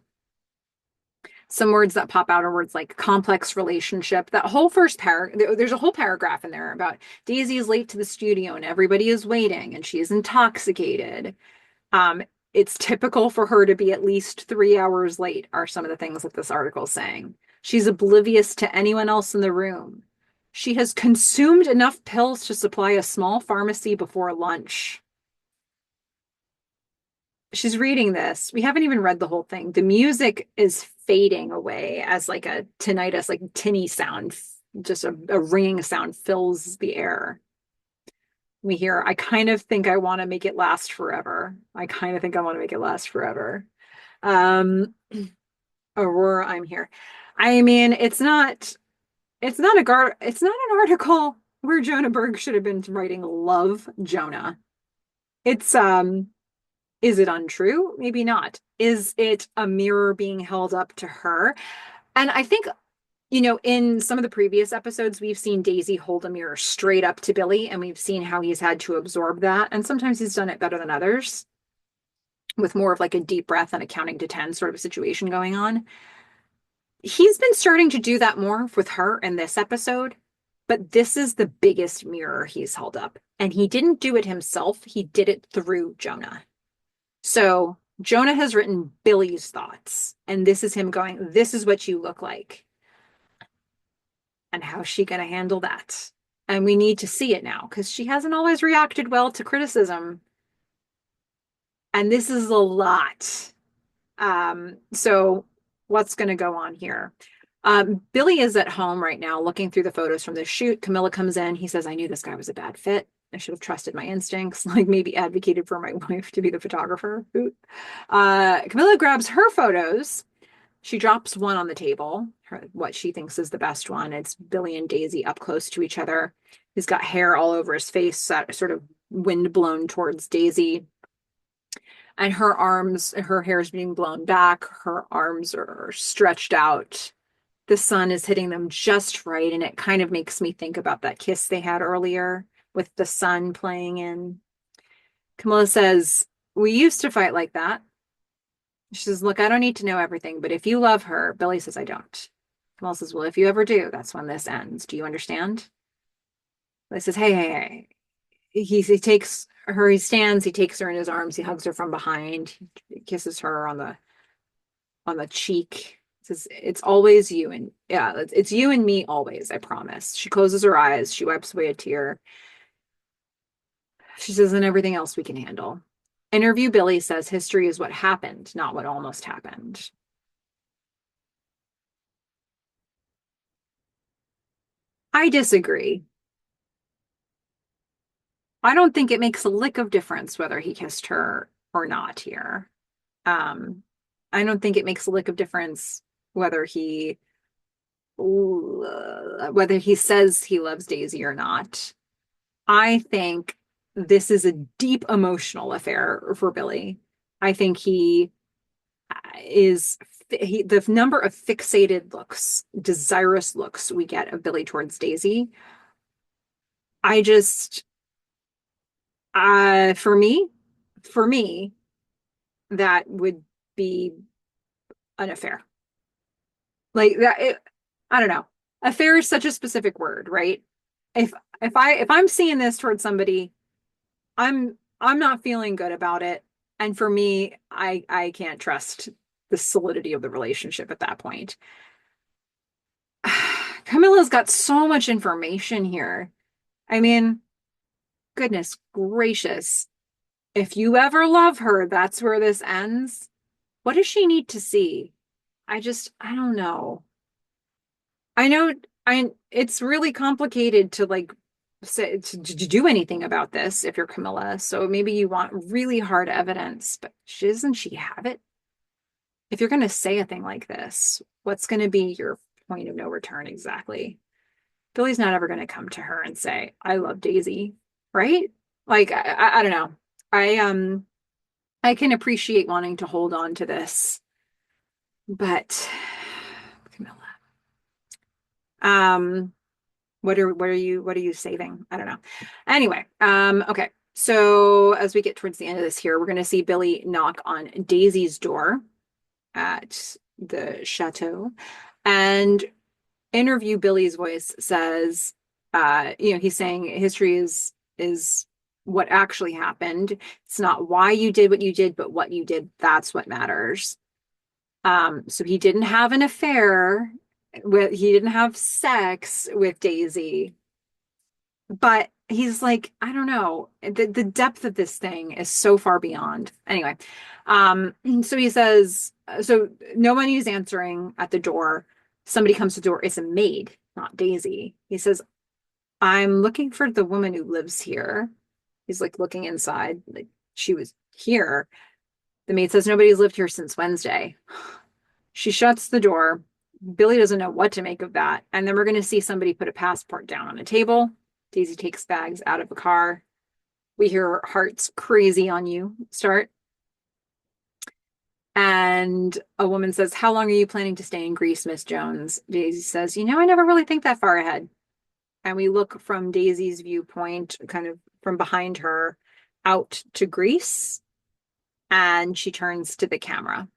Some words that pop out are words like complex relationship. That whole there's a whole paragraph in there about Daisy is late to the studio and everybody is waiting and she is intoxicated. Um, it's typical for her to be at least 3 hours late, are some of the things that this article is saying. She's oblivious to anyone else in the room. She has consumed enough pills to supply a small pharmacy before lunch. She's reading this. We haven't even read the whole thing. The music is fading away as like a tinnitus, like tinny sound, just a ringing sound fills the air. We hear, I kind of think I want to make it last forever. I kind of think I want to make it last forever. Um, Aurora, I'm here. I mean, it's not an article where Jonah Berg should have been writing love Jonah. It's is it untrue? Maybe not. Is it a mirror being held up to her? And I think, in some of the previous episodes, we've seen Daisy hold a mirror straight up to Billy, and we've seen how he's had to absorb that. And sometimes he's done it better than others, with more of like a deep breath and a counting to 10 sort of a situation going on. He's been starting to do that more with her in this episode, but this is the biggest mirror he's held up. And he didn't do it himself, he did it through Jonah. So Jonah has written Billy's thoughts, and this is him going, this is what you look like. And how's she going to handle that? And we need to see it now because she hasn't always reacted well to criticism. And this is a lot. So what's going to go on here? Billy is at home right now looking through the photos from the shoot. Camilla comes in. He says, I knew this guy was a bad fit. I should have trusted my instincts, like maybe advocated for my wife to be the photographer. Camilla grabs her photos. She drops one on the table, what she thinks is the best one. It's Billy and Daisy up close to each other. He's got hair all over his face, sort of wind blown towards Daisy. And her hair is being blown back. Her arms are stretched out. The sun is hitting them just right. And it kind of makes me think about that kiss they had earlier with the sun playing in. Camilla says, we used to fight like that. She says, look, I don't need to know everything, but if you love her, Billy says, I don't. Camilla says, well, if you ever do, that's when this ends. Do you understand? Billy says, hey. He takes her, he stands, he takes her in his arms, he hugs her from behind, he kisses her on the cheek. Says, it's always you and it's you and me always, I promise. She closes her eyes, she wipes away a tear. She says, and everything else we can handle. Interview Billy says history is what happened, not what almost happened. I disagree. I don't think it makes a lick of difference whether he kissed her or not here. Um, I don't think it makes a lick of difference whether he says he loves Daisy or not. I think this is a deep emotional affair for Billy. I think the number of fixated looks, desirous looks we get of Billy towards Daisy. I just, for me, that would be an affair. Like that, I don't know. Affair is such a specific word, right? If if I'm seeing this towards somebody, I'm not feeling good about it. And for me, I can't trust the solidity of the relationship at that point. Camilla's got so much information here. I mean, goodness gracious. If you ever love her, that's where this ends. What does she need to see? I don't know. I know it's really complicated to like say to do anything about this if you're Camilla. So maybe you want really hard evidence, but doesn't she have it? If you're going to say a thing like this, what's going to be your point of no return exactly? Billy's not ever going to come to her and say, I love Daisy, right? Like, I don't know. I can appreciate wanting to hold on to this, but Camilla. Um, what are you saving? I don't know. Anyway, okay. So as we get towards the end of this here, we're going to see Billy knock on Daisy's door. the chateau. And interview Billy's voice says, he's saying history is what actually happened. It's not why you did what you did, but what you did. That's what matters. So he didn't have an affair he didn't have sex with Daisy, but he's like, I don't know, the depth of this thing is so far beyond. Anyway, so he says, so no one is answering at the door. Somebody comes to the door. It's a maid, not Daisy. He says, I'm looking for the woman who lives here. He's like looking inside, like she was here. The maid says nobody's lived here since Wednesday. She shuts the door. Billy doesn't know what to make of that. And then we're going to see somebody put a passport down on a table. Daisy takes bags out of a car. We hear Heart's Crazy on You start. And a woman says, how long are you planning to stay in Greece, Miss Jones? Daisy says, I never really think that far ahead. And we look from Daisy's viewpoint, kind of from behind her, out to Greece. And she turns to the camera.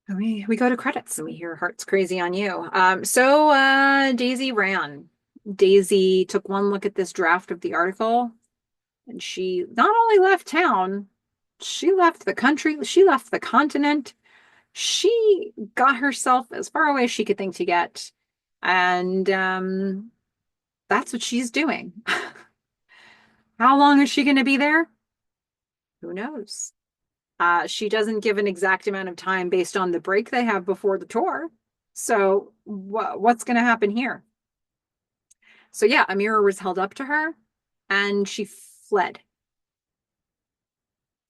And we go to credits and we hear Heart's Crazy on You. Daisy ran. Daisy took one look at this draft of the article, and she not only left town, she left the country, she left the continent. She got herself as far away as she could think to get. And that's what she's doing. How long is she going to be there? Who knows? She doesn't give an exact amount of time based on the break they have before the tour. So what's going to happen here? So yeah, a mirror was held up to her and she fled.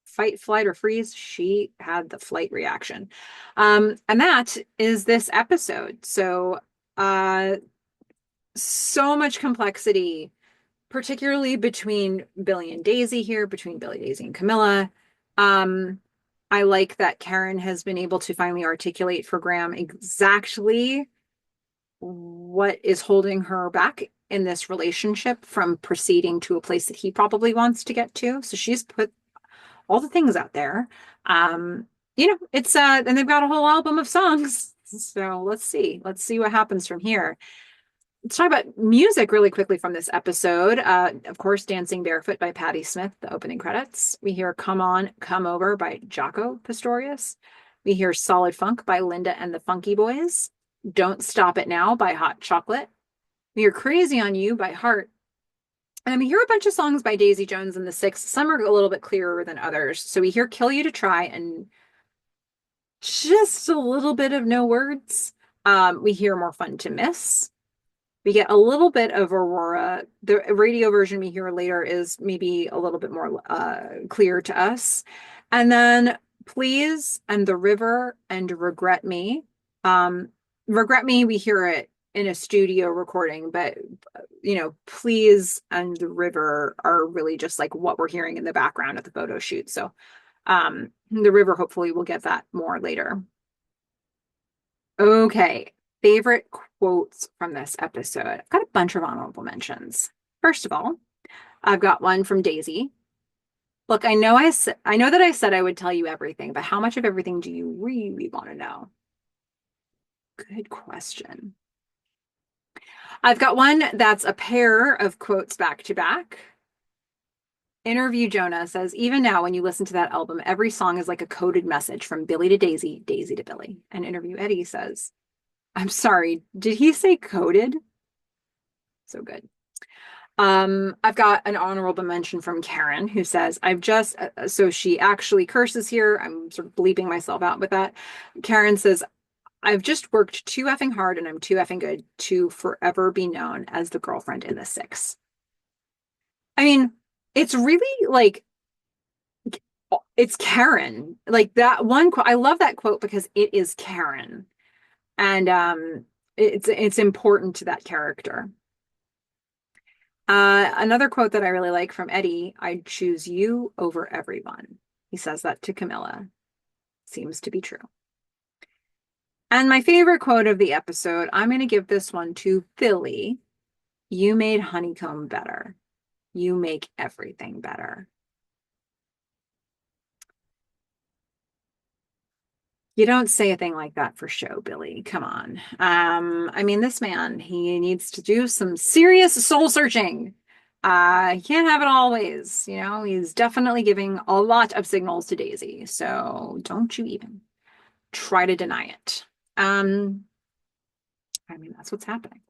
Fight, flight, or freeze. She had the flight reaction. And that is this episode. So much complexity, particularly between Billy and Daisy here, between Billy, Daisy, and Camilla. I like that Karen has been able to finally articulate for Graham exactly what is holding her back in this relationship from proceeding to a place that he probably wants to get to. So she's put all the things out there. It's and they've got a whole album of songs. So let's see what happens from here. Let's talk about music really quickly from this episode. Of course, Dancing Barefoot by Patti Smith, the opening credits. We hear Come On, Come Over by Jaco Pastorius. We hear Solid Funk by Linda and the Funky Boys. Don't Stop It Now by Hot Chocolate. We hear Crazy on You by Heart. And we hear a bunch of songs by Daisy Jones and the Six. Some are a little bit clearer than others. So we hear Kill You to Try and just a little bit of no words. We hear More Fun to Miss. We get a little bit of Aurora. The radio version we hear later is maybe a little bit more clear to us. And then Please and The River and Regret Me. Regret Me, we hear it in a studio recording, but Please and The River are really just like what we're hearing in the background at the photo shoot. So The River, hopefully we'll get that more later. Okay. Favorite quotes from this episode. I've got a bunch of honorable mentions. First of all, I've got one from Daisy. Look, I know that I said I would tell you everything, but how much of everything do you really want to know? Good question. I've got one that's a pair of quotes back to back. Interview Jonah says, even now, when you listen to that album, every song is like a coded message from Billy to Daisy, Daisy to Billy. And Interview Eddie says, I'm sorry, did he say coded? So good. I've got an honorable mention from Karen who says, so she actually curses here. I'm sort of bleeping myself out with that. Karen says, I've just worked too effing hard and I'm too effing good to forever be known as the girlfriend in the Six. I mean, it's really like, it's Karen. Like that one quote, I love that quote because it is Karen. And it's important to that character. Another quote that I really like from Eddie, I'd choose you over everyone. He says that to Camilla. Seems to be true. And my favorite quote of the episode, I'm going to give this one to Billy. You made Honeycomb better. You make everything better. You don't say a thing like that for show, Billy. Come on. I mean, this man, he needs to do some serious soul searching. He can't have it always. He's definitely giving a lot of signals to Daisy. So don't you even try to deny it. Um, I mean, that's what's happening.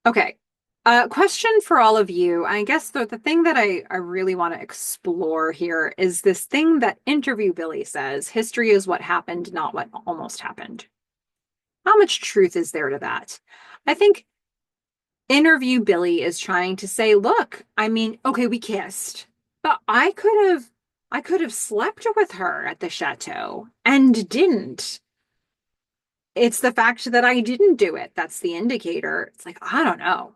Okay. Question for all of you. I guess the thing that I really want to explore here is this thing that Interview Billy says, history is what happened, not what almost happened. How much truth is there to that? I think Interview Billy is trying to say, look, I mean, okay, we kissed, but I could have slept with her at the chateau and didn't. It's the fact that I didn't do it. That's the indicator. It's like, I don't know.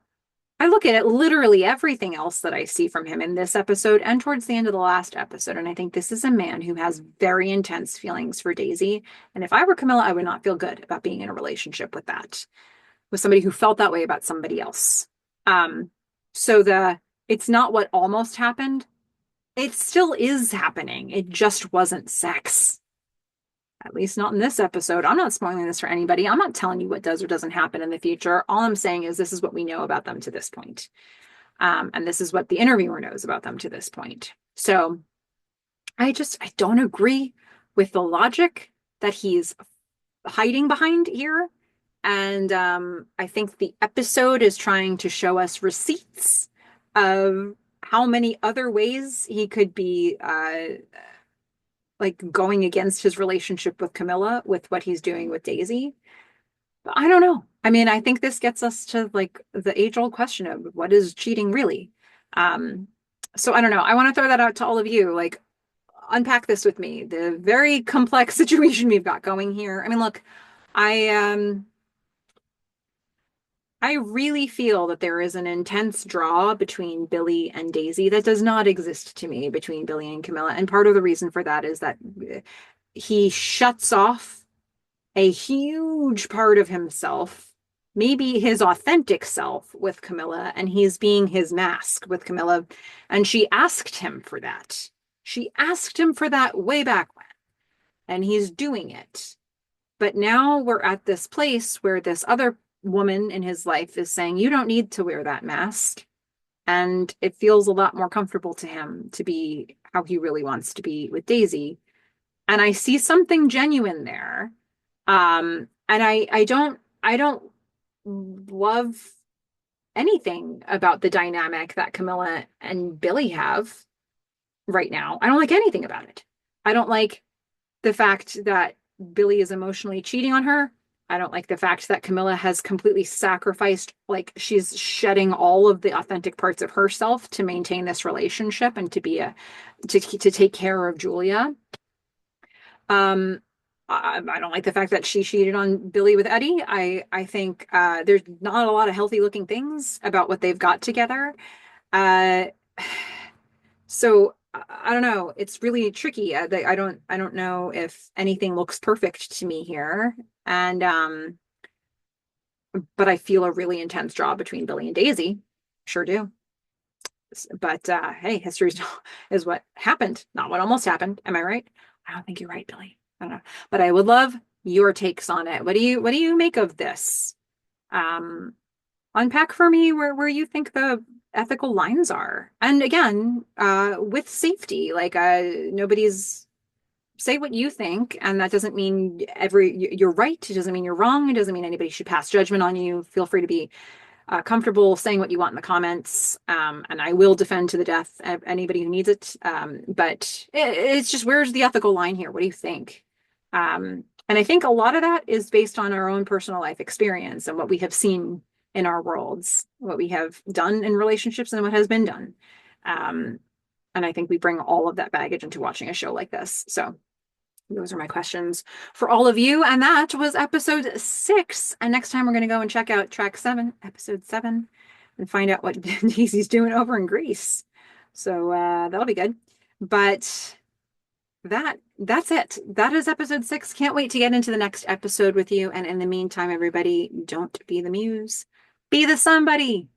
I look at it literally everything else that I see from him in this episode and towards the end of the last episode. And I think this is a man who has very intense feelings for Daisy. And if I were Camilla, I would not feel good about being in a relationship with somebody who felt that way about somebody else. Um, so it's not what almost happened. It still is happening. It just wasn't sex. At least not in this episode. I'm not spoiling this for anybody. I'm not telling you what does or doesn't happen in the future. All I'm saying is this is what we know about them to this point. And this is what the interviewer knows about them to this point. So I don't agree with the logic that he's hiding behind here. And I think the episode is trying to show us receipts of how many other ways he could be like going against his relationship with Camilla with what he's doing with Daisy. But I don't know. I mean, I think this gets us to like the age-old question of what is cheating really? Um, so I don't know. I want to throw that out to all of you. Like, unpack this with me. The very complex situation we've got going here. I mean, look, I I really feel that there is an intense draw between Billy and Daisy that does not exist to me between Billy and Camilla. And part of the reason for that is that he shuts off a huge part of himself, maybe his authentic self with Camilla, and he's being his mask with Camilla. And she asked him for that. She asked him for that way back when, and he's doing it. But now we're at this place where this other woman in his life is saying, you don't need to wear that mask. And it feels a lot more comfortable to him to be how he really wants to be with Daisy. And I see something genuine there. And I don't love anything about the dynamic that Camilla and Billy have right now. I don't like anything about it. I don't like the fact that Billy is emotionally cheating on her. I don't like the fact that Camilla has completely sacrificed, like she's shedding all of the authentic parts of herself to maintain this relationship and to take care of Julia. Um, I don't like the fact that she cheated on Billy with Eddie. I think there's not a lot of healthy looking things about what they've got together. Uh, so I don't know. It's really tricky. I don't know if anything looks perfect to me here. And but I feel a really intense draw between Billy and Daisy. Sure do. But hey, history is what happened, not what almost happened. Am I right? I don't think you're right, Billy. I don't know. But I would love your takes on it. What do you make of this? Um, Unpack for me where you think the ethical lines are. And again, with safety, like nobody's say what you think, and that doesn't mean you're right. It doesn't mean you're wrong. It doesn't mean anybody should pass judgment on you. Feel free to be comfortable saying what you want in the comments, and I will defend to the death anybody who needs it. But it's just where's the ethical line here? What do you think? And I think a lot of that is based on our own personal life experience and what we have seen in our worlds, what we have done in relationships, and what has been done. And I think we bring all of that baggage into watching a show like this. So those are my questions for all of you. And that was episode 6. And next time we're going to go and check out track 7, episode 7, and find out what Daisy's doing over in Greece. So that'll be good. But that's it. That is episode 6. Can't wait to get into the next episode with you. And in the meantime, everybody, don't be the muse. Be the somebody.